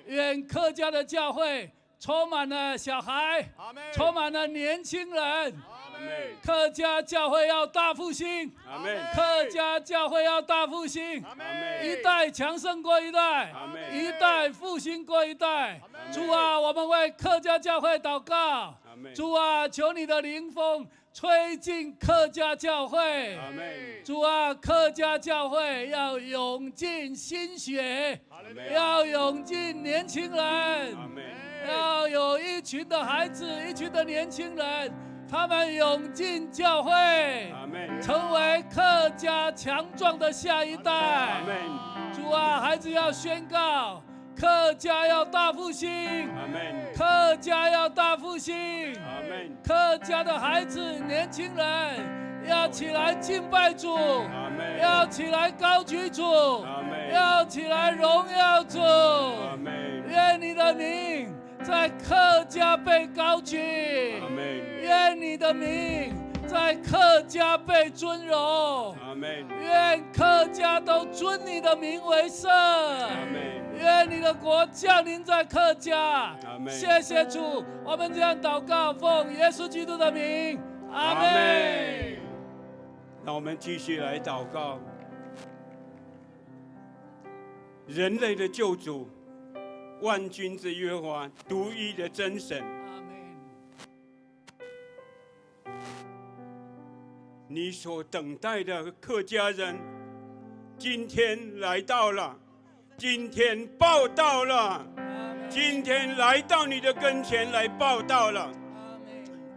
愿客家的教会充满了小孩，充满了年轻人。客家教会要大复兴，客家教会要大复兴，一代强盛过一代，一代复兴过一代。主啊，我们为客家教会祷告。主啊，求你的灵风吹进客家教会。主啊，客家教会要涌进新血，要涌进年轻人，要有一群的孩子，一群的年轻人。他们涌进教会，成为客家强壮的下一代。主啊，孩子要宣告，客家要大复兴，客家要大复兴。客家的孩子、年轻人要起来敬拜主，要起来高举主，要起来荣耀主。愿你的名在客家被高举，愿你的名在客家被尊荣，愿客家都尊你的名为圣，愿你的国降临在客家。谢谢主，我们这样祷告，奉耶稣基督的名，阿门。让我们继续来祷告，人类的救主，万军之耶和华，独一的真神。你所等待的客家人，今天来到了，今天报到了，今天来到你的跟前来报到了。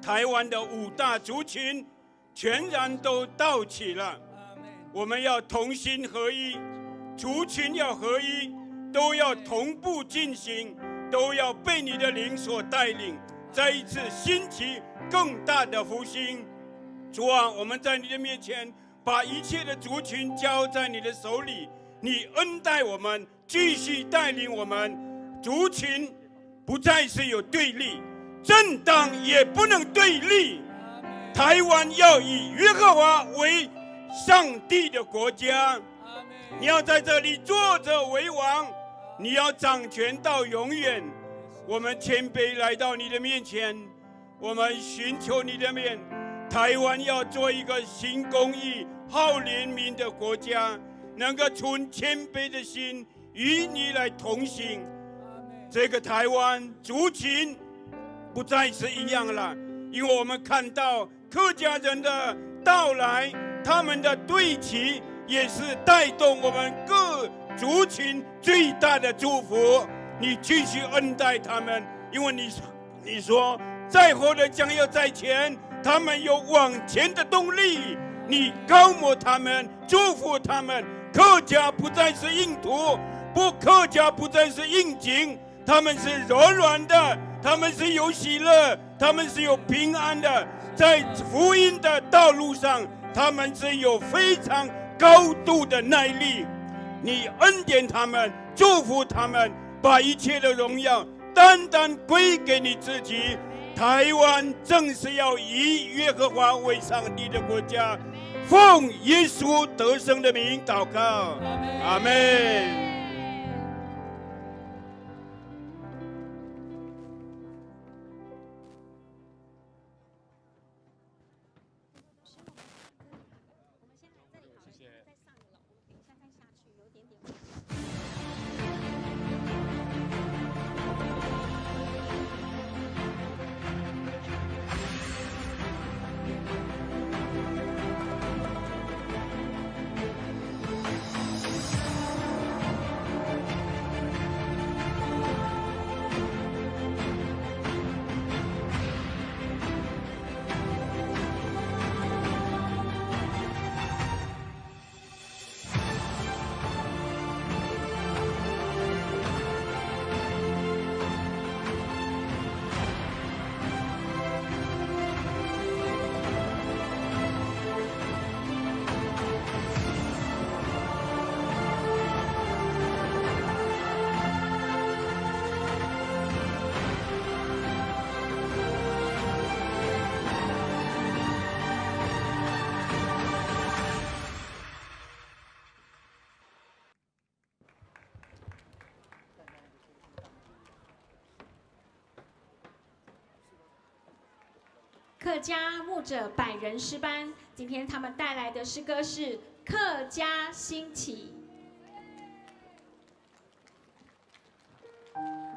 台湾的5大族群全然都到齐了，我们要同心合一，族群要合一，都要同步进行，都要被你的灵所带领，再一次兴起更大的复兴。主啊，我们在你的面前把一切的族群交在你的手里，你恩待我们，继续带领我们。族群不再是有对立，政党也不能对立。台湾要以耶和华为上帝的国家，你要在这里坐着为王，你要掌权到永远。我们谦卑来到你的面前，我们寻求你的面。台湾要做一个行公义、好怜悯的国家，能够存谦卑的心与你来同行。这个台湾族群不再是一样了，因为我们看到客家人的到来，他们的对齐也是带动我们各族群最大的祝福。你继续恩待他们，因为你说在后的将要在前，他们有往前的动力。你高摩他们，祝福他们。客家不再是硬土，客家不再是硬颈，他们是柔软的，他们是有喜乐，他们是有平安的。在福音的道路上，他们是有非常高度的耐力。你恩典他们，祝福他们，把一切的荣耀单单归给你自己。台湾正是要以耶和华为上帝的国家，奉耶稣得胜的名祷告，阿们。客家牧者百人诗班，今天他们带来的诗歌是《客家兴起》。Amen.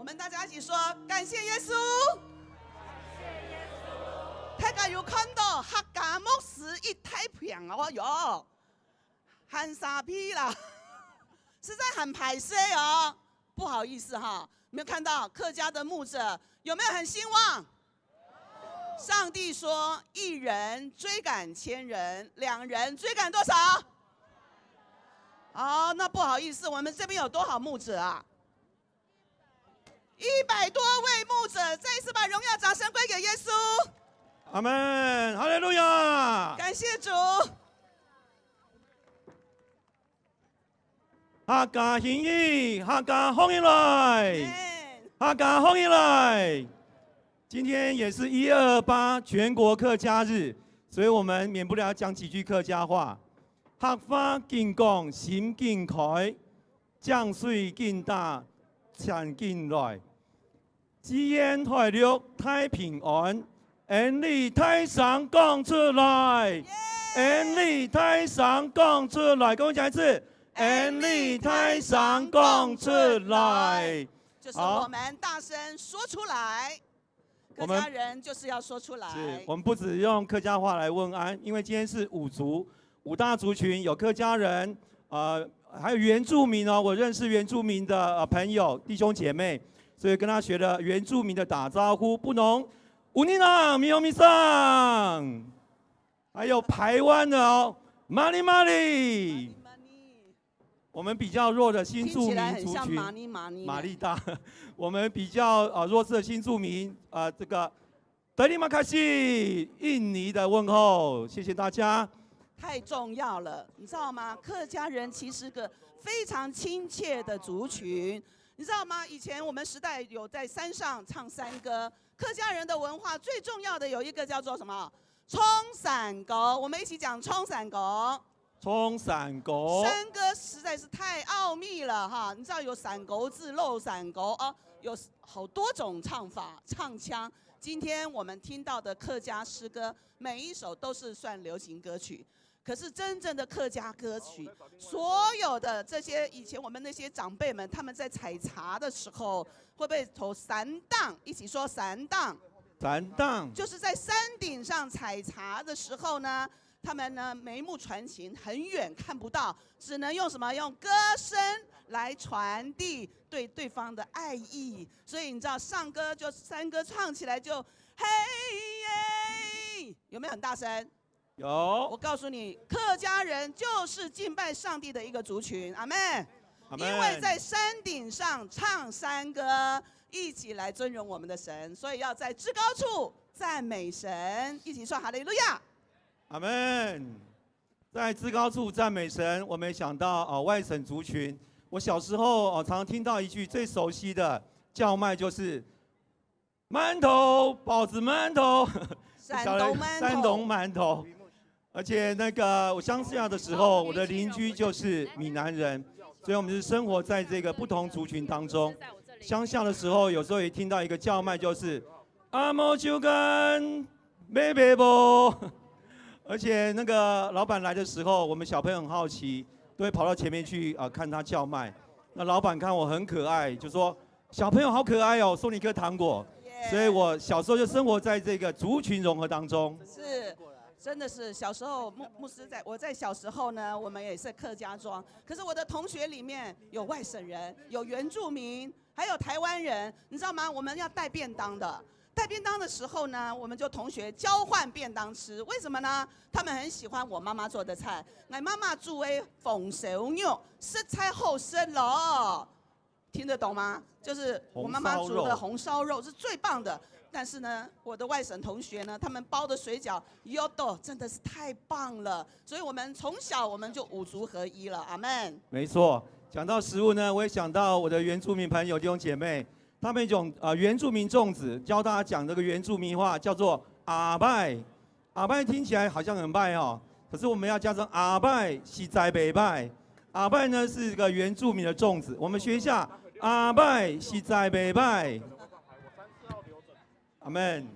们大家一起说感谢耶稣。大家有看到客家牧师一太平哦哟，喊傻逼啦，是在喊排泄哦，不好意思哈，没有看到客家的牧者有没有很兴旺？上帝说一人追赶千人，两人追赶多少？哦，那不好意思，我们这边有多少牧者啊？100多位牧者，再一次把荣耀掌声归给耶稣。阿门，哈利路亚！感谢主。客家兴义，客家红起来，客家红起来。今天也是1228全国客家日，所以我们免不了讲几句客家话。客家敬讲心敬开，江水敬大，钱敬来。只愿台陆太平安。愿你太上讲出来，愿你太上讲出来，跟我讲一次，愿你太上讲出来。就是我们大声说出来，客家人就是要说出来。是我们不只用客家话来问安，因为今天是五大族群，有客家人，还有原住民哦。我认识原住民的朋友弟兄姐妹，所以跟他学了原住民的打招呼，不能。乌尼朗米欧米桑，还有台湾的哦，玛丽玛丽，我们比较弱的新住民族群，玛丽大，我们比较弱势的新住民这个德里马卡西，印尼的问候，谢谢大家。太重要了，你知道吗？客家人其实个非常亲切的族群，你知道吗？以前我们时代有在山上唱山歌。客家人的文化最重要的有一个叫做什么？冲伞歌，我们一起讲冲伞歌。冲伞歌，山歌实在是太奥秘了哈！你知道有伞钩字、漏伞钩啊，有好多种唱法、唱腔。今天我们听到的客家诗歌，每一首都是算流行歌曲。可是真正的客家歌曲，所有的这些以前我们那些长辈们，他们在采茶的时候，会不会投散荡？一起说散荡。散荡就是在山顶上采茶的时候呢，他们呢眉目传情，很远看不到，只能用什么？用歌声来传递对对方的爱意。所以你知道，上歌就山歌唱起来就嘿耶，有没有很大声？有，我告诉你，客家人就是敬拜上帝的一个族群，阿们。因为在山顶上唱山歌，一起来尊荣我们的神，所以要在至高处赞美神，一起说哈利路亚，阿门。在至高处赞美神，我们想到外省族群。我小时候常常听到一句最熟悉的叫卖，就是馒头，包子馒头，山东馒头，山东馒头。而且那个我乡下的时候，我的邻居就是闽南人，所以我们是生活在这个不同族群当中。乡下的时候，有时候也听到一个叫卖，就是阿毛就跟贝贝不。而且那个老板来的时候，我们小朋友很好奇，都会跑到前面去看他叫卖。那老板看我很可爱，就说小朋友好可爱哦，送你一颗糖果。所以我小时候就生活在这个族群融合当中。是。真的是小时候牧师我在小时候呢，我们也是客家庄，可是我的同学里面有外省人，有原住民，还有台湾人，你知道吗？我们要带便当的，带便当的时候呢，我们就同学交换便当吃，为什么呢？他们很喜欢我妈妈做的菜，我妈妈煮的凤手肉，食材好食咯，听得懂吗？就是我妈妈煮的红烧肉是最棒的。但是呢，我的外省同学呢，他们包的水饺哟豆真的是太棒了，所以我们从小我们就五族合一了，阿们。没错，讲到食物呢，我也想到我的原住民朋友弟兄姐妹，他们一种原住民粽子，教大家讲这个原住民话，叫做阿拜。阿拜听起来好像很拜哦，可是我们要加上阿拜西在北拜。阿拜呢是一个原住民的粽子，我们学一下阿拜西在北拜。阿们。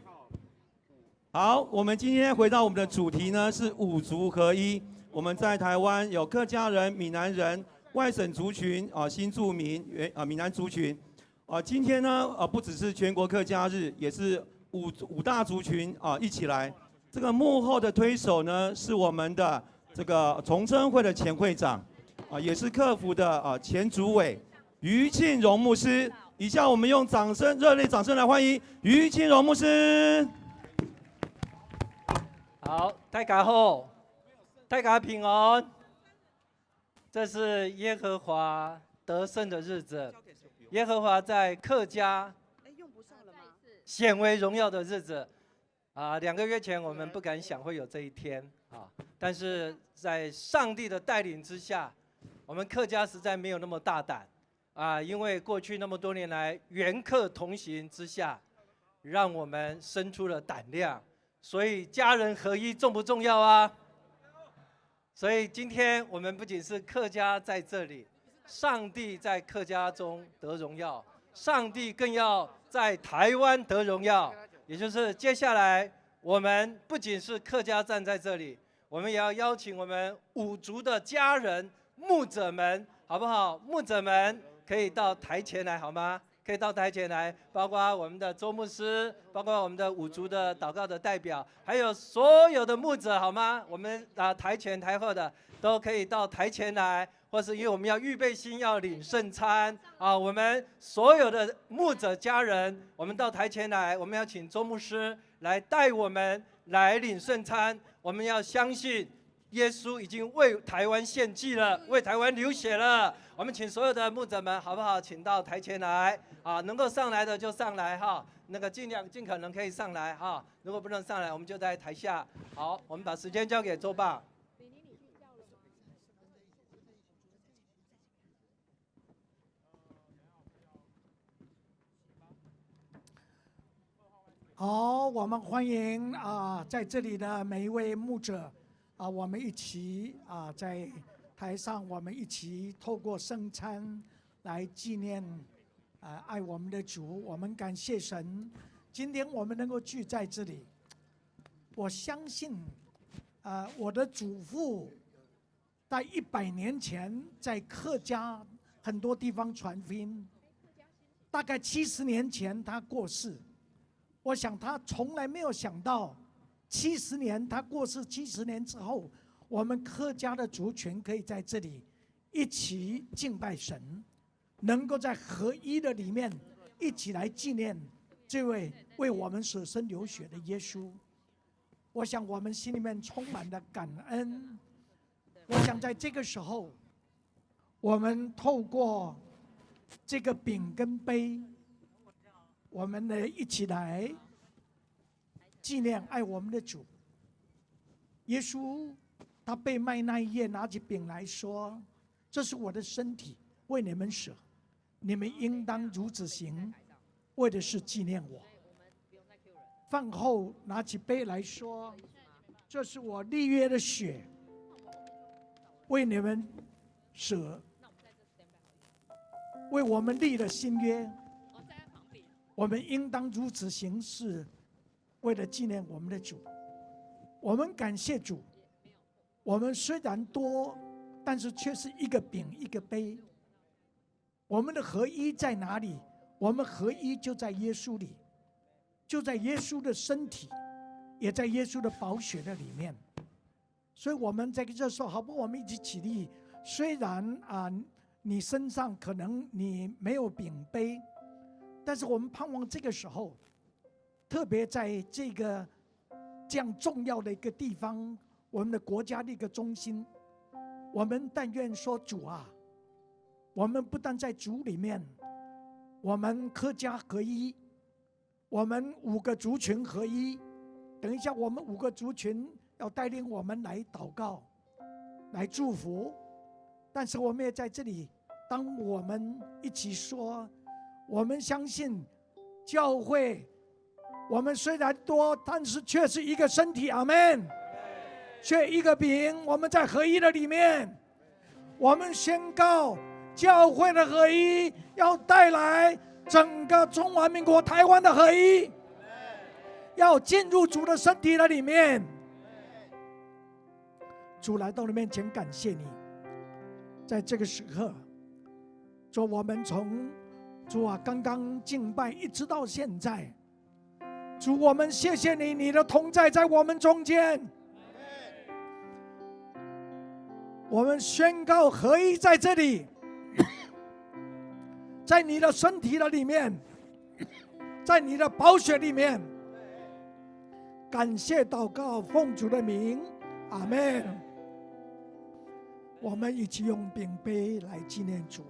好，我们今天回到我们的主题呢，是五族合一。我们在台湾有客家人、闽南人、外省族群新住民、闽南族群。今天呢，不只是全国客家日，也是五大族群一起来。这个幕后的推手呢，是我们的这个崇真会的前会长，也是客服的前主委于庆荣牧师。以下我们用热烈掌声来欢迎于庆荣牧师。好，大家好，大家平安。这是耶和华得胜的日子，耶和华在客家显为荣耀的日子。2个月前我们不敢想会有这一天但是在上帝的带领之下，我们客家实在没有那么大胆因为过去那么多年来原客同行之下，让我们生出了胆量。所以家人合一重不重要啊？所以今天我们不仅是客家在这里，上帝在客家中得荣耀，上帝更要在台湾得荣耀。也就是接下来我们不仅是客家站在这里，我们也要邀请我们五族的家人、牧者们，好不好？牧者们可以到台前来好吗？可以到台前来，包括我们的周牧师，包括我们的五族的祷告的代表，还有所有的牧者，好吗？我们台前台后的都可以到台前来，或是因为我们要预备心要领圣餐我们所有的牧者家人，我们到台前来，我们要请周牧师来带我们来领圣餐。我们要相信耶稣已经为台湾献祭了，为台湾流血了。我们请所有的牧者们，好不好？请到台前来能够上来的就上来那个尽可能可以上来如果不能上来，我们就在台下。好，我们把时间交给周爸。好，我们欢迎在这里的每一位牧者我们一起在台上，我们一起透过圣餐来纪念爱我们的主。我们感谢神，今天我们能够聚在这里。我相信我的祖父在100年前在客家很多地方传福音，大概70年前他过世。我想他从来没有想到70年，他过世70年之后，我们客家的族群可以在这里一起敬拜神，能够在合一的里面一起来纪念这位为我们舍身流血的耶稣。我想我们心里面充满了感恩。我想在这个时候，我们透过这个饼跟杯，我们呢一起来纪念爱我们的主耶稣。他被卖那一夜，拿起饼来说：“这是我的身体，为你们舍，你们应当如此行，为的是纪念我。”饭后拿起杯来说：“这是我立约的血，为你们舍，为我们立了新约。我们应当如此行事，为了纪念我们的主。”我们感谢主。我们虽然多，但是却是一个饼一个杯。我们的合一在哪里？我们合一就在耶稣里，就在耶稣的身体，也在耶稣的宝血的里面。所以我们在这时候，好不好？我们一起起立。虽然你身上可能你没有饼杯，但是我们盼望这个时候，特别在这样重要的一个地方，我们的国家的一个中心，我们但愿说：“主啊，我们不但在主里面，我们客家合一，我们5个族群合一。等一下，我们5个族群要带领我们来祷告，来祝福。但是我们也在这里，当我们一起说，我们相信教会，我们虽然多，但是却是一个身体。阿们。却一个饼，我们在合一的里面，我们宣告教会的合一要带来整个中华民国台湾的合一，要进入主的身体的里面。主来到你面前，感谢你，在这个时刻，主，我们从主啊，刚刚敬拜一直到现在，主，我们谢谢你，你的同在在我们中间。我们宣告合一在这里，在你的身体的里面，在你的宝血里面。感谢祷告，奉主的名，阿们。我们一起用饼杯来纪念主。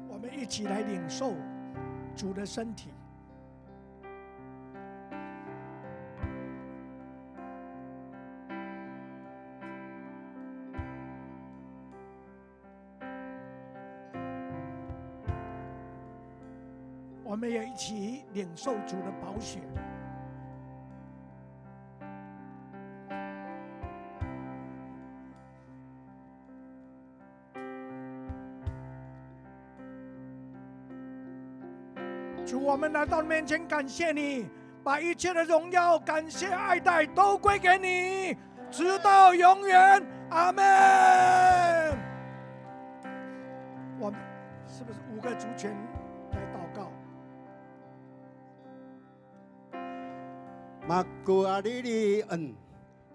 我们一起来领受主的身体。我们也一起领受主的宝血。主，我们来到面前，感谢你，把一切的荣耀、感谢、爱戴都归给你，直到永远。阿门。我们是不是5个族群来祷告？马古阿里里恩，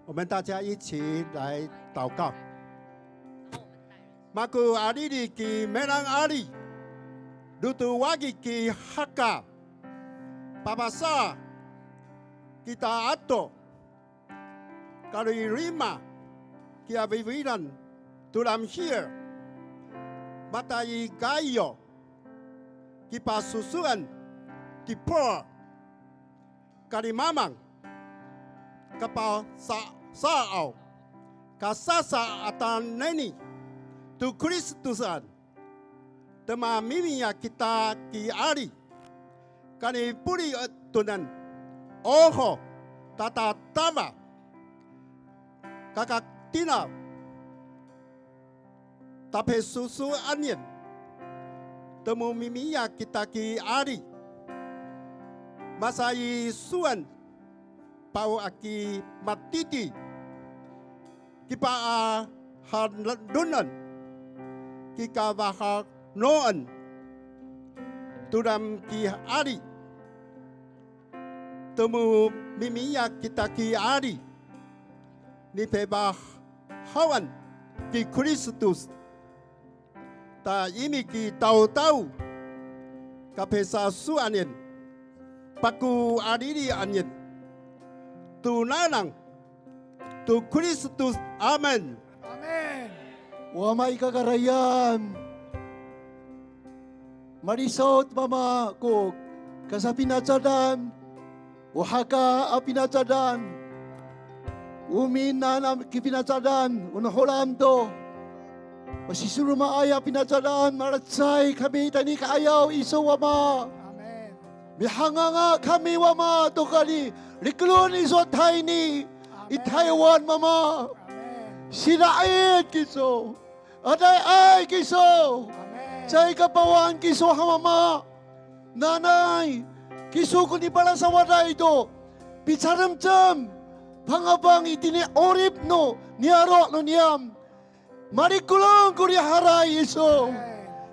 我们大家一起来祷告。马古阿里里基梅兰阿里。Lutu wagi ki haka, papasa, kita ato, karirima, ki aviviran, tulam here, matai gayo, ki pasusuan, ki por, karimamang, kapal saau, kasasa ataneni, tu Kristusan. Tema mimiya kita ki ari kani puri tunan oho tata tama kakak tina tape susu anyen temu mimiya kita ki ari masai suan pau aki matiti kipa handunan kika bahak noan turam ki ari temu mimiya kita ki ari ni peba hawan ki Kristus ta imi ki tahu kapesa su anen paku adiri anen tu nanang tu Kristus amen amen. 我们一个个人。Marisot mama ko kasapinacadan, wahaka apinacadan, uminan kipinacadan, unaholam to, masisuro maaya pinacadan, maratsay kami tani kaayaw iso wama. Amen. Mihanganga kami wama to kani, riklon iso tayni, itaywan mama. Sinait kiso, aday ay kiso. Chay kapawan kiso hamama, nanay, kiso ko ni pala sa waday ito, pitsaramtsam, pangabang itini orip no, niyaro no niyam, marikulong ko ni haray iso,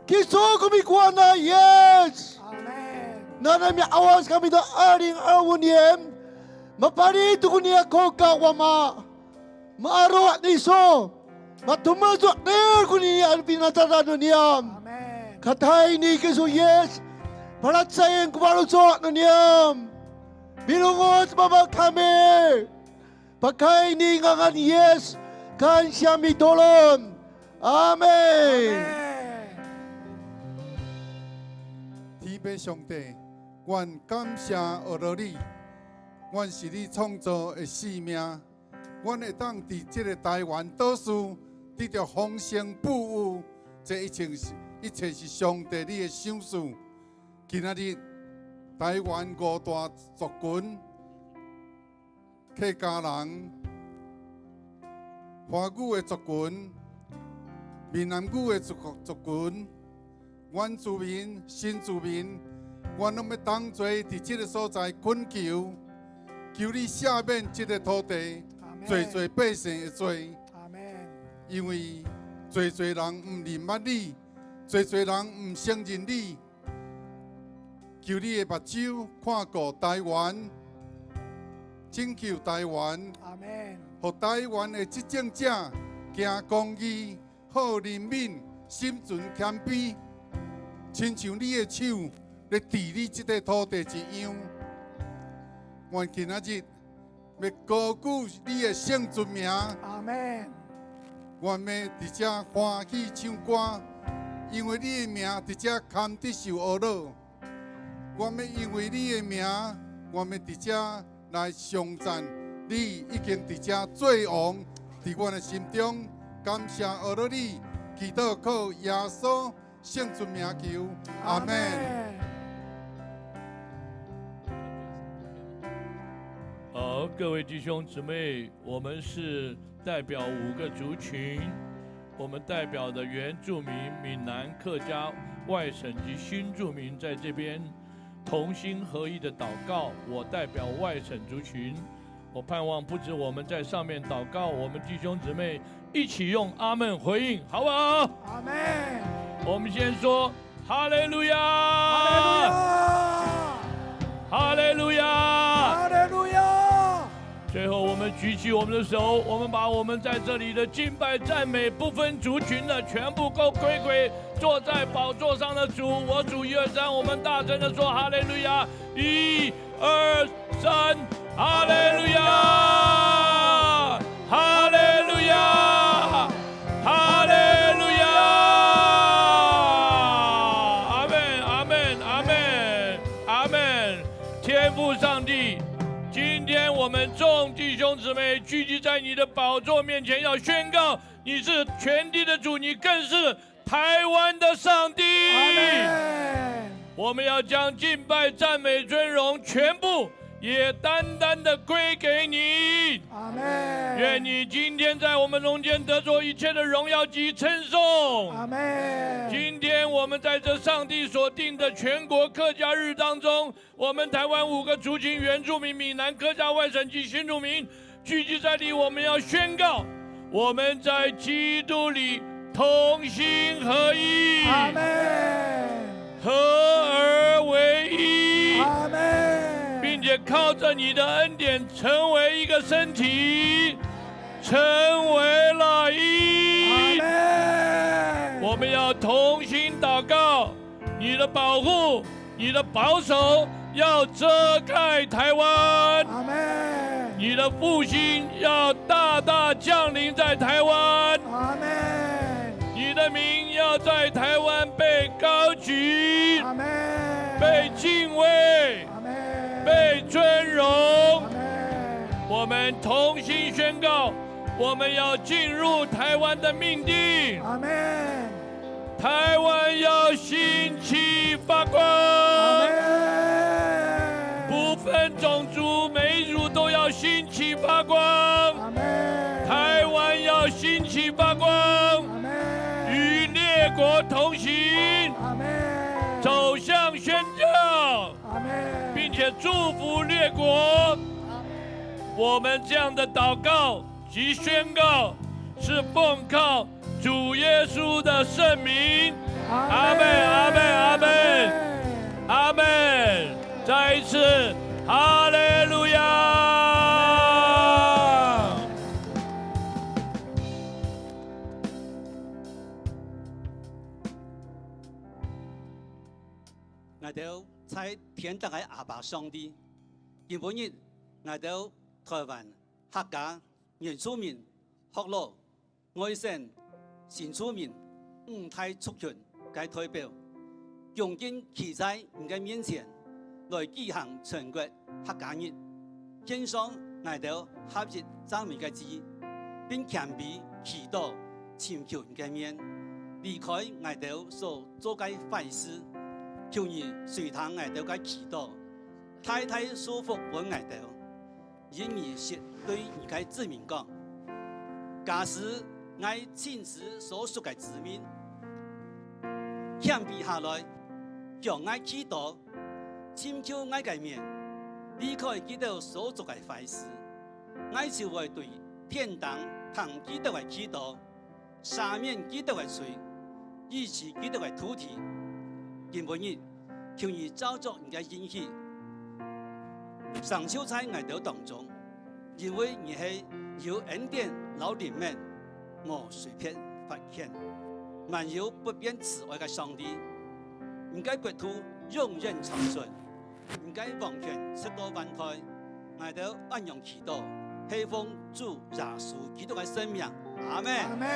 kiso kumikuha na, yes! Nanay mi awas kami na aring awon niyem, maparito ko niya koka wama, maaro at iso, matumasok na ko niya ang pinatarano niyam. Katay ni Kiso yes, palatsayin kumarusok na niyam. Binungot mama kami. Pagkay ni ngangan yes, kan siya mitolon. Amen. 天父上帝，愿感谢俄罗你，愿是你创造的生命，愿会当伫这个台湾岛屿得到丰盛富裕，这一切是上帝你的赏赐。今仔日台湾五大族群、客家人、华语的族群、闽南语的族群、原住民、新住民，阮拢要同齐伫即个所在恳求，求你赦免即个土地，侪百姓的罪。因为侪人唔认捌你，侪人唔承认你。求你的目睭看顾台湾，拯救台湾，互台湾的执政者行公义，好人民，心存谦卑，亲像你的手咧治理这个土地一样。愿今仔日要高举你的圣尊名，阿门。愿要伫遮欢喜唱歌，因为你的名伫遮堪得受恶乐。我们因为你的名，我们伫遮来颂赞你已经伫遮做王，伫我的心中感谢恶乐你，祈祷靠耶稣圣尊名求，阿门。好，各位弟兄姊妹，我们是代表5个族群，我们代表的原住民、闽南、客家、外省及新住民在这边同心合意的祷告。我代表外省族群，我盼望不止我们在上面祷告，我们弟兄姊妹一起用阿门回应，好不好？阿门。我们先说哈利路亚，哈利路亚，哈利路亚。最后，我们举起我们的手，我们把我们在这里的敬拜、赞美，不分族群的，全部都归给坐在宝座上的主。我主1、2、3，我们大声的说哈利路亚！1、2、3，哈利路亚！哈利路亚！哈利路亚！阿门！阿门！阿门！阿门！天父上帝。今天我们众弟兄姊妹聚集在你的宝座面前，要宣告你是全地的主，你更是台湾的上帝。我们要将敬拜、赞美、尊荣全部也单单的归给你。愿你今天在我们中间得着一切的荣耀及称颂。今天我们在这上帝所定的全国客家日当中，我们台湾5个族群原住民、闽南、客家、外省及新住民聚集在这里，我们要宣告我们在基督里同心合一，合而为一，并且靠着你的恩典成为一个身体，成为了一。我们要同心祷告，你的保护，你的保守要遮盖台湾，你的复兴要大大降临在台湾，你的名要在台湾被高举，被敬畏，被尊荣。我们同心宣告，我们要进入台湾的命定。台湾要兴起发光，不分种族，每一族都要兴起发光。台湾要兴起发光，与列国同行，走向宣教，并且祝福列国。我们这样的祷告及宣告，是奉靠主耶稣的圣名。阿门，阿门，阿门，阿门。再一次，哈利路亚。我哋在天堂嘅阿爸上帝，今日我哋台灣客家原住民、學羅、外省、新住民5大族群嘅代表，用盡企在你嘅面前來舉行全國客家日，獻上我哋合一讚美嘅旨，並謙卑祈禱尋求你嘅面，離開我哋所做嘅壞事。求你隨堂我哋嘅祈禱，太太舒服本爱到，因而是对而家子民讲，假使爱亲自所属嘅子民，谦卑下来，向爱祈祷，请求爱嘅面，离开基督所做嘅坏事，爱就会对天堂同基督嘅祈祷，赦免基督嘅罪，医治基督嘅土地。今日求你照作人嘅应许，上手在爱道当中，因为你是有恩典老怜悯，无随便发现，万有不变慈爱嘅上帝，唔该国土永远长存，唔该王权直到万代，爱道安阳祈祷，希望主耶稣基督嘅生命，阿门。阿门。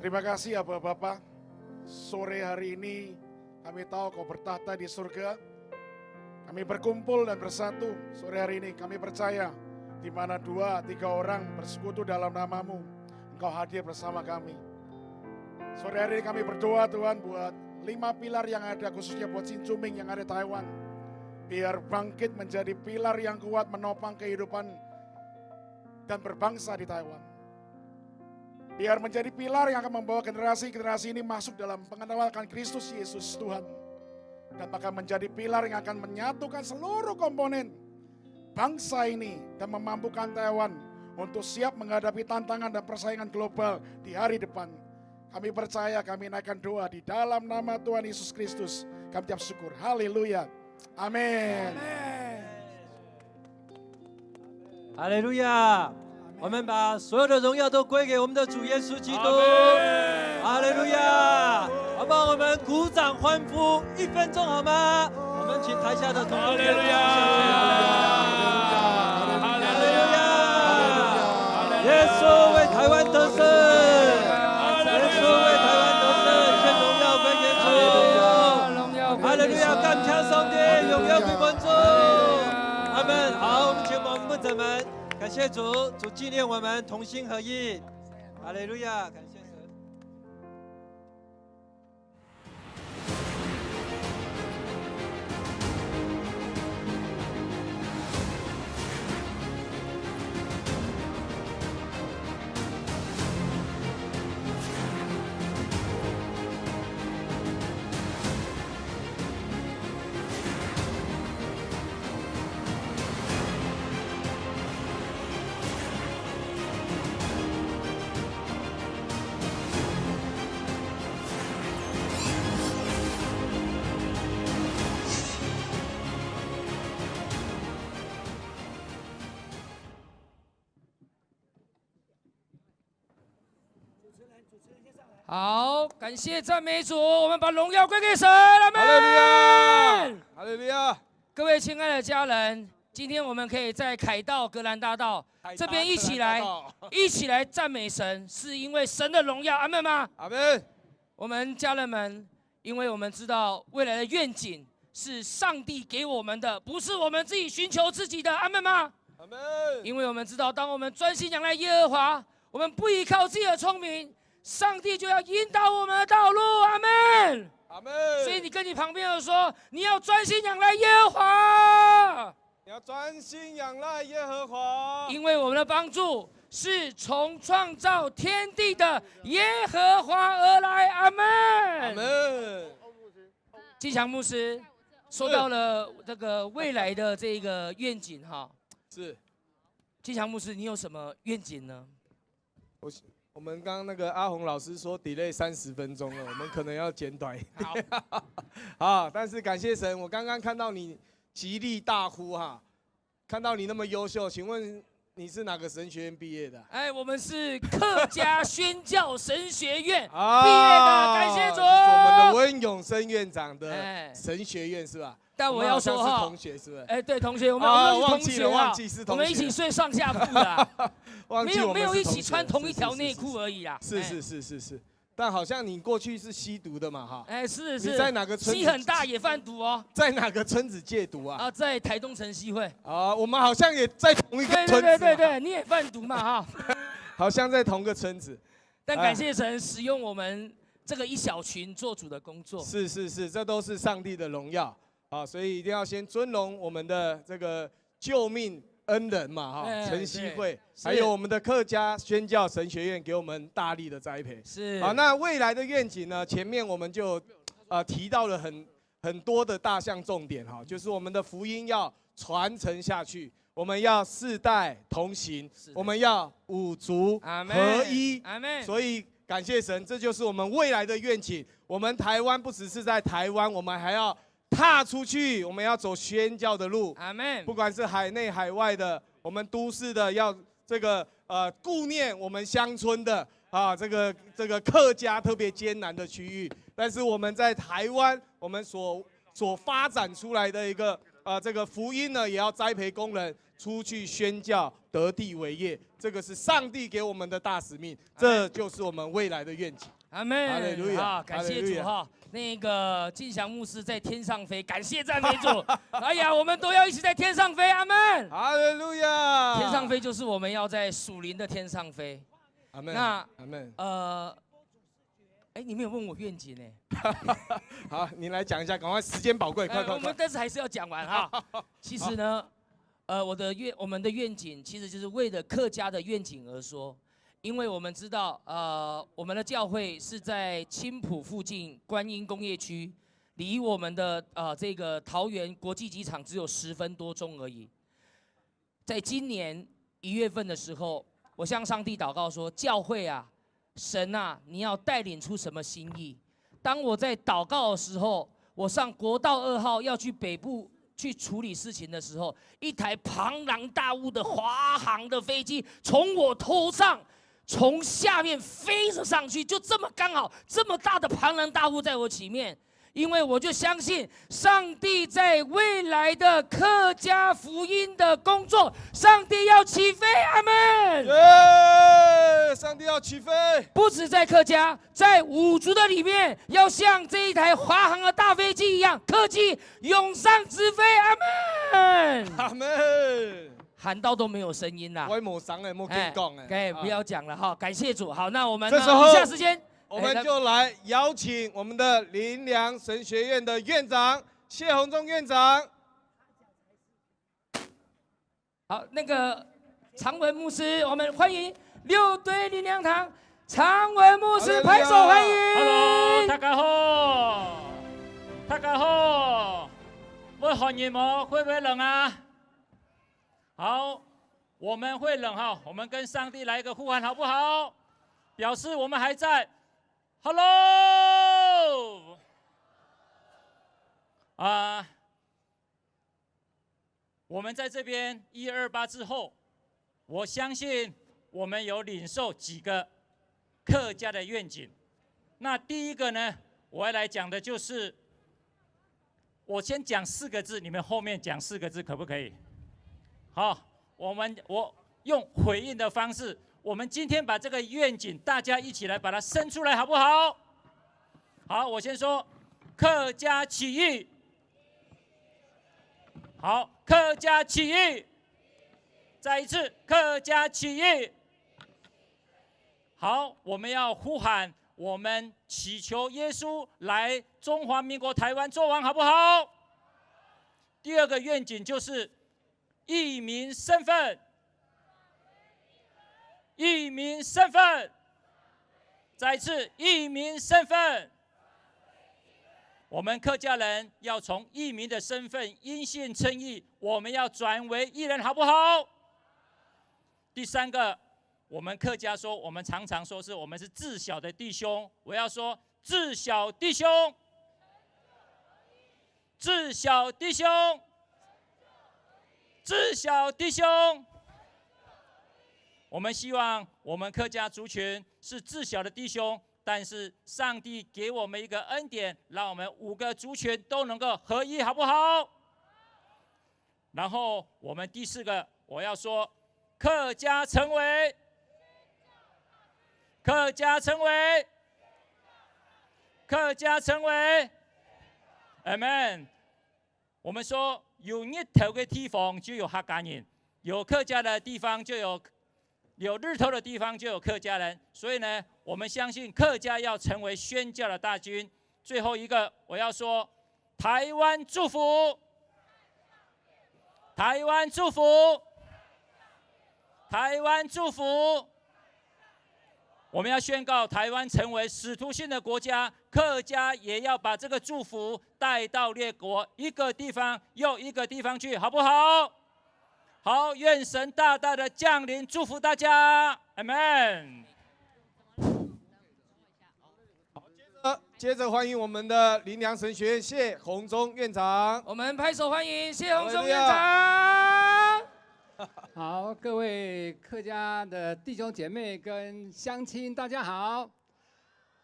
Terima kasih ya Bapak-Bapak. Sore hari ini kami tahu kau bertahta di surga. Kami berkumpul dan bersatu sore hari ini. Kami percaya di mana 2-3 orang bersekutu dalam namamu, Engkau hadir bersama kami. Sore hari ini kami berdoa Tuhan buat 5 pilar yang ada, khususnya buat Sincuming yang ada di Taiwan. Biar bangkit menjadi pilar yang kuat menopang kehidupan dan berbangsa di Taiwan. Biar menjadi pilar yang akan membawa generasi-generasi ini masuk dalam pengenalan Kristus Yesus Tuhan. Dan akan menjadi pilar yang akan menyatukan seluruh komponen bangsa ini dan memampukan Taiwan untuk siap menghadapi tantangan dan persaingan global di hari depan. Kami percaya, kami naikkan doa di dalam nama Tuhan Yesus Kristus. Kami ucap syukur. Haleluya. Amin. 哈利路亚！我们把所有的荣耀都归给我们的主耶稣基督。哈利路亚！好不好？我们鼓掌欢呼1分钟好吗？我们请台下的同工。哈利路亚！哈利路亚！耶稣为台湾得胜！耶稣为台湾得胜！献荣耀归给主！哈利路亚！感谢上帝，荣耀归本主！阿门！好，我们请我们牧者们。感谢主，主纪念我们同心合一，哈利路亚！感谢神。好，感谢赞美主，我们把荣耀归给神，阿门。哈利路亚，哈利路亚。各位亲爱的家人，今天我们可以在凯道格兰大道这边一起来赞美神，是因为神的荣耀，阿门吗？阿门。我们家人们，因为我们知道未来的愿景是上帝给我们的，不是我们自己寻求自己的，阿门吗？阿门。因为我们知道，当我们专心仰赖耶和华，我们不依靠自己的聪明。上帝就要引导我们的道路，阿门，阿门。所以你跟你旁边的说，你要专心仰赖耶和华，你要专心仰赖耶和华，因为我们的帮助是从创造天地的耶和华而来，阿门，阿门。金强牧师说到了这个未来的这个愿景哈，是，金强牧师，你有什么愿景呢？我们刚刚那个阿红老师说 delay 30分钟了，我们可能要简短一点。好，但是感谢神，我刚刚看到你极力大呼哈，看到你那么优秀，请问你是哪个神学院毕业的？哎，我们是客家宣教神学院毕业的，感谢主。我们的温永生院长的神学院是吧？但我要说哈，同学是不是？哎，对，同学，我们是同学忘记是同学，我们一起睡上下铺的，没有一起穿同一条内裤而已啦。是，但好像你过去是吸毒的嘛哈？哎，是。你在哪个村？吸很大也贩毒哦。在哪个村子戒毒啊？啊，在台东城西会。啊，我们好像也在同一个村子。对，你也贩毒嘛哈？好像在同个村子。但感谢神使用我们这个一小群做主的工作。是是是，这都是上帝的荣耀啊！所以一定要先尊荣我们的这个救命恩人嘛哈，晨曦会，还有我们的客家宣教神学院给我们大力的栽培。是好，那未来的愿景呢？前面我们就提到了很多的大项重点哈，就是我们的福音要传承下去，我们要世代同行，我们要五族合一。所以感谢神，这就是我们未来的愿景。我们台湾不只是在台湾，我们还要踏出去，我们要走宣教的路。阿门。不管是海内海外的，我们都市的要这个顾念我们乡村的啊，这个客家特别艰难的区域。但是我们在台湾，我们所发展出来的一个这个福音呢，也要栽培工人出去宣教，得地为业。这个是上帝给我们的大使命，这就是我们未来的愿景。阿门。哈利路亚啊，感谢主哈。那个进祥牧师在天上飞，感谢赞美主。哎呀，我们都要一起在天上飞，阿门。哈利路亚。天上飞就是我们要在属灵的天上飞。阿门。那阿门。你没有问我愿景呢。好，你来讲一下，赶快，时间宝贵，快。我们但是还是要讲完哈。其实呢，我们的愿景其实就是为了客家的愿景而说。因为我们知道，我们的教会是在青埔附近观音工业区，离我们的这个桃园国际机场只有10分多钟而已。在今年1月份的时候，我向上帝祷告说：教会啊，神啊，你要带领出什么心意？当我在祷告的时候，我上国道2号要去北部去处理事情的时候，一台庞然大物的华航的飞机从我头上。从下面飞着上去，就这么刚好，这么大的庞然大物在我前面，因为我就相信上帝在未来的客家福音的工作，上帝要起飞，阿门。上帝要起飞，不止在客家，在五族的里面，要像这一台华航的大飞机一样，客机涌上直飞，阿门。阿门。喊到都没有声音啦！我没上哎，没跟讲哎，不要讲了哈，感谢主。好，那我们这时候以下时间，我们就来邀请我们的林良神学院的院长谢宏忠院长。好，那个常文牧师，我们欢迎6堆林良堂常文牧师，拍手欢迎。Hello， 大家好，大家好，会寒热吗？会不会冷啊？好，我们会冷哈，我们跟上帝来一个呼喊好不好？表示我们还在。Hello， 我们在这边128之后，我相信我们有领受几个客家的愿景。那第一个呢，我要来讲的就是，我先讲4个字，你们后面讲4个字，可不可以？好，我用回应的方式，我们今天把这个愿景，大家一起来把它生出来，好不好？好，我先说客家起义。好，客家起义。再一次，客家起义。好，我们要呼喊，我们祈求耶稣来中华民国台湾做王，好不好？第二个愿景就是义民身份，义民身份，再次义民身份。我们客家人要从义民的身份因信称义，我们要转为义人，好不好？第三个，我们客家说，我们常常说是我们是至小的弟兄，我要说至小弟兄，至小弟兄。至小弟兄，我们希望我们客家族群是至小的弟兄，但是上帝给我们一个恩典，让我们5个族群都能够合一，好不好？然后我们第4个，我要说客家成为，客家成为，客家成为 ，Amen。我们说。有日头的地方就有客家人，有客家的地方就有有日头的地方就有客家人，所以呢，我们相信客家要成为宣教的大军。最后一个，我要说，台湾祝福，台湾祝福，台湾祝福。我们要宣告台湾成为使徒性的国家，客家也要把这个祝福带到列国，一个地方又一个地方去，好不好？好，愿神大大的降临，祝福大家，阿门。接着欢迎我们的林良神学院谢宏忠院长，我们拍手欢迎谢宏忠院长。好，各位客家的弟兄姐妹跟乡亲，大家好。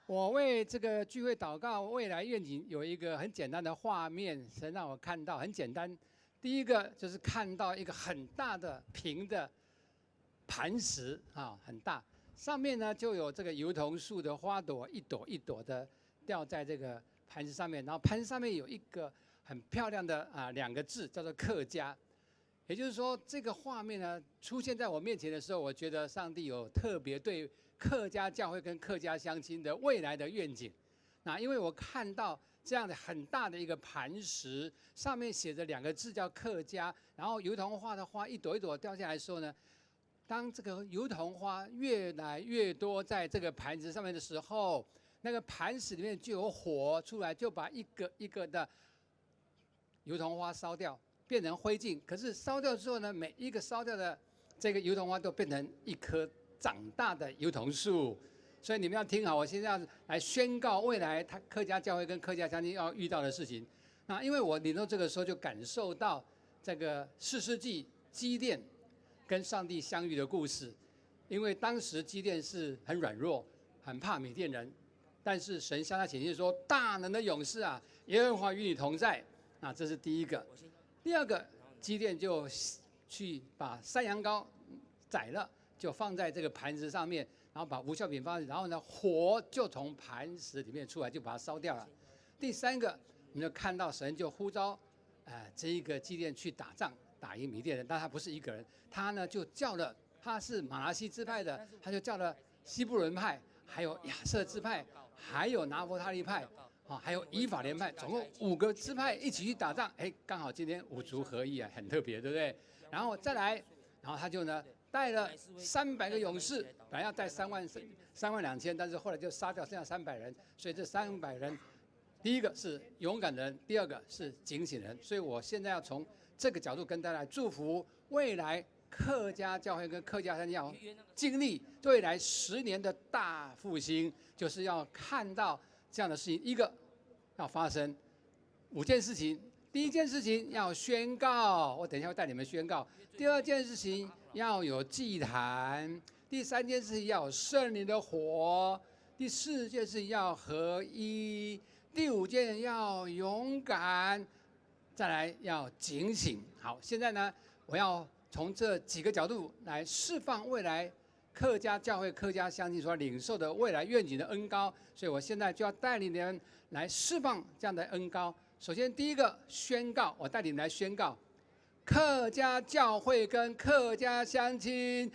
我为这个聚会祷告，未来愿景有一个很简单的画面，神让我看到，很简单。第一个就是看到一个很大的平的磐石啊，很大，上面呢就有这个油桐树的花朵，一朵一朵的掉在这个磐石上面，然后磐石上面有一个很漂亮的2个字，叫做客家。也就是说，这个画面呢出现在我面前的时候，我觉得上帝有特别对客家教会跟客家乡亲的未来的愿景。那因为我看到这样的很大的一个磐石，上面写着2个字叫客家，然后油桐花的花一朵一朵掉下来的时候呢，当这个油桐花越来越多在这个磐石上面的时候，那个磐石里面就有火出来，就把一个一个的油桐花烧掉，变成灰烬。可是烧掉之后呢，每一个烧掉的这个油桐花都变成一棵长大的油桐树。所以你们要听好，我现在要来宣告未来客家教会跟客家乡亲要遇到的事情。那因为我领受这个时候就感受到这个4世纪基甸跟上帝相遇的故事。因为当时基甸是很软弱，很怕米甸人，但是神向他显现说：“大能的勇士啊，耶和华与你同在。”那这是第一个。第二个，基甸就去把山羊羔宰了，就放在这个磐石上面。然后把无酵饼放，然后呢，火就从磐石里面出来，就把它烧掉了。第三个，我们就看到神就呼召，这一个基甸去打仗，打赢米甸人，但他不是一个人，他呢就叫了，他是马拿西支派的，他就叫了西布伦派，还有亚瑟支派，还有拿弗他利派，还有以法莲派，总共5个支派一起去打仗。哎，刚好今天5族合一啊，很特别，对不对？然后再来，然后他就呢。带了300个勇士，本来要带3万2千，但是后来就杀掉，剩下300人。所以这300人，第一个是勇敢人，第二个是警醒人。所以我现在要从这个角度跟大家祝福未来客家教会跟客家山要经历未来10年的大复兴，就是要看到这样的事情，一个要发生5件事情。第一件事情要宣告，我等一下会带你们宣告。第二件事情要有祭坛，第三件事情要有圣灵的火，第4件事情要合一，第5件要勇敢，再来要警醒。好，现在呢，我要从这几个角度来释放未来客家教会、客家乡亲所领受的未来愿景的恩膏，所以我现在就要带领你们来释放这样的恩膏。首先，第一个宣告，我带你们来宣告，客家教会跟客家乡亲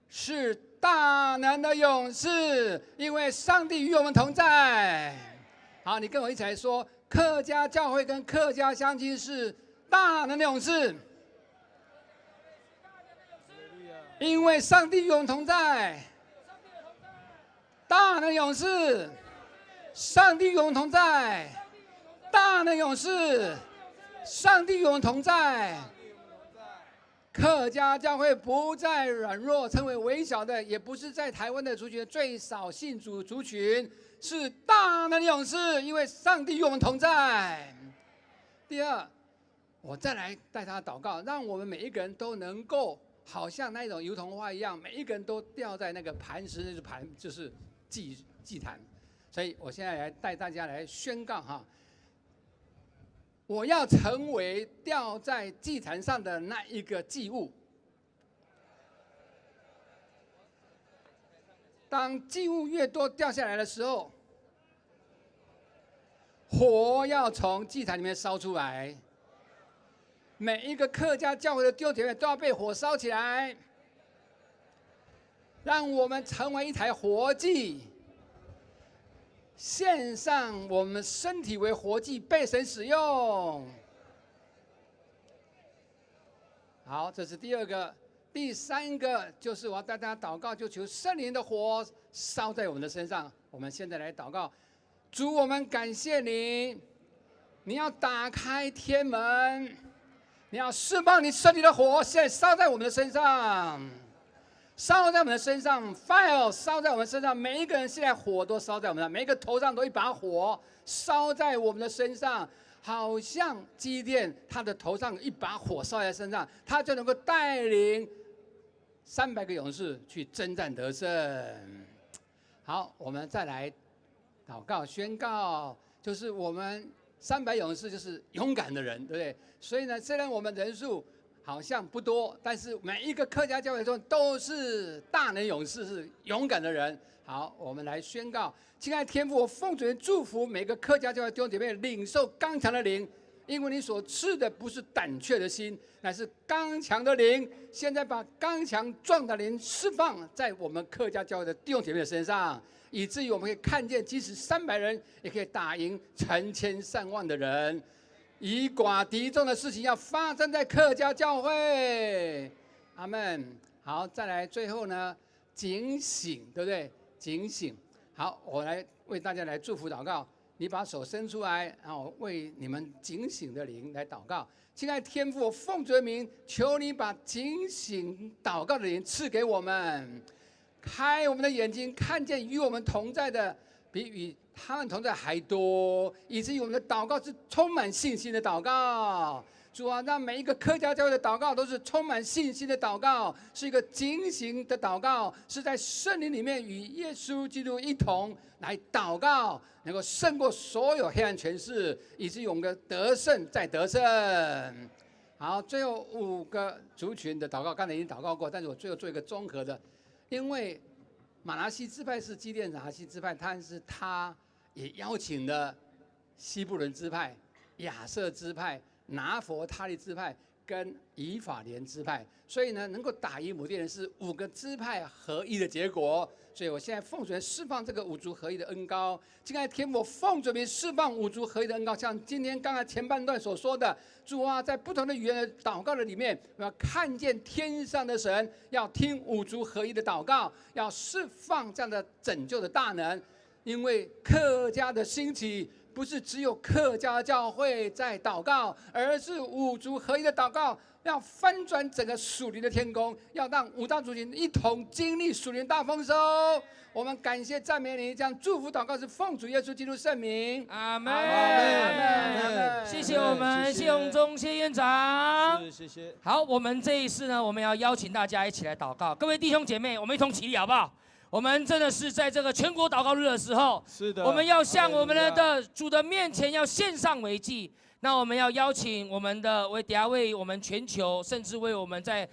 是大能的勇士，因为上帝与我们同在。好，你跟我一起来说，客家教会跟客家乡亲是大能的勇士，因为上帝与我们同在。大能的勇士，上帝与我们同在。大能勇士，上帝与我们同在。客家教会不再软弱，成为微小的，也不是在台湾的族群最少信主族群，是大能勇士，因为上帝与我们同在。第二，我再来带他祷告，让我们每一个人都能够好像那种油桐花一样，每一个人都掉在那个磐石，就是祭坛。所以我现在来带大家来宣告哈。我要成为掉在祭坛上的那一个祭物。当祭物越多掉下来的时候，火要从祭坛里面烧出来。每一个客家教会的弟兄姐妹都要被火烧起来。让我们成为一台活祭，献上我们身体为活祭，被神使用。好，这是第二个。第三个就是我要带大家祷告，就求圣灵的火烧在我们的身上。我们现在来祷告，主，我们感谢你，你要打开天门，你要释放你圣灵的火，现在烧在我们的身上，烧在我们的身上 ，fire 烧在我们身上，每一个人现在火都烧在我们上，每一个头上都一把火烧在我们的身上。好像基甸他的头上一把火烧在身上，他就能够带领300个勇士去征战得胜。好，我们再来祷告宣告，就是我们300勇士就是勇敢的人，对不对？所以呢，虽然我们人数好像不多，但是每一个客家教会中都是大能勇士，是勇敢的人。好，我们来宣告，亲爱的天父，我奉主名祝福每个客家教会弟兄姐妹领受刚强的灵，因为你所赐的不是胆怯的心，乃是刚强的灵。现在把刚强壮的灵释放在我们客家教会的弟兄姐妹的身上，以至于我们可以看见，即使300人也可以打赢成千上万的人。以寡敌众的事情要发生在客家教会。阿们。好，再来最后呢，警醒，对不对？警醒。好，我来为大家来祝福祷告。你把手伸出来，然后为你们警醒的灵来祷告。亲爱的天父，我奉主的名，求你把警醒祷告的灵赐给我们，开我们的眼睛，看见与我们同在的比与他们同在还多，以至于我们的祷告是充满信心的祷告。主啊，让每一个客家教会的祷告都是充满信心的祷告，是一个警醒的祷告，是在圣灵里面与耶稣基督一同来祷告，能够胜过所有黑暗权势，以至于我们的得胜再得胜。好，最后5个族群的祷告，刚才已经祷告过，但是我最后做一个综合的，因为马拿西支派是基甸马拿西支派，但是他也邀请了西布伦支派、亚瑟支派、拿佛他利支派跟以法莲支派，所以呢，能够打赢母地人是5个支派合一的结果。所以我现在奉主名释放这个5族合一的恩膏。亲爱的天父，我奉主名释放5族合一的恩膏，像今天刚才前半段所说的，主啊，在不同的语言的祷告的里面，我要看见天上的神，要听5族合一的祷告，要释放这样的拯救的大能。因为客家的兴起，不是只有客家教会在祷告，而是5族合一的祷告，要翻转整个属灵的天宫，要让5大族群一同经历属灵大丰收。我们感谢赞美你，这样祝福祷告是奉主耶稣基督圣名。阿门。阿门。谢谢我们谢永忠谢院长。谢谢。好，我们这一次呢，我们要邀请大家一起来祷告，各位弟兄姐妹，我们一同起立好不好？我们真的是在这个全国祷告日的时候，是的，我们要向我们的主的面前要献上为祭。那我们要邀请我们的等下为我们全球，甚至为我们在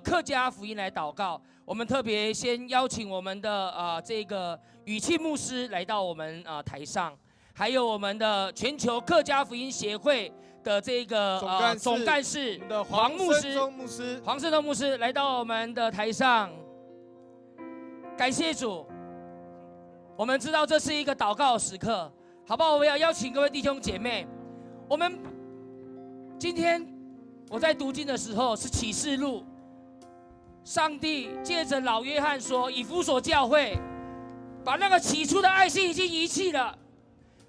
客家福音来祷告。我们特别先邀请我们的这个宇庆牧师来到我们台上，还有我们的全球客家福音协会的这个总干事黄牧师，黄胜忠牧师来到我们的台上。感谢主，我们知道这是一个祷告的时刻，好不好？我要邀请各位弟兄姐妹，我们今天我在读经的时候是启示录，上帝借着老约翰说，以弗所教会把那个起初的爱心已经遗弃了，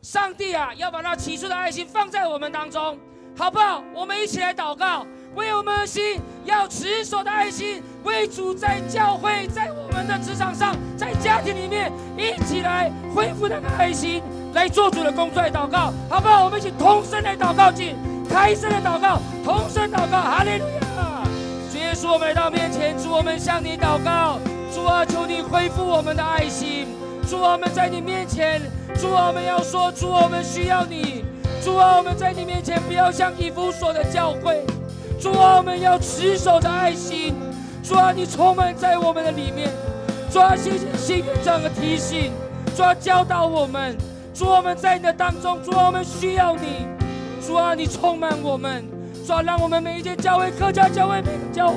上帝啊，要把那起初的爱心放在我们当中，好不好？我们一起来祷告，为我们的心要持守的爱心，为主在教会，在我们的职场上，在家庭里面，一起来恢复那个爱心，来做主的工作来祷告，好不好？我们一起同声来祷告进，开声的祷告，同声祷告，哈利路亚！主耶稣，我们来到面前，主，我们向你祷告，主啊，求你恢复我们的爱心，主啊，我们在你面前，主啊，我们要说，主啊，我们需要你，主啊，我们在你面前不要像以弗所的教会。主啊，我们要持守着爱心。主啊，你充满在我们的里面。主啊，谢谢新院长的提醒。主啊，教导我们。主啊，我们在你的当中。主啊，我们需要你。主啊，你充满我们。主啊，让我们每一间教会、客家教会、每个教会，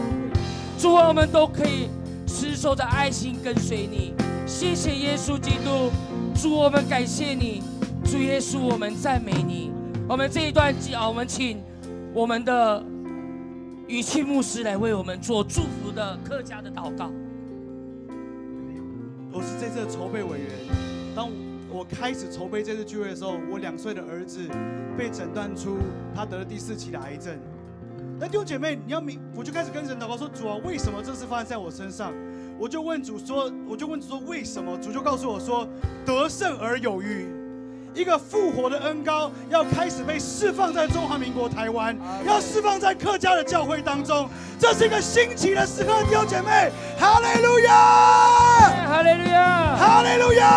主啊，我们都可以持持守着爱心跟随你。谢谢耶稣基督，主我们感谢你，主耶稣我们赞美你。我们这一段我们请我们的宇庆牧师来为我们做祝福的客家的祷告。我是这次的筹备委员。当我开始筹备这次聚会的时候，我2岁的儿子被诊断出他得了第4期的癌症。那弟兄姐妹，我就开始跟神祷告说：主啊，为什么这事发生在我身上？我就问主说为什么？主就告诉我说：得胜而有余。一个复活的恩膏要开始被释放在中华民国台湾，要释放在客家的教会当中。这是一个兴起的时刻，弟兄姐妹，哈利路亚，哈利路亚，哈利路亚，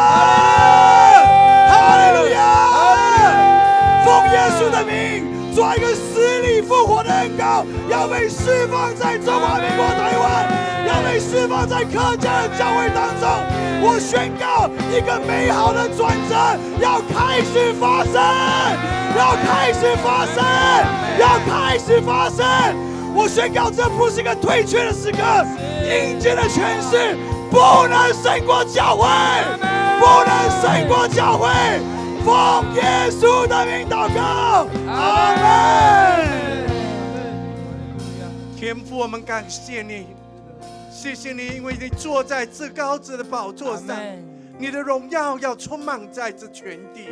哈利路亚，奉耶稣的名，抓一个死里复活的恩膏，要被释放在中华民国台湾，要被释放在客家的教会当中。我宣告一个美好的转折要开始发生，要开始发生，要开始发生。我宣告这不是一个退却的时刻，阴间的权势不能胜过教会，不能胜过教会。奉耶稣的名祷告，阿门。天父，我们感谢你，谢谢你，因为你坐在至高者的宝座上，你的荣耀要充满在这全地。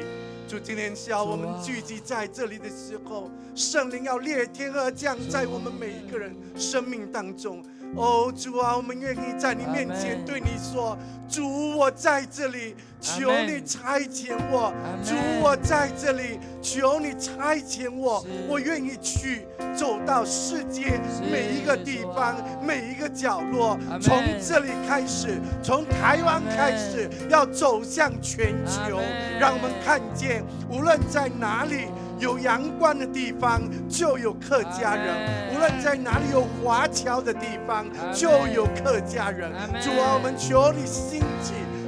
主，今天下午我们聚集在这里的时候，圣灵要裂天而降在我们每一个人生命当中。哦，主啊，我们愿意在你面前对你说：主，我在这里，求你差遣我。主，我在这里，求你差遣我。我愿意去走到世界每一个地方，每一个角落，从这里开始，从台湾开始，要走向全球，让我们看见，无论在哪里有阳光的地方，就有客家人；无论在哪里有华侨的地方，就有客家人。主啊，我们求你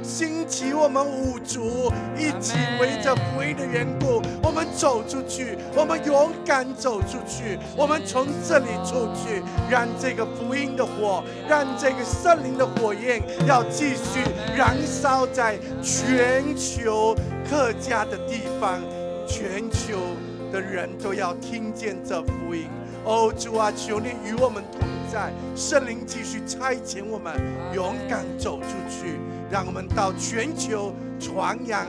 兴起我们五族，一起为着福音的缘故，我们走出去，我们勇敢走出去，我们从这里出去，让这个福音的火，让这个圣灵的火焰要继续燃烧在全球客家的地方，全球的人都要听见这福音。哦，主啊，求你与我们同在，圣灵继续差遣我们，勇敢走出去，让我们到全球传扬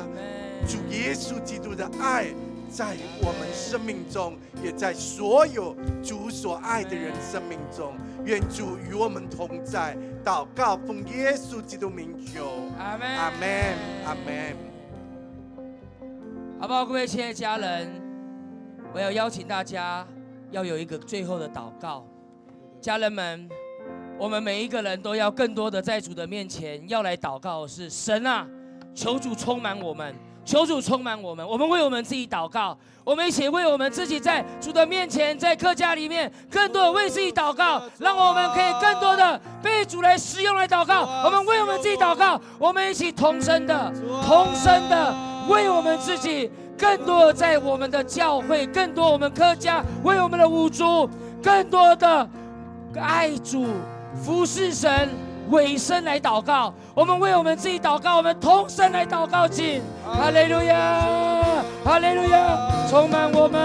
主耶稣基督的爱，在我们生命中，也在所有主所爱的人生命中。愿主与我们同在，祷告奉耶稣基督名求，阿门，阿门，阿门。好不好，各位亲爱的家人，我要邀请大家要有一个最后的祷告。家人们，我们每一个人都要更多的在主的面前要来祷告，是神啊，求主充满我们，求主充满我们。我们为我们自己祷告，我们一起为我们自己在主的面前，在客家里面更多的为自己祷告，让我们可以更多的被主来使用来祷告。我们为我们自己祷告，我们一起同声的为我们自己，更多的在我们的教会，更多我们客家为我们的五族，更多的爱主、服侍神、委身来祷告。我们为我们自己祷告，我们同声来祷告，请哈利路亚，哈利路亚，充满我们。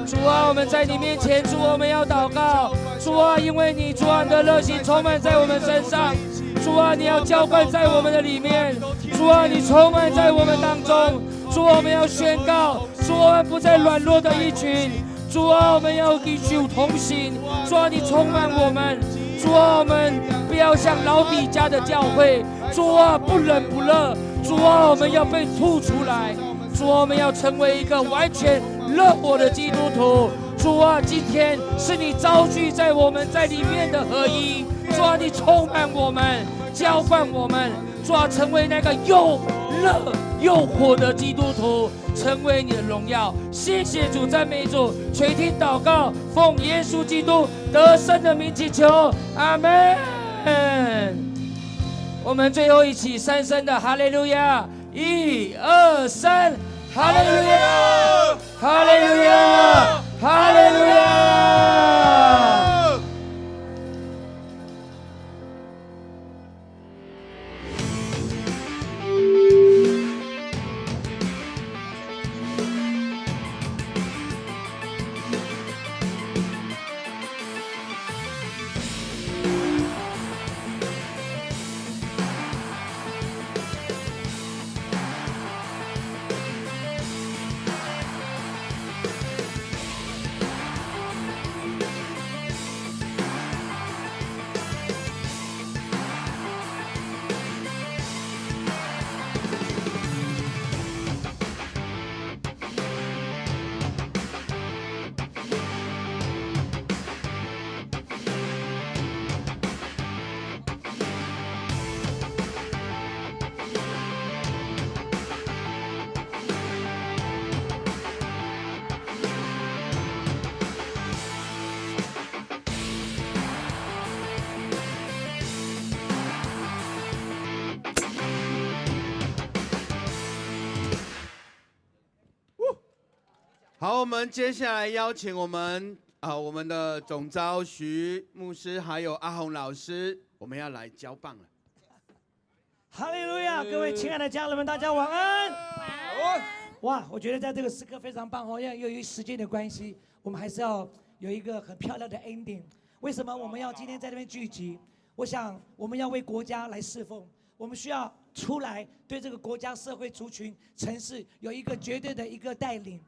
主啊，我们在你面前，主，我们要祷告。主啊，因为你主啊你的热心充满在我们身上。主啊，你要浇灌在我们的里面。主啊，你充满在我们当中。主，我们要宣告，主，我们不再软弱的一群。主啊，我们要与主同行。主啊，你充满我们。主啊，我们不要像老比家的教会。主啊，不冷不热。主啊，我们要被吐出来。主啊，我们要成为一个完全热火的基督徒。主啊，今天是你召聚在我们在里面的合一。主啊，你充满我们，浇灌我们。主啊，成为那个又热又火的基督徒，成为你的荣耀。谢谢主，赞美主，垂听祷告，奉耶稣基督得胜的名祈求，阿门。我们最后一起三声的哈利路亚，1、2、3，哈利路亚，哈利路亚，哈利路亚。好，我们接下来邀请我们的总召徐牧师还有阿红老师，我们要来交棒了。哈利路亚！各位亲爱的家人们，大家晚安。晚安。哇，我觉得在这个时刻非常棒哦。由于时间的关系，我们还是要有一个很漂亮的 ending。为什么我们要今天在这边聚集？我想我们要为国家来侍奉，我们需要出来对这个国家、社会、族群、城市有一个绝对的一个带领。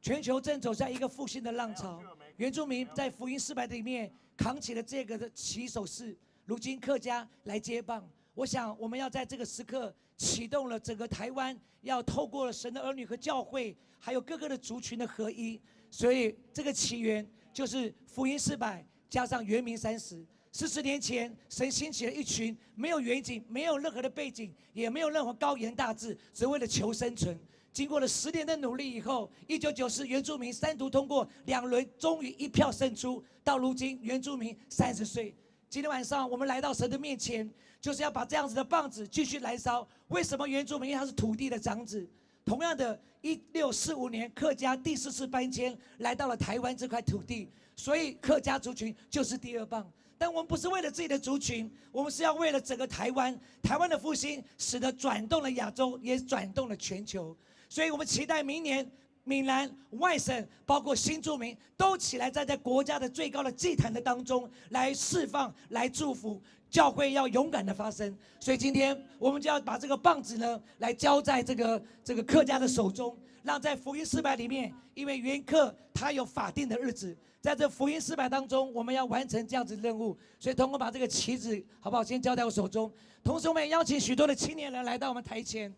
全球正走向一个复兴的浪潮，原住民在福音400里面扛起了这个的起手式，如今客家来接棒。我想我们要在这个时刻启动了整个台湾，要透过了神的儿女和教会，还有各个的族群的合一。所以这个起源就是福音400加上原名30。40年前，神兴起了一群没有远景、没有任何的背景，也没有任何高言大志，只为了求生存。经过了10年的努力以后，1994原住民3读通过2轮，终于1票胜出。到如今，原住民30岁。今天晚上我们来到神的面前，就是要把这样子的棒子继续燃烧。为什么原住民？因为他是土地的长子。同样的，1645年客家第4次搬迁来到了台湾这块土地，所以客家族群就是第2棒。但我们不是为了自己的族群，我们是要为了整个台湾。台湾的复兴，使得转动了亚洲，也转动了全球。所以我们期待明年闽南、外省，包括新住民，都起来站在国家的最高的祭坛的当中，来释放、来祝福。教会要勇敢的发声。所以今天我们就要把这个棒子呢，来交在这个客家的手中，让在福音400里面，因为原客他有法定的日子，在这福音400当中，我们要完成这样子任务。所以通过把这个旗子，好不好？先交在我手中。同时，我们也邀请许多的青年人来到我们台前。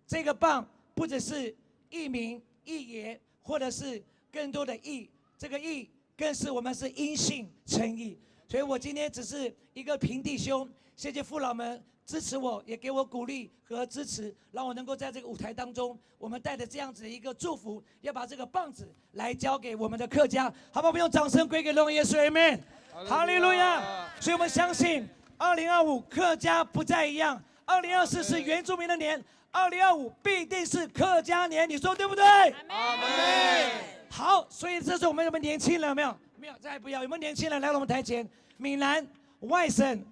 这个棒不只是义民、义爷，或者是更多的义，这个义更是我们是因信称义。所以我今天只是一个平弟兄，谢谢父老们支持我，也给我鼓励和支持，让我能够在这个舞台当中，我们带着这样子的一个祝福，要把这个棒子来交给我们的客家，好不好？我们用掌声归给荣耶稣 ，Amen， 哈利路亚。所以我们相信，2025客家不再一样，2024是原住民的年。2025必定是客家年，你说对不对？阿门。好，所以这是我们有没有年轻人？有没有？没有，再不要。有没有年轻人来到我们台前？闽南、外省，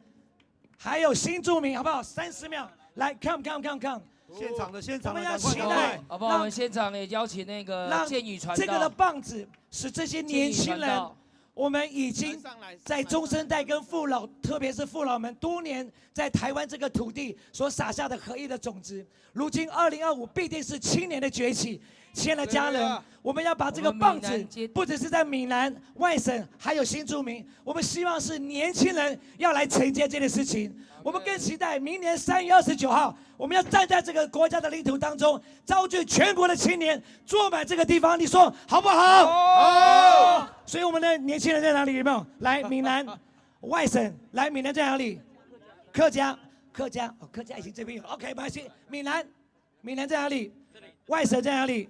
还有新住民，好不好？30秒，来 ，come。现场的，我们要期待，好不好？我们现场也邀请那个建宇传道，这个的棒子使这些年轻人。我们已经在中生代跟父老，特别是父老们多年在台湾这个土地所撒下的合一的种子，如今2025必定是青年的崛起。亲爱的家人，我们要把这个棒子，不只是在闽南、外省，还有新住民，我们希望是年轻人要来承接这件事情。我们更期待明年3月29号，我们要站在这个国家的领土当中，召集全国的青年坐满这个地方，你说好不好？好。所以我们的年轻人在哪里？有没有？来，闽南、外省，来，闽南在哪里？客家，客家已经这边有 ，OK， 没关系。闽南在哪里？外省在哪里？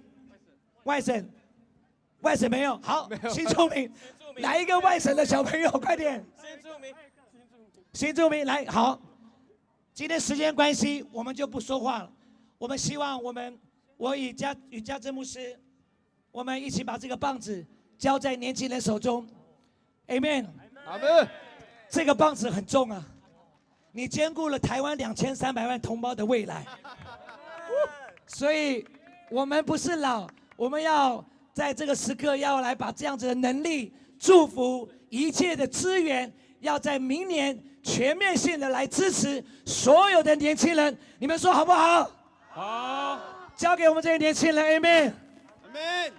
外省没有。好，新住民，来一个外省的小朋友，快点。新住民来，好。今天时间关系，我们就不说话了。我们希望我与家珍牧师，我们一起把这个棒子交在年轻人手中。Amen。阿门。这个棒子很重啊，你兼顾了台湾2300万同胞的未来。所以，我们不是老，我们要在这个时刻要来把这样子的能力、祝福、一切的资源，要在明年全面性的来支持所有的年轻人。你们说好不好？好。交给我们这些年轻人 ，Amen。Amen。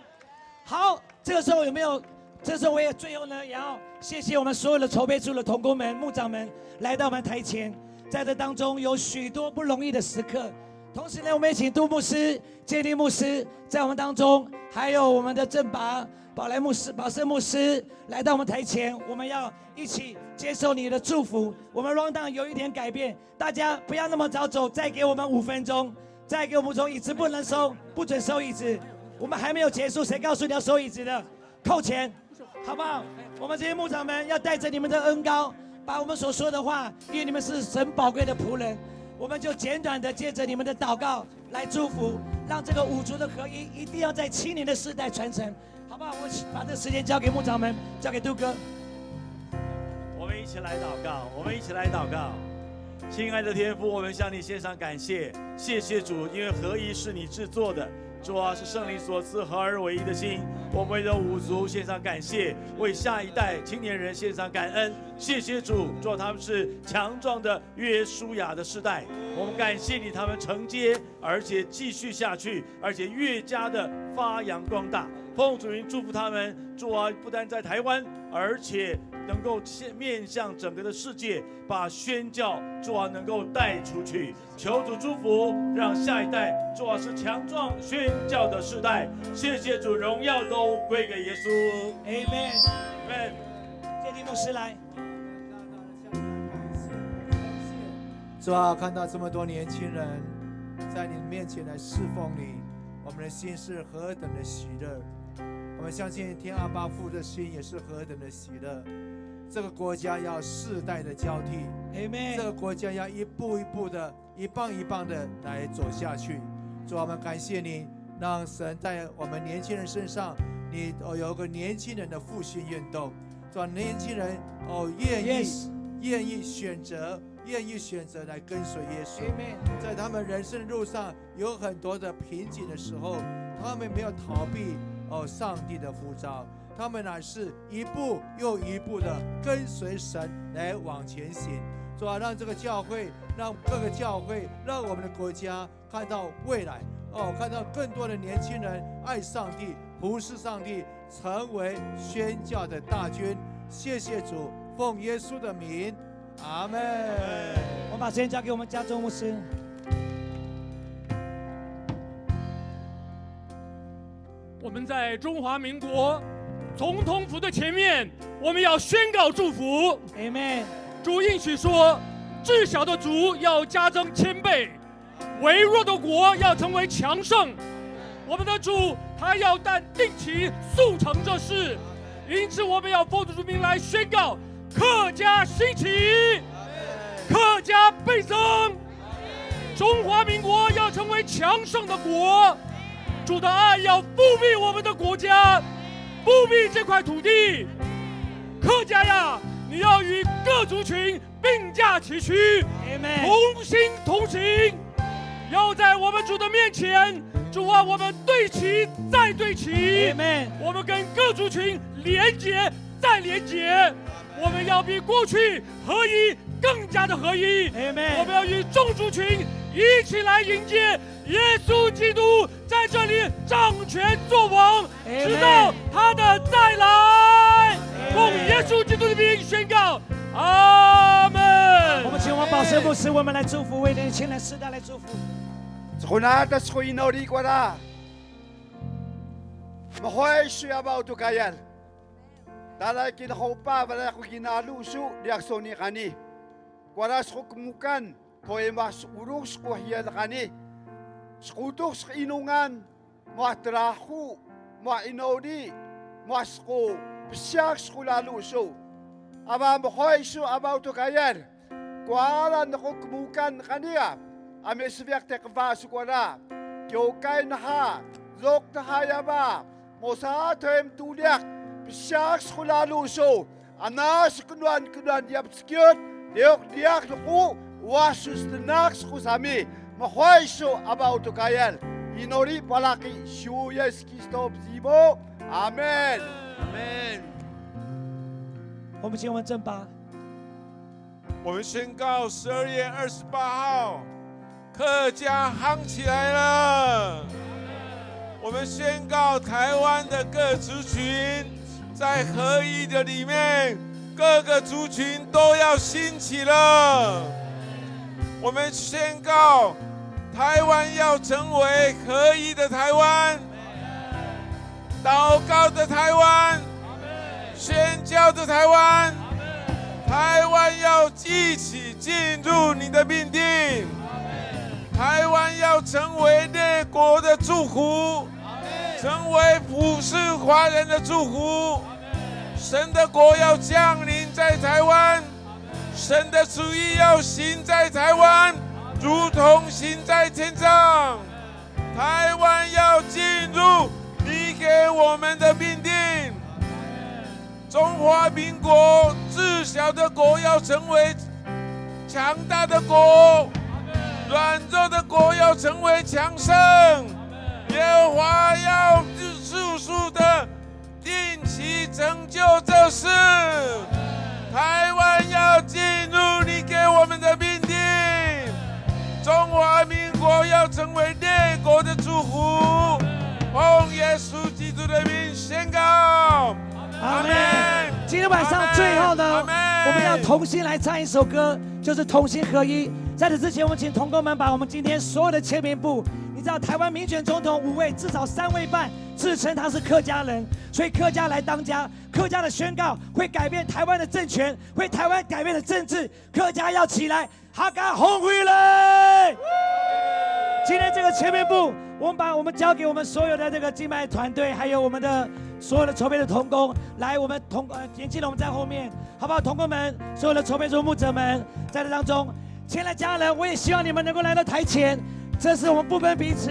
好，这个时候有没有？这时候我也最后呢，也要谢谢我们所有的筹备处的同工们、牧长们来到我们台前，在这当中有许多不容易的时刻。同时呢，我们也请杜牧师、建立牧师在我们当中，还有我们的正拔、宝来牧师、宝胜牧师来到我们台前，我们要一起接受你的祝福。我们 round down 有一点改变，大家不要那么早走，再给我们5分钟，再给我们5分钟，椅子不能收，不准收椅子。我们还没有结束，谁告诉你要收椅子的？扣钱，好不好？我们这些牧长们要带着你们的恩膏，把我们所说的话，因为你们是神宝贵的仆人。我们就简短的借着你们的祷告来祝福，让这个五族的合一一定要在7年的世代传承，好不好？我把这个时间交给牧长们，交给杜哥。我们一起来祷告，我们一起来祷告。亲爱的天父，我们向你献上感谢，谢谢主，因为合一是你制作的。主啊，是圣灵所赐合而为一的心。我们为了五族献上感谢，为下一代青年人献上感恩。谢谢主，主啊，他们是强壮的约书亚的世代。我们感谢你，他们承接，而且继续下去，而且越加的发扬光大。奉主名祝福他们，主啊，不但在台湾，而且能够面向整个的世界，把宣教主啊能够带出去。求主祝福，让下一代主啊是强壮宣教的世代。谢谢主，荣耀都归给耶稣。Amen。谢谢牧师来。主啊，看到这么多年轻人在你面前来侍奉你，我们的心是何等的喜乐。我们相信天阿爸父的心也是何等的喜乐。这个国家要世代的交替，这个国家要一步一步的、一棒一棒的来走下去。主啊，我们感谢你，让神在我们年轻人身上，你有个年轻人的复兴运动。主啊，年轻人愿意选择来跟随耶稣。在他们人生路上有很多的瓶颈的时候，他们没有逃避上帝的呼召，他们乃是一步又一步的跟随神来往前行。主啊，让这个教会，让各个教会，让我们的国家看到未来，看到更多的年轻人爱上帝、服侍上帝，成为宣教的大军。谢谢主，奉耶稣的名，阿门。我把时间交给我们家中牧师。我们在中华民国总统府的前面，我们要宣告祝福。Amen。主应许说，至小的族要加增千倍，微弱的国要成为强盛。我们的主他要定期速成这事，因此我们要奉主名来宣告：客家兴起，客家倍增，中华民国要成为强盛的国。主的爱要复辟我们的国家，复辟这块土地。客家呀，你要与各族群并驾齐驱，同心同行，要在我们主的面前，主啊，我们对齐再对齐，我们跟各族群连结再连结，我们要比过去合一更加的合一，我们要与众族群一起来迎接耶稣基督在这里掌权作王，直到他的再来。奉耶稣基督的名宣告，阿门。我们请我们保生牧师，我们来祝福，为年轻人世代来祝福。Kunatas ko inori ko na. Mahoy siya ba uto kayal. Talay kinakopa wala ko kinalusu diaksoni kani. Kwaras ko kumukan poemas urus ko hiyan kani. Skutok sa inungan matrahu mainori masko psiyak ko lalusu. Aba mahoy siya ba uto kayal. Kwaran ko kumukan kaniya. Ame sviak tek vasu kwana, kyokai naha, zok nahayaba, mosa tem tuliak, pisyak skulaluso, anas kunuan yapskiot, diak luku, wasus tenak skusami, mahoyso abauto kayal, inori palaki, shu yes Kristo zibo, amen. Amen。我们请我们正八。我们宣告12月28号。客家夯起来了！我们宣告台湾的各族群在合一的里面，各个族群都要兴起了。我们宣告台湾要成为合一的台湾，祷告的台湾，宣教的台湾，台湾要一起进入你的命定。台湾要成为列国的祝福，成为普世华人的祝福。神的国要降临在台湾，神的旨意要行在台湾，如同行在天上。华民国自小的国要成为强大的国，软弱的国要成为强盛。耶和华要速速的定期成就这事。台湾要进入你给我们的命定，中华民国要成为列国的祝福。奉耶稣基督的名宣告，阿门。今天晚上最后呢，我们要同心来唱一首歌，就是同心合一。在此之前，我们请同工们把我们今天所有的签名簿，你知道台湾民选总统5位，至少3位半自称他是客家人，所以客家来当家，客家的宣告会改变台湾的政权，会台湾改变的政治，客家要起来，哈嘎红回来！今天这个签名簿，我们交给我们所有的这个敬拜团队，还有我们的所有的筹备的同工，来，我们年轻人我们在后面，好不好？同工们，所有的筹备组牧者们，在这当中，亲爱的家人，我也希望你们能够来到台前，这是我们不分彼此，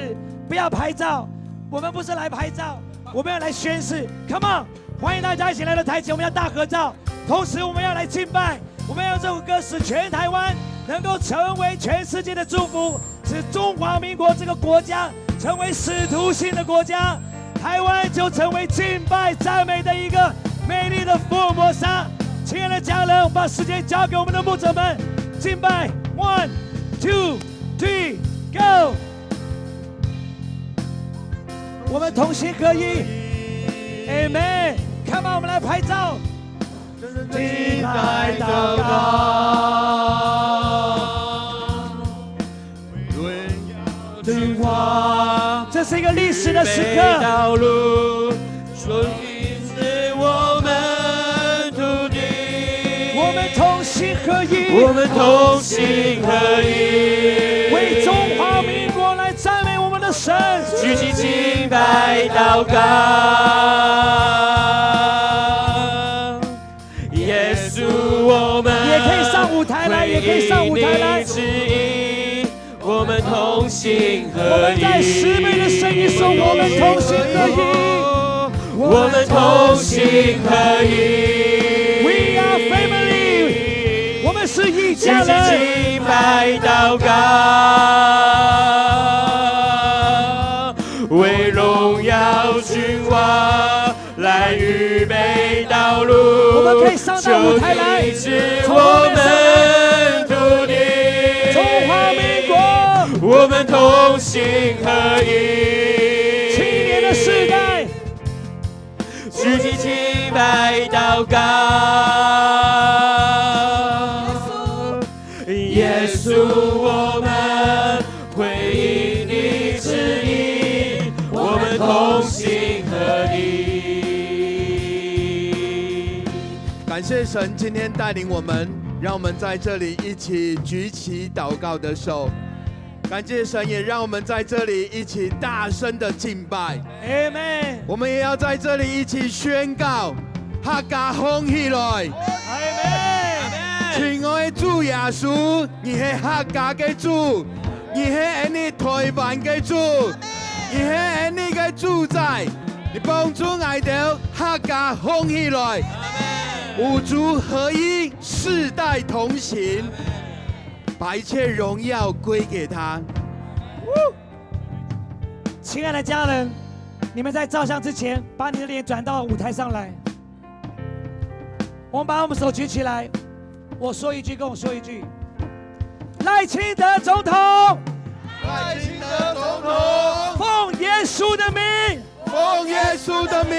不要拍照，我们不是来拍照，我们要来宣誓 ，Come on， 欢迎大家一起来到台前，我们要大合照，同时我们要来敬拜，我们要用这首歌使全台湾能够成为全世界的祝福。使中华民国这个国家成为使徒性的国家，台湾就成为敬拜赞美的一个美丽的福尔摩沙。亲爱的家人，我们把时间交给我们的牧者们，敬拜 ，1 2 3 Go！ 我们同心合一 ，Amen！Come on， 我们来拍照，敬拜祷告。这是一个历史的时刻。道路顺是我们土地，我们同心合一，我们同心合一，为中华民国来赞美我们的神，举起敬拜祷告。耶稣，我们也可以上舞台来，也可以上舞台来。我们同心合一，我们在10倍的声音说，我们同心合一，我们同心合一。We are family， 我们是一家人。敬拜祷告，为荣耀君王来预备道路。我们可以上到舞台来，我们土地。我们同心合一，7年的世代，举起敬拜祷告。耶稣，我们回应你旨意，我们同心合一。感谢神今天带领我们，让我们在这里一起举起祷告的手。感谢神，也让我们在这里一起大声的敬拜。Amen。我们也要在这里一起宣告：客家红起来。Amen。亲爱的主耶稣，你是客家的主，你是你台湾的主，你是你的主宰，你帮助我们客家红起来，五族合一，世代同行。把一切荣耀归给他。亲爱的家人，你们在照相之前，把你的脸转到舞台上来。我们把我们手举起来，我说一句，跟我说一句。赖清德总统，赖清德总统，奉耶稣的名，奉耶稣的名，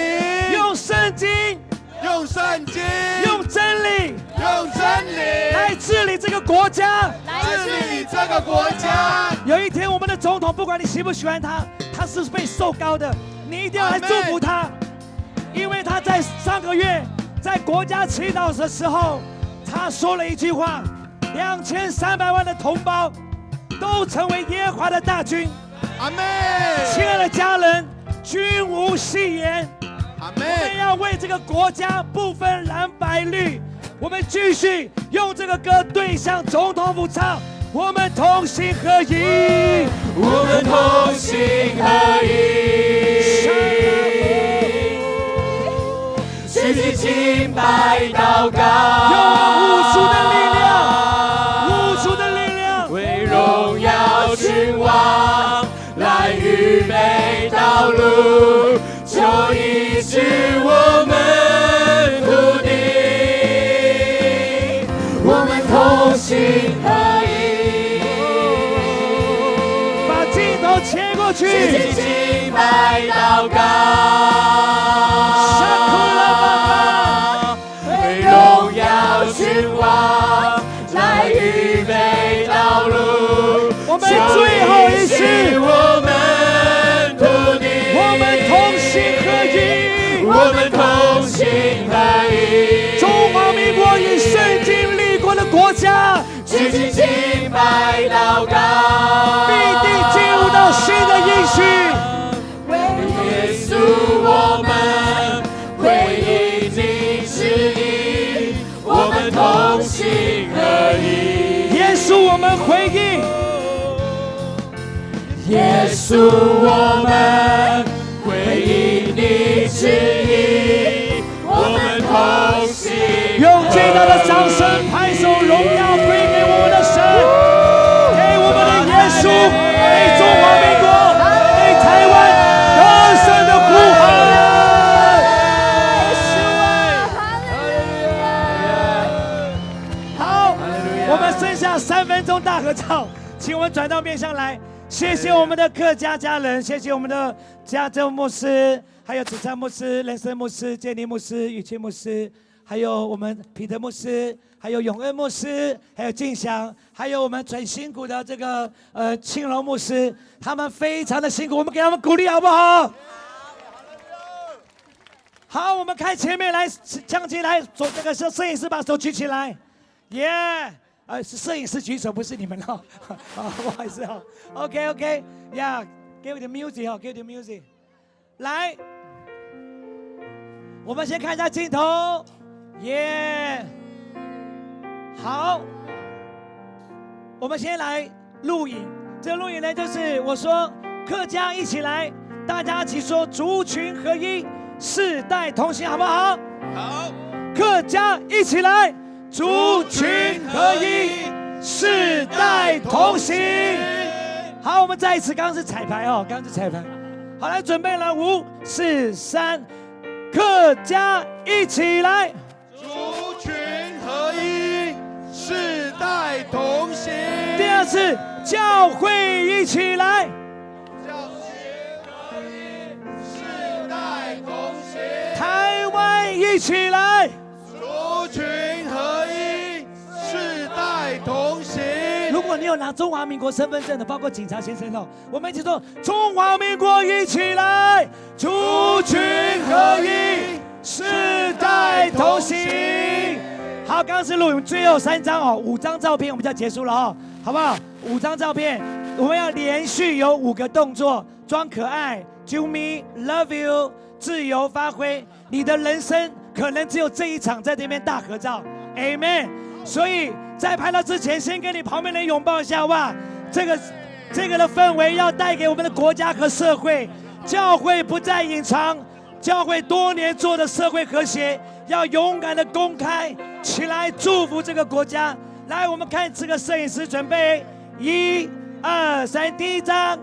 用圣经。用圣经，用真理，用真理来治理这个国家，治理这个国家。有一天，我们的总统，不管你喜不喜欢他，他是被受膏的，你一定要来祝福他，因为他在上个月在国家祈祷的时候，他说了一句话：2300万的同胞都成为耶和华的大军。阿们。亲爱的家人，君无戏言。我们要为这个国家不分蓝白绿，我们继续用这个歌对向总统府唱，我们同心合一，我们同心合一，举起敬拜我们同心合一。中华民国以圣经立国的国家，齐心敬拜祷告，必定进入到新的应许。为耶稣我们回应你旨意，我们同心合一。耶稣我们回应，耶稣我们回应你旨意，我们同心合一。用最大的掌声拍手，荣耀归给我们的神，给我们的耶稣，给中华民国，给台湾得胜的呼喊。好，我们剩下3分钟大合照，请我们转到面向来。谢谢我们的客家家人，谢谢我们的家政牧师，还有子灿牧师、人生牧师、建立牧师、雨清牧师，还有我们彼得牧师，还有永恩牧师，还有敬祥，还有我们最辛苦的这个庆荣牧师，他们非常的辛苦，我们给他们鼓励好不好？好，我们看前面来，将近来，走这个摄影师把手举起来，耶、是摄影师举手，不是你们哦。不好意思哦。OK， give the music 哦 ，give the music。来，我们先看一下镜头，耶、好，我们先来录影。这个录影呢，就是我说客家一起来，大家一起说族群合一，世代同行，好不好？好。客家一起来。族群合一，世代同行。好，我们再一次，刚刚是彩排哦，刚刚是彩排。好，来准备了，5、4、3，客家一起来。族群合一，世代同行。第二次，教会一起来。教群合一，世代同行。台湾一起来。族群合一，世代同行。如果你有拿中华民国身份证的，包括警察先生哦，我们一起说：中华民国一起来，族群合一，世代同行。好，刚刚是录影，最后3张哦，5张照片我们就要结束了哦，好不好？5张照片，我们要连续有5个动作：装可爱、啾咪、love you、自由发挥。你的人生可能只有这一场在这边大合照 ，Amen。所以在拍到之前，先跟你旁边人拥抱一下，好不好？这个的氛围要带给我们的国家和社会，教会不再隐藏，教会多年做的社会和谐，要勇敢的公开起来，祝福这个国家。来，我们看这个摄影师准备，1、2、3，第1张，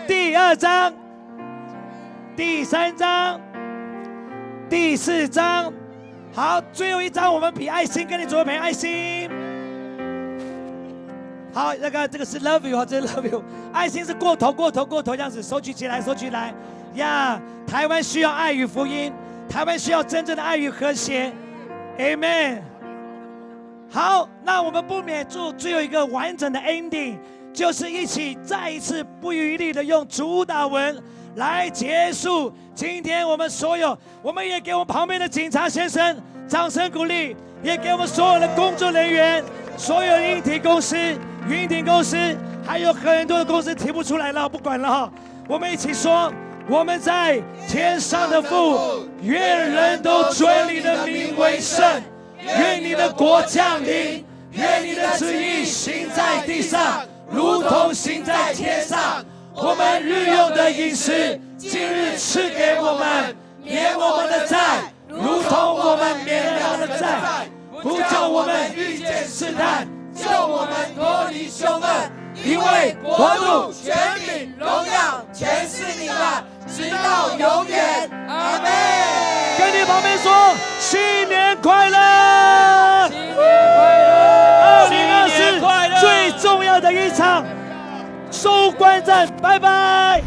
第2张，第3张。第4张，好，最后1张我们比爱心，跟你左边爱心。好，这个是 love you 这是 love you， 爱心是过头这样子，手举起来，手举来呀！台湾需要爱与福音，台湾需要真正的爱与和谐 ，Amen。好，那我们不免做最后一个完整的 ending， 就是一起再一次不遗余力的用主打文来结束今天我们所有，我们也给我们旁边的警察先生掌声鼓励，也给我们所有的工作人员，所有的硬体公司、云顶公司，还有很多的公司提不出来了，不管了哈，我们一起说，我们在天上的父，愿人都尊你的名为圣，愿你的国降临，愿你的旨意行在地上，如同行在天上。我们日用的饮食，今日赐给我们，免我们的债，如同我们免了他的债，不叫我们遇见试探，救我们脱离凶恶。因为国度、权柄、荣耀，全是你的，直到永远。阿门。跟你旁边说，新年快乐！新年快乐！2024最重要的一场收官战，拜拜。